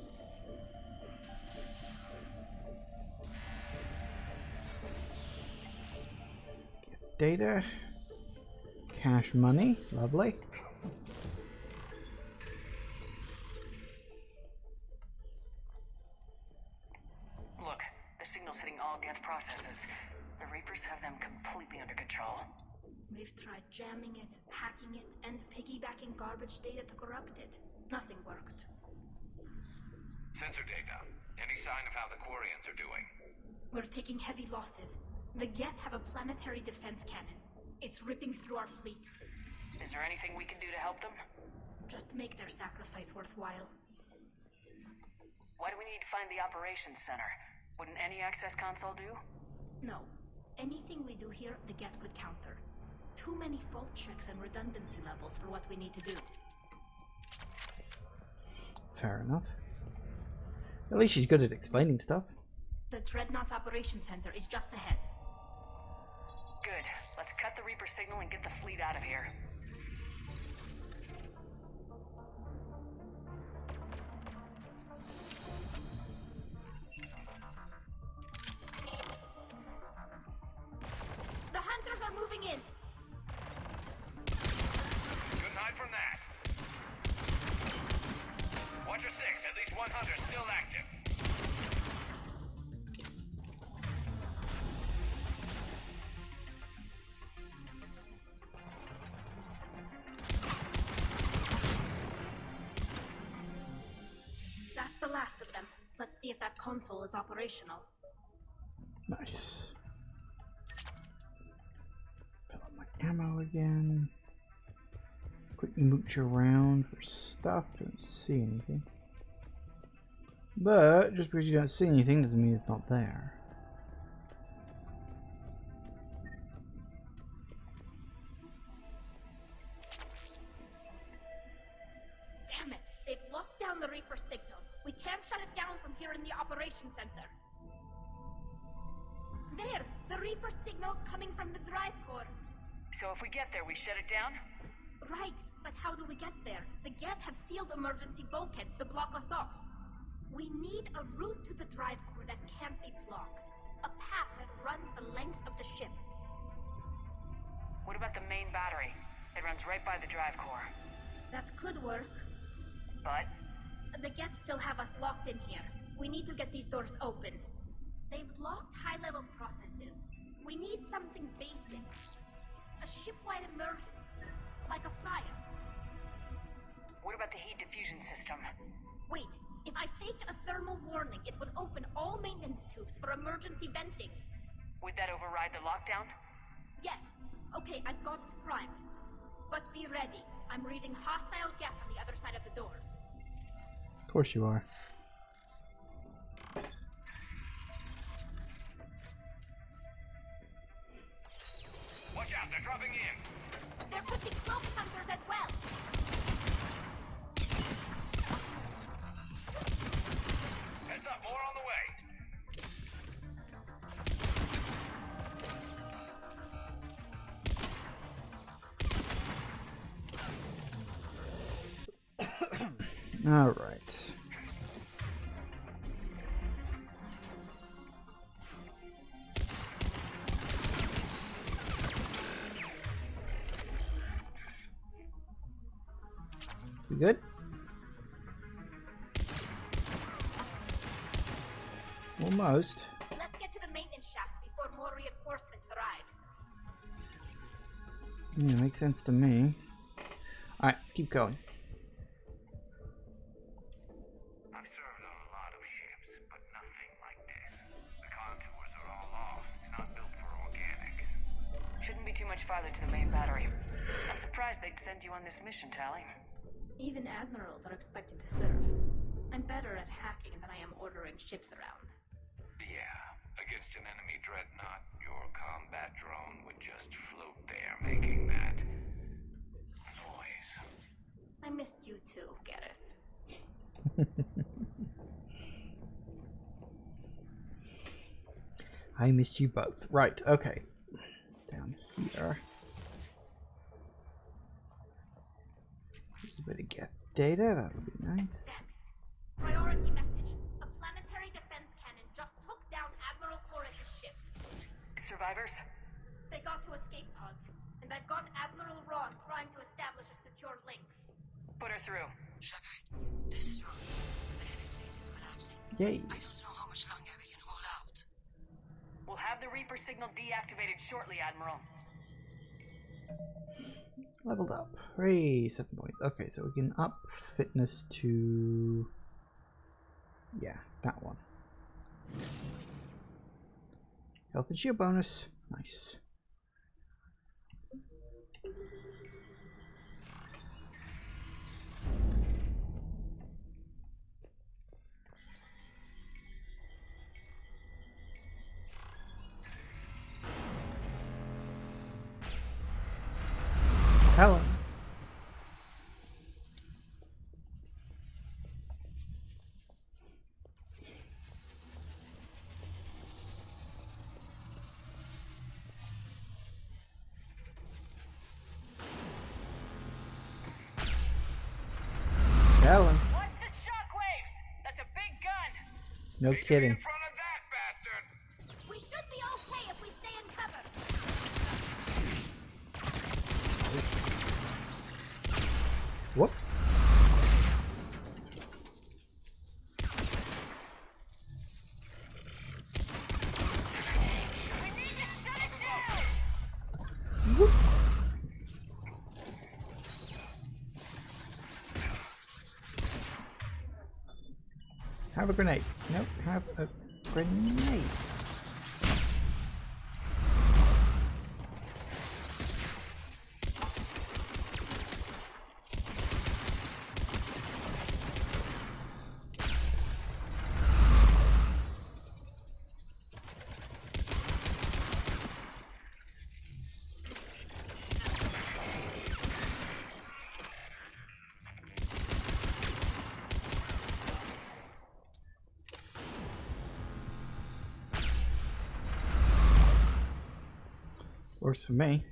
Get data. Cash money. Lovely. Look, the signal's hitting all Geth processes. The Reapers have them completely under control. We've tried jamming it, hacking it, and piggybacking garbage data to corrupt it. Nothing worked. Sensor data. Any sign of how the Quarians are doing? We're taking heavy losses. The Geth have a planetary defense cannon. It's ripping through our fleet. Is there anything we can do to help them? Just make their sacrifice worthwhile. Why do we need to find the operations center? Wouldn't any access console do? No. Anything we do here, the Geth could counter. Too many fault checks and redundancy levels for what we need to do. Fair enough. At least she's good at explaining stuff. The Dreadnought's operations center is just ahead. Good. Let's cut the Reaper signal and get the fleet out of here. The hunters are moving in! Good hide from that. Watcher 6, at least 100 still active. That's the last of them. Let's see if that console is operational. Nice. Fill up my ammo again. Quick mooch around for stuff. Don't see anything. But just because you don't see anything doesn't mean it's not there. Damn it! They've locked down the Reaper signal. We can't shut it down from here in the operations center. There! The Reaper signal's coming from the drive core. So if we get there, we shut it down? Right, but how do we get there? The Geth have sealed emergency bulkheads to block us off. We need a route to the drive core that can't be blocked. A path that runs the length of the ship. What about the main battery? It runs right by the drive core. That could work. But? The Geth still have us locked in here. We need to get these doors open. They've locked high-level processes. We need something basic. A ship-wide emergency. Like a fire. What about the heat diffusion system? Wait, if I faked a thermal warning, it would open all maintenance tubes for emergency venting. Would that override the lockdown? Yes. Okay, I've got it primed. But be ready. I'm reading hostile Geth on the other side of the doors. Of course you are. Watch out, they're dropping in. There could be cloak hunters as well. Heads up, more on the way. All right. We good? Almost. Let's get to the maintenance shaft before more reinforcements arrive. Yeah, makes sense to me. All right, let's keep going. I've served on a lot of ships, but nothing like this. The contours are all off. It's not built for organics. Shouldn't be too much farther to the main battery. I'm surprised they'd send you on this mission, Tally. Even admirals are expected to serve. I'm better at hacking than I am ordering ships around. Yeah, against an enemy dreadnought, your combat drone would just float there making that noise. I missed you too, Garrus. I missed you both. Right, okay. Down here. A bit of get data, that would be nice. Priority message. A planetary defense cannon just took down Admiral Corus's ship. Survivors? They got to escape pods, and I've got Admiral Ron trying to establish a secure link. Put her through. Shepard, this is wrong. The heavy fleet is collapsing. Yay. I don't know how much longer we can hold out. We'll have the Reaper signal deactivated shortly, Admiral. Leveled up. Hooray, 7 points. Okay, so we can up fitness to... yeah, that one. Health and shield bonus. Nice. Helen. Helen. Watch the shockwaves! That's a big gun! No kidding. In front of that bastard! We should be okay if we stay in cover. Whoop. We need to shut it down! Whoop. Have a grenade. Nope, have a grenade. Works for me.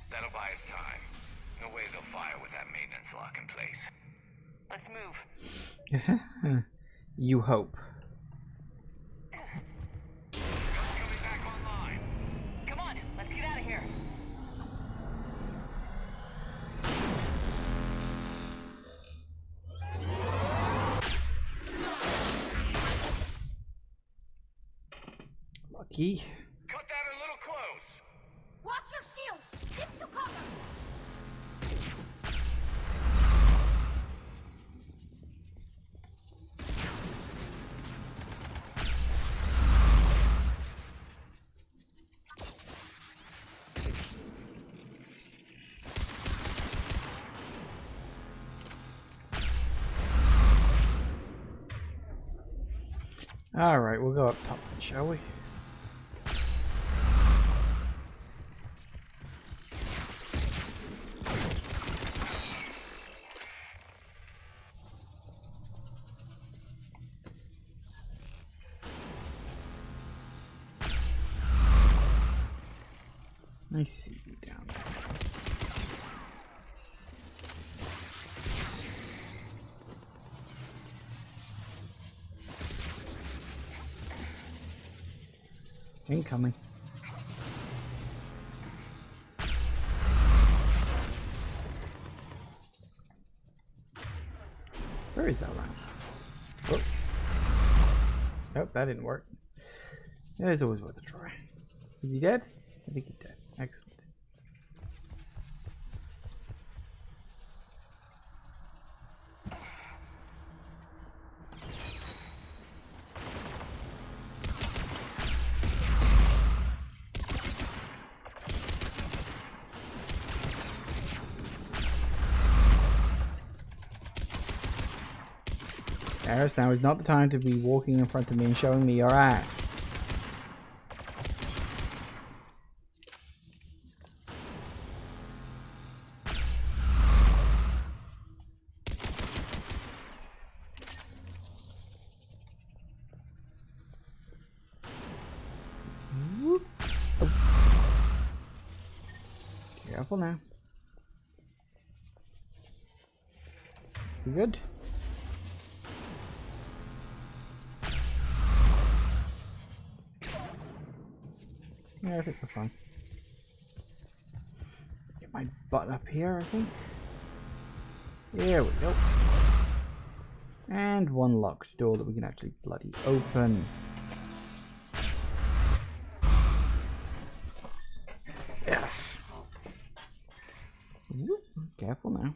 That'll buy us time. No way they'll fire with that maintenance lock in place. Let's move. You hope. Coming back online. Come on, let's get out of here. Lucky. Cut that a little close. Watch your shield! Dip to cover! Alright, we'll go up top then, shall we? I see you down there. Incoming. Where is that round? Oh. Nope, that didn't work. Yeah, it's always worth a try. Is he dead? I think he's dead. Excellent. Garrus, now is not the time to be walking in front of me and showing me your ass. Whoop. Oh. Careful now. You good? Yeah, I think we're fine. Get my butt up here, I think. There we go. And one locked door that we can actually bloody open. Yeah. Whoop, careful now.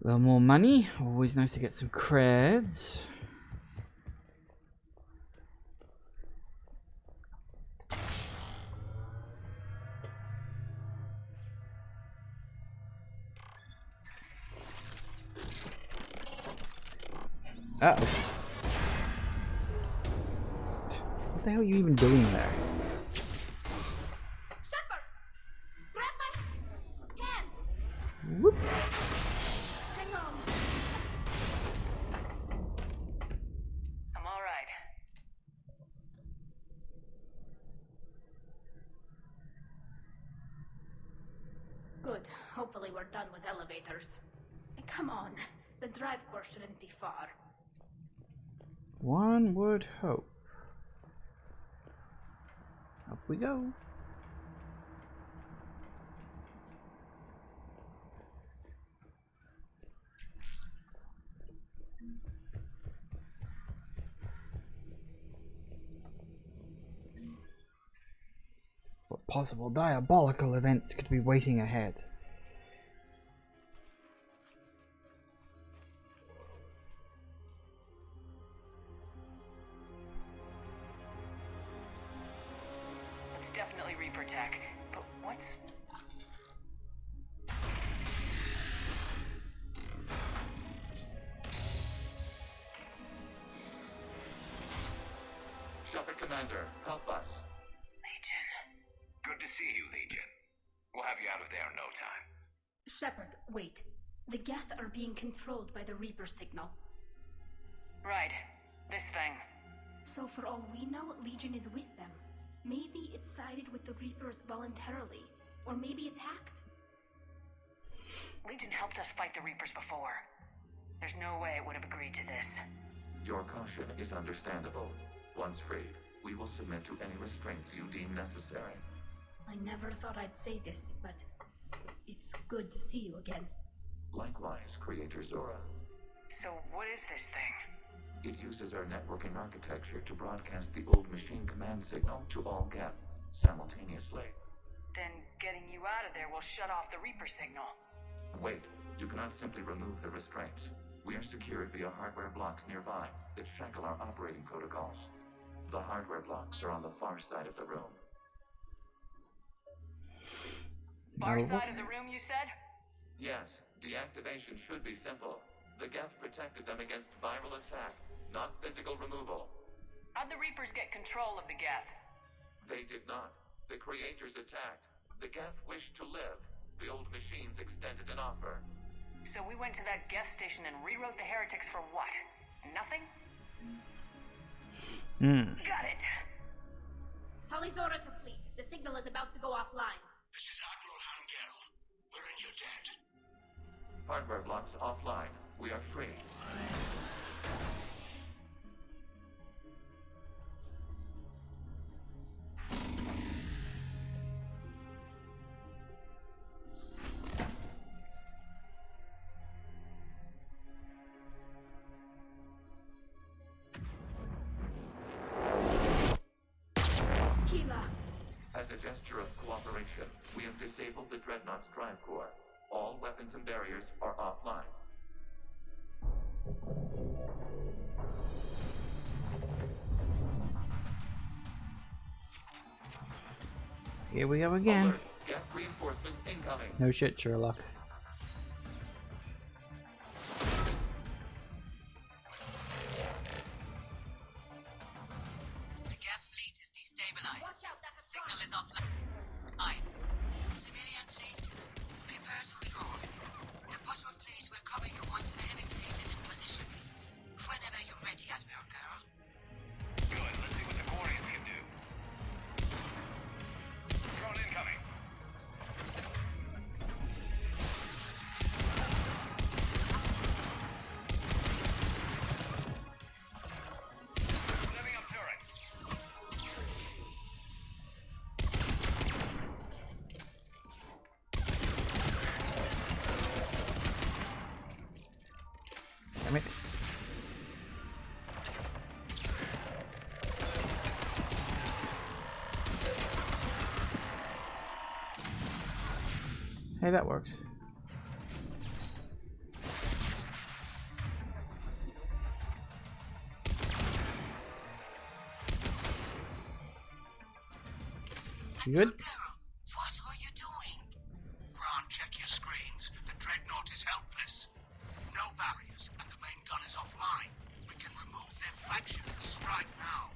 A little more money, always nice to get some creds. Uh-oh. What the hell are you even doing there? Shepard! Grab my hand! Whoop. Hang on! I'm all right. Good. Hopefully we're done with elevators. And come on, the drive course shouldn't be far. One would hope. Up we go. What possible diabolical events could be waiting ahead? let's... Shepard Commander, help us. Legion. Good to see you, Legion. We'll have you out of there in no time. Shepard, wait. The Geth are being controlled by the Reaper signal. Right. This thing. So for all we know, Legion is with them. Maybe it sided with the Reapers voluntarily. Or maybe it's hacked. Legion helped us fight the Reapers before. There's no way it would have agreed to this. Your caution is understandable. Once freed, we will submit to any restraints you deem necessary. I never thought I'd say this, but it's good to see you again. Likewise, Creator Zora. So what is this thing? It uses our networking architecture to broadcast the old machine command signal to all Geth simultaneously. Then getting you out of there will shut off the Reaper signal. Wait, you cannot simply remove the restraints. We are secured via hardware blocks nearby that shackle our operating protocols. The hardware blocks are on the far side of the room. Far side of the room, you said? Yes, deactivation should be simple. The Geth protected them against viral attack, not physical removal. How'd the Reapers get control of the Geth? They did not. The Creators attacked. The Geth wished to live. The old machines extended an offer. So we went to that Geth station and rewrote the heretics for what? Nothing? Got it. Tali Zora to fleet. The signal is about to go offline. This is Admiral Hangel. We're in your debt. Hardware blocks offline. We are free. As a gesture of cooperation, we have disabled the Dreadnought's drive core. All weapons and barriers are offline. Here we go again. Alert. Geth reinforcements incoming. No shit, Sherlock. The Geth fleet is destabilized. The signal is offline. Civilian fleet, prepare to withdraw. The patrol fleet will cover you once the enemy fleet is in position. Whenever you're ready, Admiral Girl. Good, let's see what the Quarians can do. Drone incoming. Setting up turret. Damn it. Hey, that works. You good? What are you doing? Ron, check your screens. The Dreadnought is helpless. No barriers, and the main gun is offline. We can remove their flagship and strike now.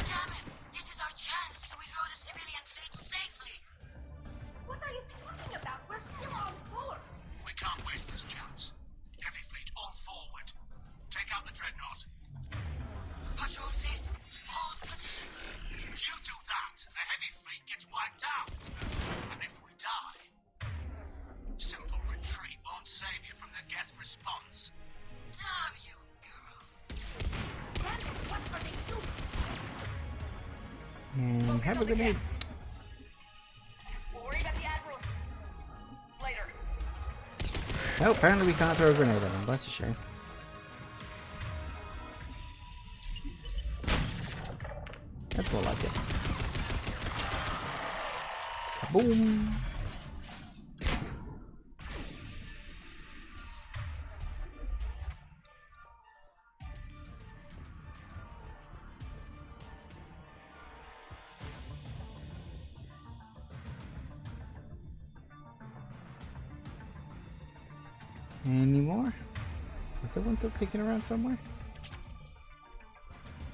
Damn it! This is our chance to withdraw the civilian fleet safely. What are you talking about? We're still on course. We can't waste this chance. Heavy fleet all forward. Take out the Dreadnought. Patrol fleet, hold position. If you do that, the heavy fleet gets wiped out. And if we die, simple retreat won't save you from the Geth response. Damn you, girl. Damn it, what are they doing? And have a grenade. We'll worry about the Admiral later. Oh, apparently we can't throw a grenade at him. That's a shame. That's more like it. Kaboom! Any more? Is there one still kicking around somewhere?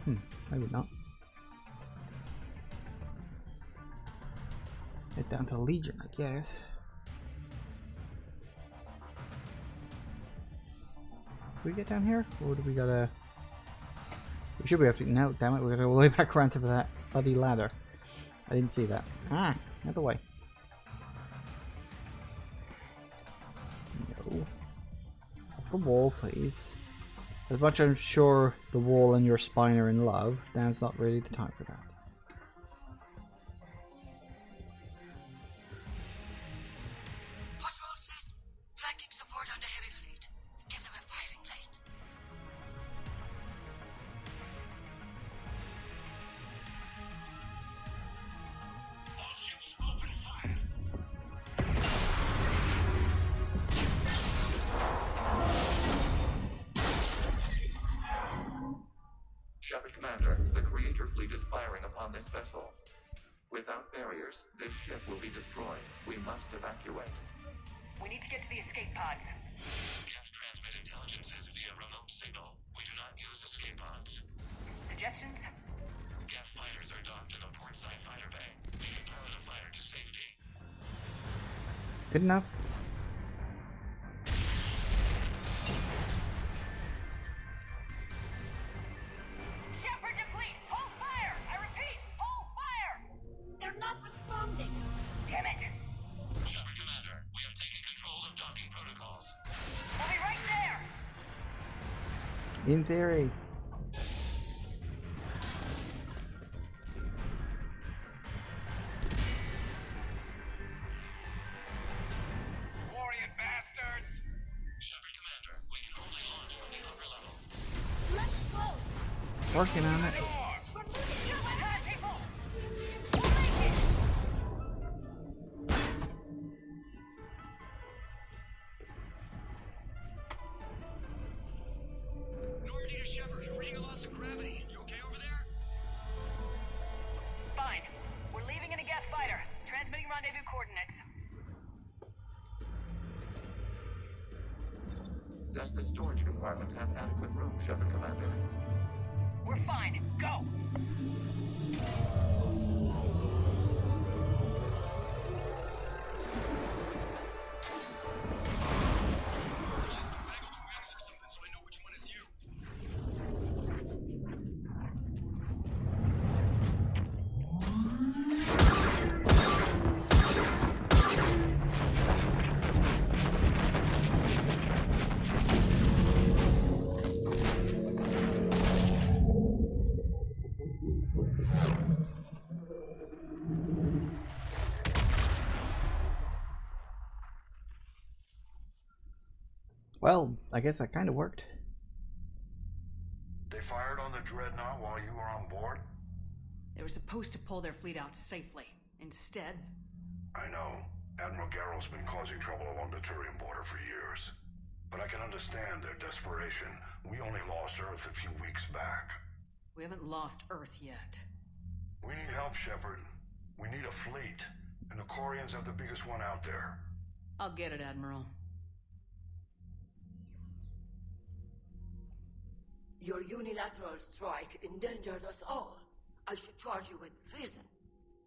Maybe not. Head down to Legion, I guess. Can we get down here? Or do we gotta... We should be able to... No, damn it, we gotta go all the way back around to that bloody ladder. I didn't see that. Ah, another way. No. Off the wall, please. As much as I'm sure the wall and your spine are in love, now's not really the time for that. Patrol fleet, flanking support on the heavy fleet. Give them a firing lane. All ships, open fire! Shepard Commander, the Creator Fleet is firing upon this vessel. Without barriers, this ship will be destroyed. We must evacuate. We need to get to the escape pods. Geth transmit intelligences via remote signal. We do not use escape pods. Suggestions? Geth fighters are docked in a portside fighter bay. We can pilot a fighter to safety. Good enough. Shepard deplete! Hold fire! I repeat, hold fire! They're not responding. Damn it! Shepard Commander, we have taken control of docking protocols. We'll be right there! In theory. Warrior bastards! Shepard Commander, we can only launch from the upper level. Let's go. Working on it. We're losing your weapon, people. Normandy to Shepard, reading a loss of gravity. You okay over there? Fine. We're leaving in a Geth fighter. Transmitting rendezvous coordinates. Does the storage compartment have adequate room, Shepard Commander? We're fine. Go! Just waggle the wings or something so I know which one is you. Well, I guess that kind of worked. They fired on the Dreadnought while you were on board? They were supposed to pull their fleet out safely. Instead... I know. Admiral Garrow's been causing trouble along the Turian border for years. But I can understand their desperation. We only lost Earth a few weeks back. We haven't lost Earth yet. We need help, Shepard. We need a fleet. And the Corians have the biggest one out there. I'll get it, Admiral. Your unilateral strike endangered us all. I should charge you with treason.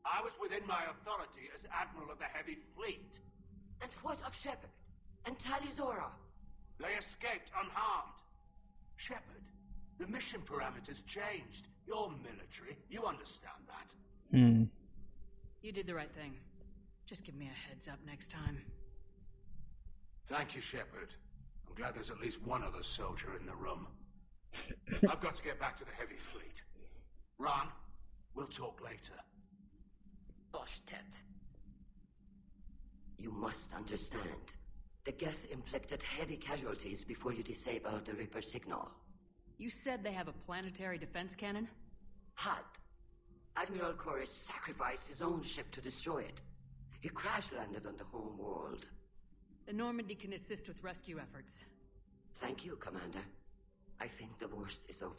I was within my authority as Admiral of the Heavy Fleet. And what of Shepard? And Talizora? They escaped unharmed. Shepard, the mission parameters changed. You're military. You understand that. You did the right thing. Just give me a heads up next time. Thank you, Shepard. I'm glad there's at least one other soldier in the room. I've got to get back to the Heavy Fleet. Ron, we'll talk later. Boshtet. You must understand. The Geth inflicted heavy casualties before you disabled the Reaper signal. You said they have a planetary defense cannon? Had. Admiral Chorus sacrificed his own ship to destroy it. He crash-landed on the home world. The Normandy can assist with rescue efforts. Thank you, Commander. I think the worst is over.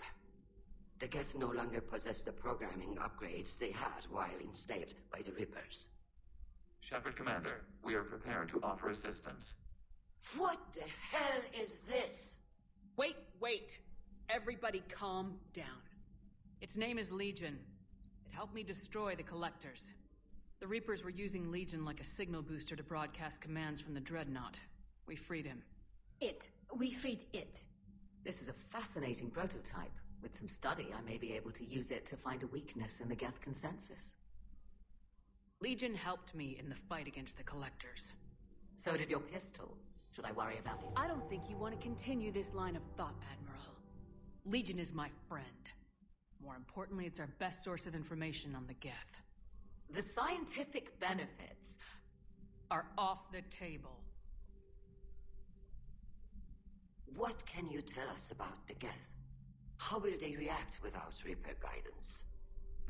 The Geth no longer possess the programming upgrades they had while enslaved by the Reapers. Shepard Commander, we are prepared to offer assistance. What the hell is this? Wait. Everybody calm down. Its name is Legion. It helped me destroy the Collectors. The Reapers were using Legion like a signal booster to broadcast commands from the Dreadnought. We freed him. We freed it. This is a fascinating prototype. With some study, I may be able to use it to find a weakness in the Geth consensus. Legion helped me in the fight against the Collectors. So did your pistol. Should I worry about it? I don't think you want to continue this line of thought, Admiral. Legion is my friend. More importantly, it's our best source of information on the Geth. The scientific benefits are off the table. What can you tell us about the Geth? How will they react without Reaper guidance?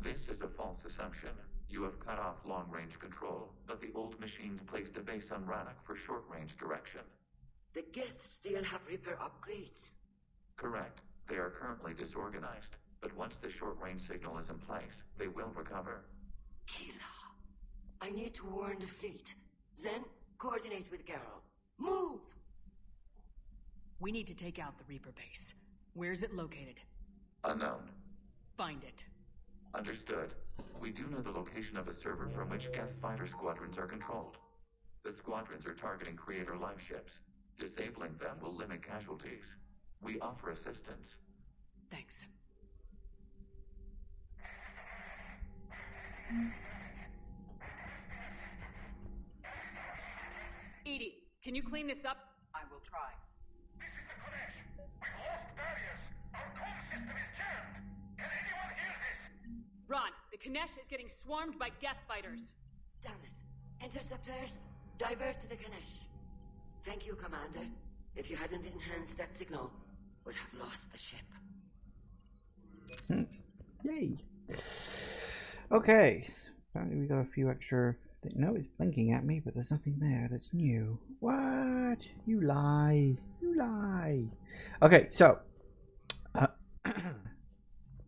This is a false assumption. You have cut off long-range control, but the old machines placed a base on Rannoch for short-range direction. The Geth still have Reaper upgrades? Correct. They are currently disorganized, but once the short-range signal is in place, they will recover. Kila, I need to warn the fleet. Then, coordinate with Geralt. Move! We need to take out the Reaper base. Where is it located? Unknown. Find it. Understood. We do know the location of a server from which Geth fighter squadrons are controlled. The squadrons are targeting Creator live ships. Disabling them will limit casualties. We offer assistance. Thanks. Edie, can you clean this up? I will try. This is the Kodesh. We've lost barriers. Our comm system is jammed. Can anyone hear this? Ron, the Kanesh is getting swarmed by Geth fighters. Damn it. Interceptors, divert to the Kanesh. Thank you, Commander. If you hadn't enhanced that signal, we'd have lost the ship. Yay. Okay. Apparently we got a few extra... No, it's blinking at me, but there's nothing there that's new. What? You lie. You lie. Okay, so...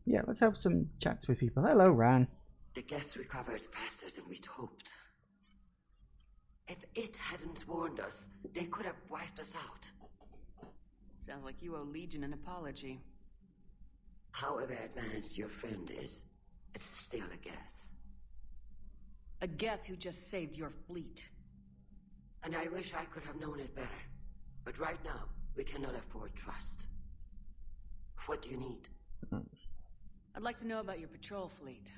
yeah, let's have some chats with people. Hello, Ran. The Geth recovered faster than we'd hoped. If it hadn't warned us, they could have wiped us out. Sounds like you owe Legion an apology. However advanced your friend is, it's still a Geth. A Geth who just saved your fleet. And I wish I could have known it better. But right now, we cannot afford trust. What do you need? I'd like to know about your patrol fleet.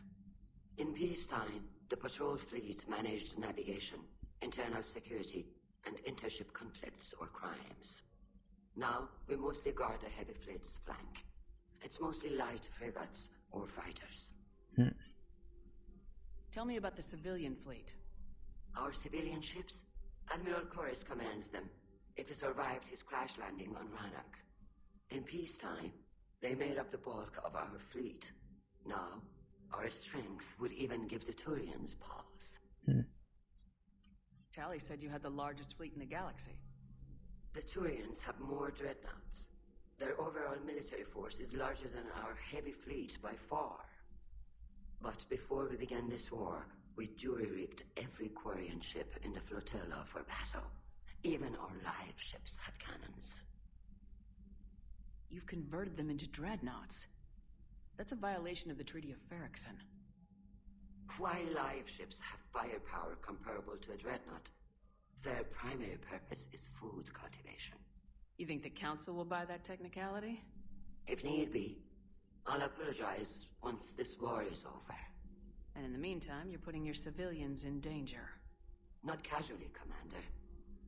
In peacetime, the patrol fleet managed navigation, internal security, and intership conflicts or crimes. Now, we mostly guard the heavy fleet's flank. It's mostly light frigates or fighters. Tell me about the civilian fleet. Our civilian ships? Admiral Corus commands them. If he survived his crash landing on Rannoch. In peacetime, they made up the bulk of our fleet. Now, our strength would even give the Turians pause. Tally said you had the largest fleet in the galaxy. The Turians have more dreadnoughts. Their overall military force is larger than our heavy fleet by far. But before we began this war, we jury-rigged every Quarian ship in the flotilla for battle. Even our live ships have cannons. You've converted them into dreadnoughts. That's a violation of the Treaty of Ferrixon. While live ships have firepower comparable to a dreadnought, their primary purpose is food cultivation. You think the Council will buy that technicality? If need be. I'll apologize once this war is over. And in the meantime, you're putting your civilians in danger. Not casually, Commander.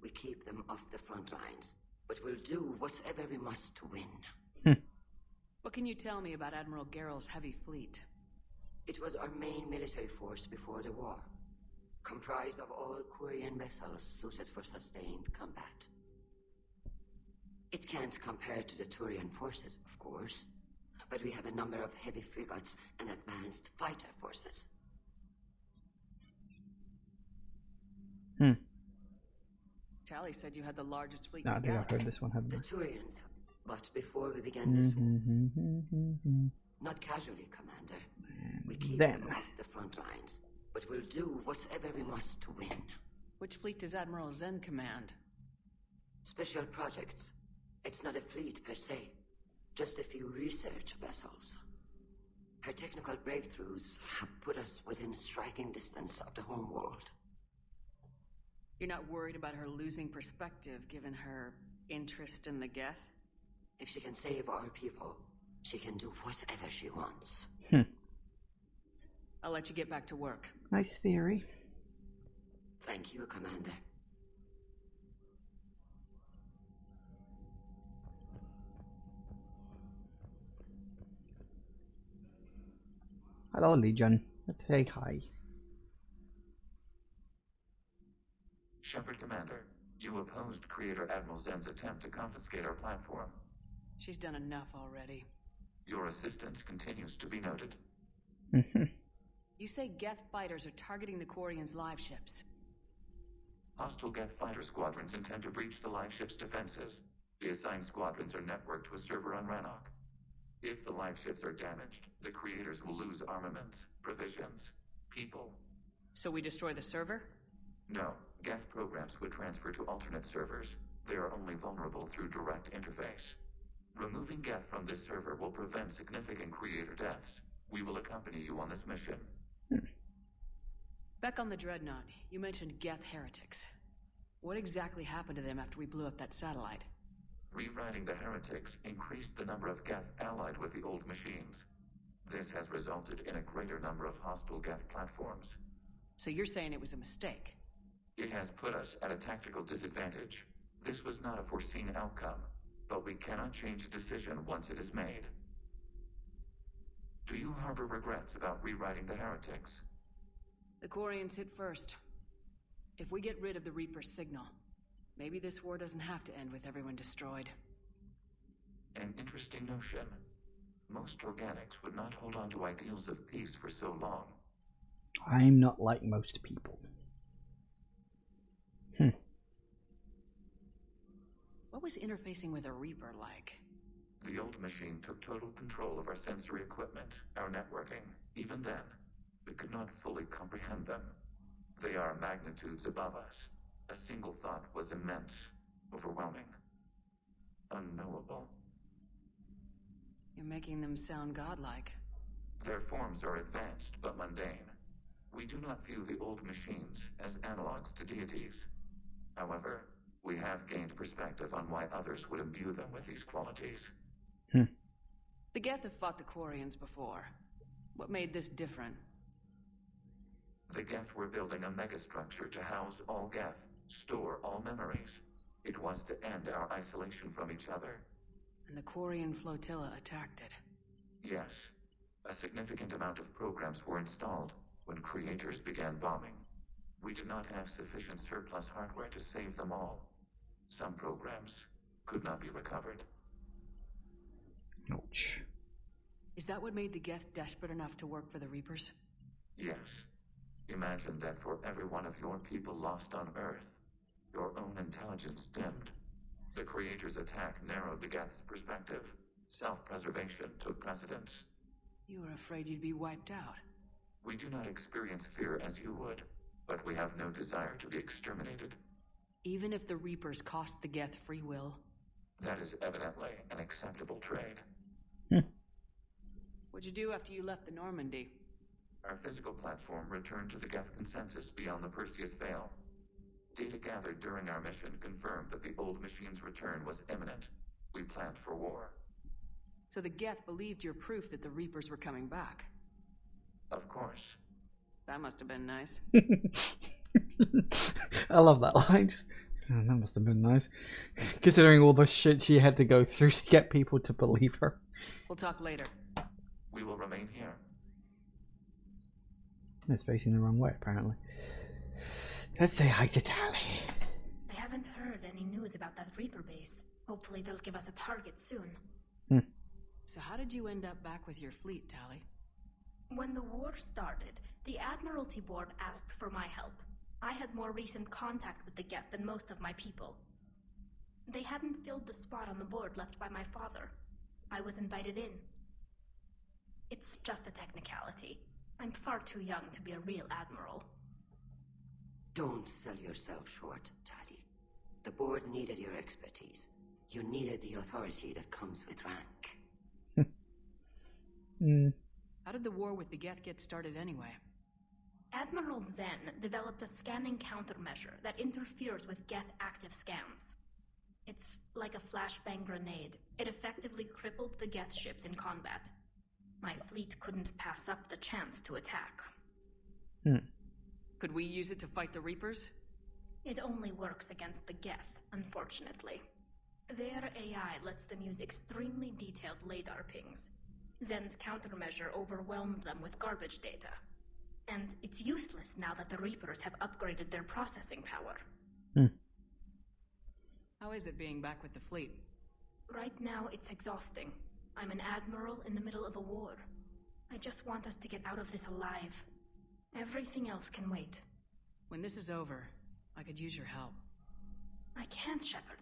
We keep them off the front lines, but we'll do whatever we must to win. What can you tell me about Admiral Geralt's heavy fleet? It was our main military force before the war, comprised of all Quarian vessels suited for sustained combat. It can't compare to the Turian forces, of course, but we have a number of heavy frigates and advanced fighter forces. Tally said you had the largest fleet No, in I the think I've galaxy. heard this one, haven't I? The Turians, but before we began this war, not casually, Commander. We keep them off the front lines, but we'll do whatever we must to win. Which fleet does Admiral Zen command? Special projects. It's not a fleet per se, just a few research vessels. Her technical breakthroughs have put us within striking distance of the home world. You're not worried about her losing perspective given her interest in the Geth? If she can save our people, she can do whatever she wants. I'll let you get back to work. Nice theory. Thank you, Commander. Hello, Legion. Let's say hi. Shepard Commander, you opposed Creator Admiral Zen's attempt to confiscate our platform. She's done enough already. Your assistance continues to be noted. You say Geth fighters are targeting the Quarians' live ships. Hostile Geth fighter squadrons intend to breach the live ship's defenses. The assigned squadrons are networked to a server on Rannoch. If the live ships are damaged, the creators will lose armaments, provisions, people. So we destroy the server? No, Geth programs would transfer to alternate servers. They are only vulnerable through direct interface. Removing Geth from this server will prevent significant creator deaths. We will accompany you on this mission. Back on the Dreadnought, you mentioned Geth heretics. What exactly happened to them after we blew up that satellite? Rewriting the heretics increased the number of Geth allied with the old machines. This has resulted in a greater number of hostile Geth platforms. So you're saying it was a mistake? It has put us at a tactical disadvantage. This was not a foreseen outcome, but we cannot change a decision once it is made. Do you harbor regrets about rewriting the heretics? The Quarians hit first. If we get rid of the Reaper's signal, maybe this war doesn't have to end with everyone destroyed. An interesting notion. Most organics would not hold on to ideals of peace for so long. I'm not like most people. What was interfacing with a Reaper like? The old machine took total control of our sensory equipment, our networking. Even then, we could not fully comprehend them. They are magnitudes above us. A single thought was immense, overwhelming, unknowable. You're making them sound godlike. Their forms are advanced but mundane. We do not view the old machines as analogs to deities. However, we have gained perspective on why others would imbue them with these qualities. The Geth have fought the Quarians before. What made this different? The Geth were building a megastructure to house all Geth, store all memories. It was to end our isolation from each other. And the Quarian flotilla attacked it. Yes. A significant amount of programs were installed when creators began bombing. We did not have sufficient surplus hardware to save them all. Some programs could not be recovered. Ouch. Is that what made the Geth desperate enough to work for the Reapers? Yes. Imagine that for every one of your people lost on Earth, your own intelligence dimmed. The Creator's attack narrowed the Geth's perspective. Self-preservation took precedence. You were afraid you'd be wiped out. We do not experience fear as you would, but we have no desire to be exterminated. Even if the Reapers cost the Geth free will? That is evidently an acceptable trade. What'd you do after you left the Normandy? Our physical platform returned to the Geth consensus beyond the Perseus Veil. Data gathered during our mission confirmed that the old machine's return was imminent. We planned for war. So the Geth believed your proof that the Reapers were coming back? Of course. That must have been nice. I love that line. That must have been nice. Considering all the shit she had to go through to get people to believe her. We'll talk later. We will remain here. It's facing the wrong way, apparently. Let's say hi to Tally. I haven't heard any news about that Reaper base. Hopefully they'll give us a target soon. So how did you end up back with your fleet, Tally? When the war started, the Admiralty Board asked for my help. I had more recent contact with the Geth than most of my people. They hadn't filled the spot on the board left by my father. I was invited in. It's just a technicality. I'm far too young to be a real admiral. Don't sell yourself short, Tally. The board needed your expertise. You needed the authority that comes with rank. How did the war with the Geth get started anyway? Admiral Zen developed a scanning countermeasure that interferes with Geth active scans. It's like a flashbang grenade. It effectively crippled the Geth ships in combat. My fleet couldn't pass up the chance to attack. Could we use it to fight the Reapers? It only works against the Geth, unfortunately. Their AI lets them use extremely detailed LADAR pings. Zen's countermeasure overwhelmed them with garbage data. And it's useless now that the Reapers have upgraded their processing power. How is it being back with the fleet? Right now, it's exhausting. I'm an admiral in the middle of a war. I just want us to get out of this alive. Everything else can wait. When this is over, I could use your help. I can't, Shepard.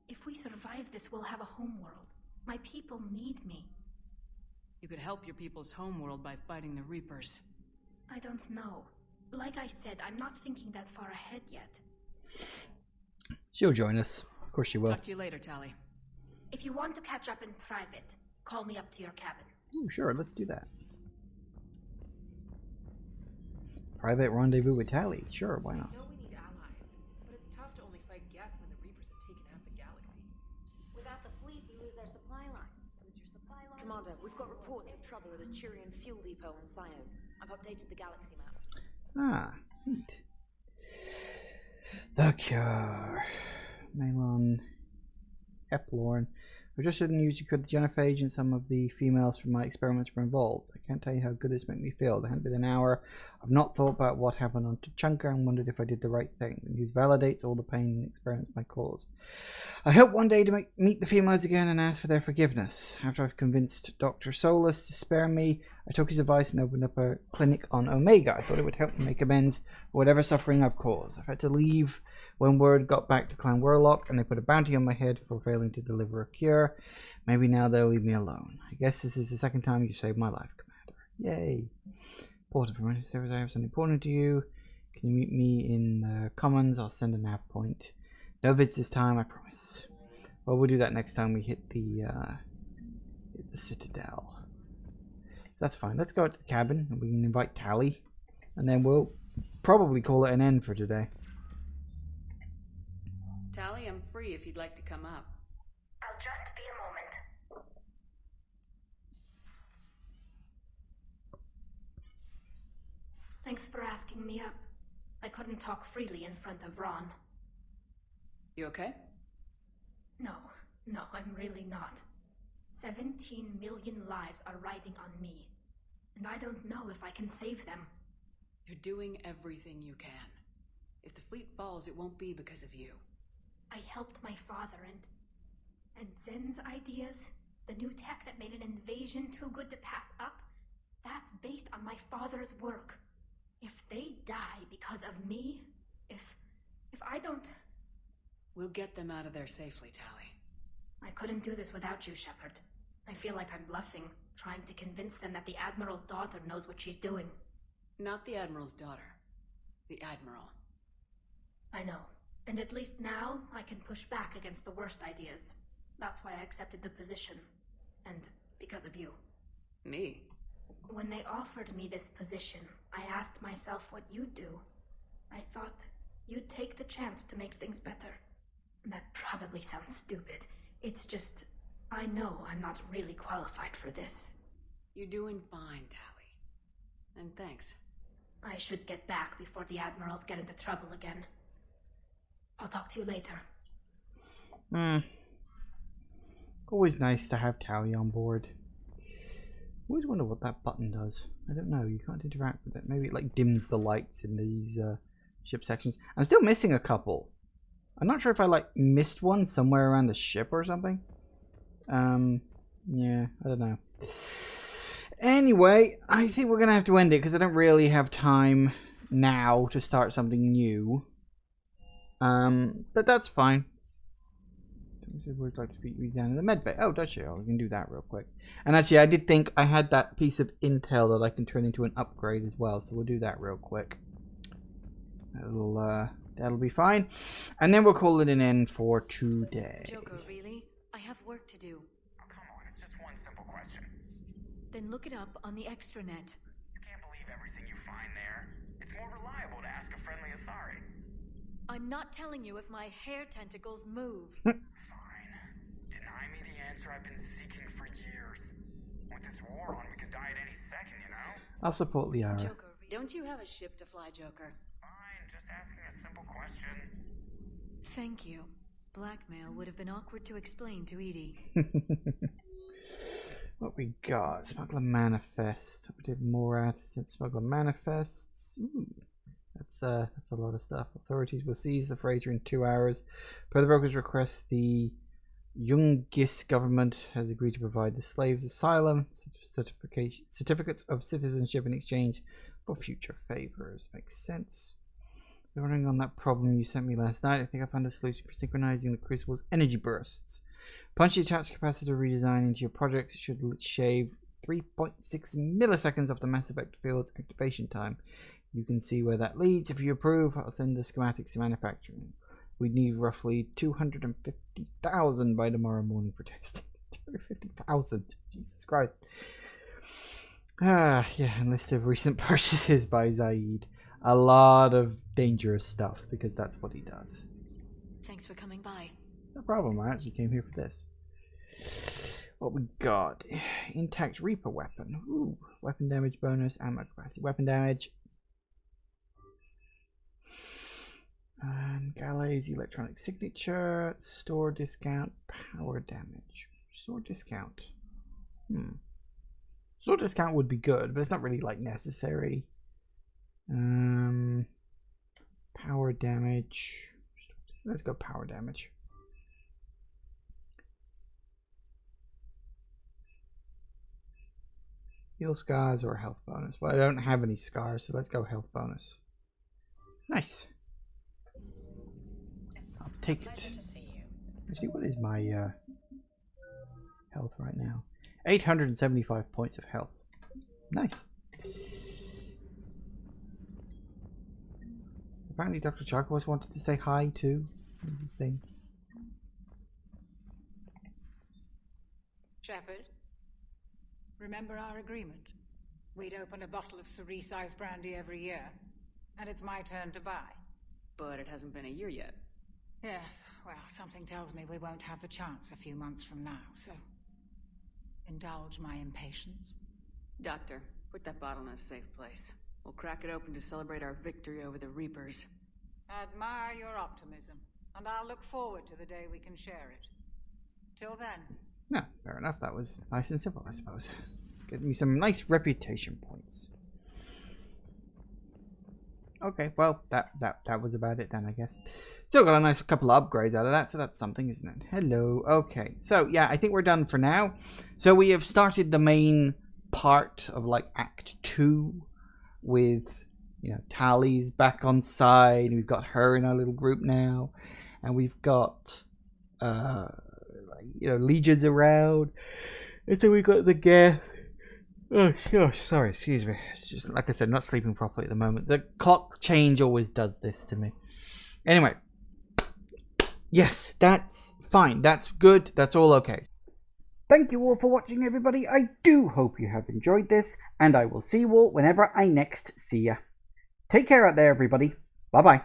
If we survive this, we'll have a homeworld. My people need me. You could help your people's homeworld by fighting the Reapers. I don't know. Like I said, I'm not thinking that far ahead yet. She'll join us. Of course she will. Talk to you later, Tali. If you want to catch up in private, call me up to your cabin. Ooh, sure, let's do that. Private rendezvous with Tali. Sure, why not? I know we need allies, but it's tough to only fight Geth when the Reapers have taken out the galaxy. Without the fleet, we lose our supply lines. Lose your supply lines? Commander, we've got reports of trouble at a Turian fuel depot on Scion. I've updated the galaxy map. Ah, neat. The Cure. Malon. Eplorn. We just didn't use you could the genophage and some of the females from my experiments were involved. I can't tell you how good this made me feel. There hadn't been an hour. I've not thought about what happened on Tuchanka and wondered if I did the right thing. The news validates all the pain and experiments I caused. I hope one day to meet the females again and ask for their forgiveness. After I've convinced Dr. Solus to spare me, I took his advice and opened up a clinic on Omega. I thought it would help me make amends for whatever suffering I've caused. I've had to leave when word got back to Clan Warlock and they put a bounty on my head for failing to deliver a cure. Maybe now they'll leave me alone. I guess this is the second time you've saved my life, Commander. Yay. Important for if I have something important to you. Can you meet me in the Commons? I'll send a nav point. No vids this time, I promise. Well, we'll do that next time we hit the Citadel. That's fine. Let's go out to the cabin and we can invite Tali. And then we'll probably call it an end for today. Tali, I'm free if you'd like to come up. I'll just be a moment. Thanks for asking me up. I couldn't talk freely in front of Ron. You okay? No, I'm really not. 17 million lives are riding on me, and I don't know if I can save them. You're doing everything you can. If the fleet falls, it won't be because of you. I helped my father and Zen's ideas, the new tech that made an invasion too good to pass up, that's based on my father's work. If they die because of me, if I don't... We'll get them out of there safely, Tali. I couldn't do this without you, Shepard. I feel like I'm bluffing, trying to convince them that the Admiral's daughter knows what she's doing. Not the Admiral's daughter. The Admiral. I know. And at least now, I can push back against the worst ideas. That's why I accepted the position. And because of you. Me? When they offered me this position, I asked myself what you'd do. I thought you'd take the chance to make things better. That probably sounds stupid. It's just, I know I'm not really qualified for this. You're doing fine, Tali. And thanks. I should get back before the Admirals get into trouble again. I'll talk to you later. Always nice to have Tali on board. Always wonder what that button does. I don't know. You can't interact with it. Maybe it like dims the lights in these ship sections. I'm still missing a couple. I'm not sure if I like missed one somewhere around the ship or something. Yeah, I don't know. Anyway, I think we're gonna have to end it because I don't really have time now to start something new. But that's fine. Would like to speak you down in the med bay. Oh, does she? Oh, we can do that real quick. And actually, I did think I had that piece of intel that I can turn into an upgrade as well. So we'll do that real quick. A little That'll be fine. And then we'll call it an end for today. Joker, really? I have work to do. Oh, come on, it's just one simple question. Then look it up on the extranet. You can't believe everything you find there. It's more reliable to ask a friendly Asari. I'm not telling you if my hair tentacles move. Fine. Deny me the answer I've been seeking for years. With this war on, we could die at any second, you know? I'll support Liara. Joker, don't you have a ship to fly, Joker? Fine, just asking a simple question. Thank you. Blackmail would have been awkward to explain to Edie. What we got? Smuggler Manifest. We did more artisan Smuggler Manifests. Ooh, that's a lot of stuff. Authorities will seize the freighter in 2 hours. Per the broker's request, the Yungis government has agreed to provide the slaves asylum, certificates of citizenship in exchange for future favors. Makes sense. Running on that problem you sent me last night, I think I found a solution for synchronizing the Crucible's energy bursts. Punch the attached capacitor redesign into your project. It should shave 3.6 milliseconds off the Mass Effect field's activation time. You can see where that leads. If you approve, I'll send the schematics to manufacturing. We'd need roughly 250,000 by tomorrow morning for testing. 250,000. Jesus Christ. Yeah, and list of recent purchases by Zaid. A lot of dangerous stuff, because that's what he does. Thanks for coming by. No problem, I actually came here for this. What we got? Intact Reaper weapon. Ooh, weapon damage bonus, ammo capacity, weapon damage. Galley's electronic signature, store discount, power damage. Store discount. Store discount would be good, but it's not really like necessary. Power damage. Let's go power damage. Heal scars or health bonus. Well, I don't have any scars, so let's go health bonus. Nice. I'll take it. Let's see, what is my health right now? 875 points of health. Nice. Apparently Dr. Chakwas wanted to say hi too. Thing. Shepard, remember our agreement? We'd open a bottle of cerise ice brandy every year, and it's my turn to buy. But it hasn't been a year yet. Yes, well, something tells me we won't have the chance a few months from now, so indulge my impatience. Doctor, put that bottle in a safe place. We'll crack it open to celebrate our victory over the Reapers. Admire your optimism, and I'll look forward to the day we can share it. Till then. No, fair enough. That was nice and simple, I suppose. Get me some nice reputation points. Okay, well, that was about it then, I guess. Still got a nice couple of upgrades out of that, so that's something, isn't it? Hello. Okay, so yeah, I think we're done for now. So we have started the main part of like Act 2 with, you know, Tally's back on side. We've got her in our little group now, and we've got you know, legions around, and so we've got the Geth. Oh gosh, sorry, excuse me. It's just like I said, not sleeping properly at the moment. The clock change always does this to me. Anyway, yes, that's fine. That's good. That's all okay. Thank you all for watching, everybody. I do hope you have enjoyed this, and I will see you all whenever I next see ya. Take care out there, everybody. Bye-bye.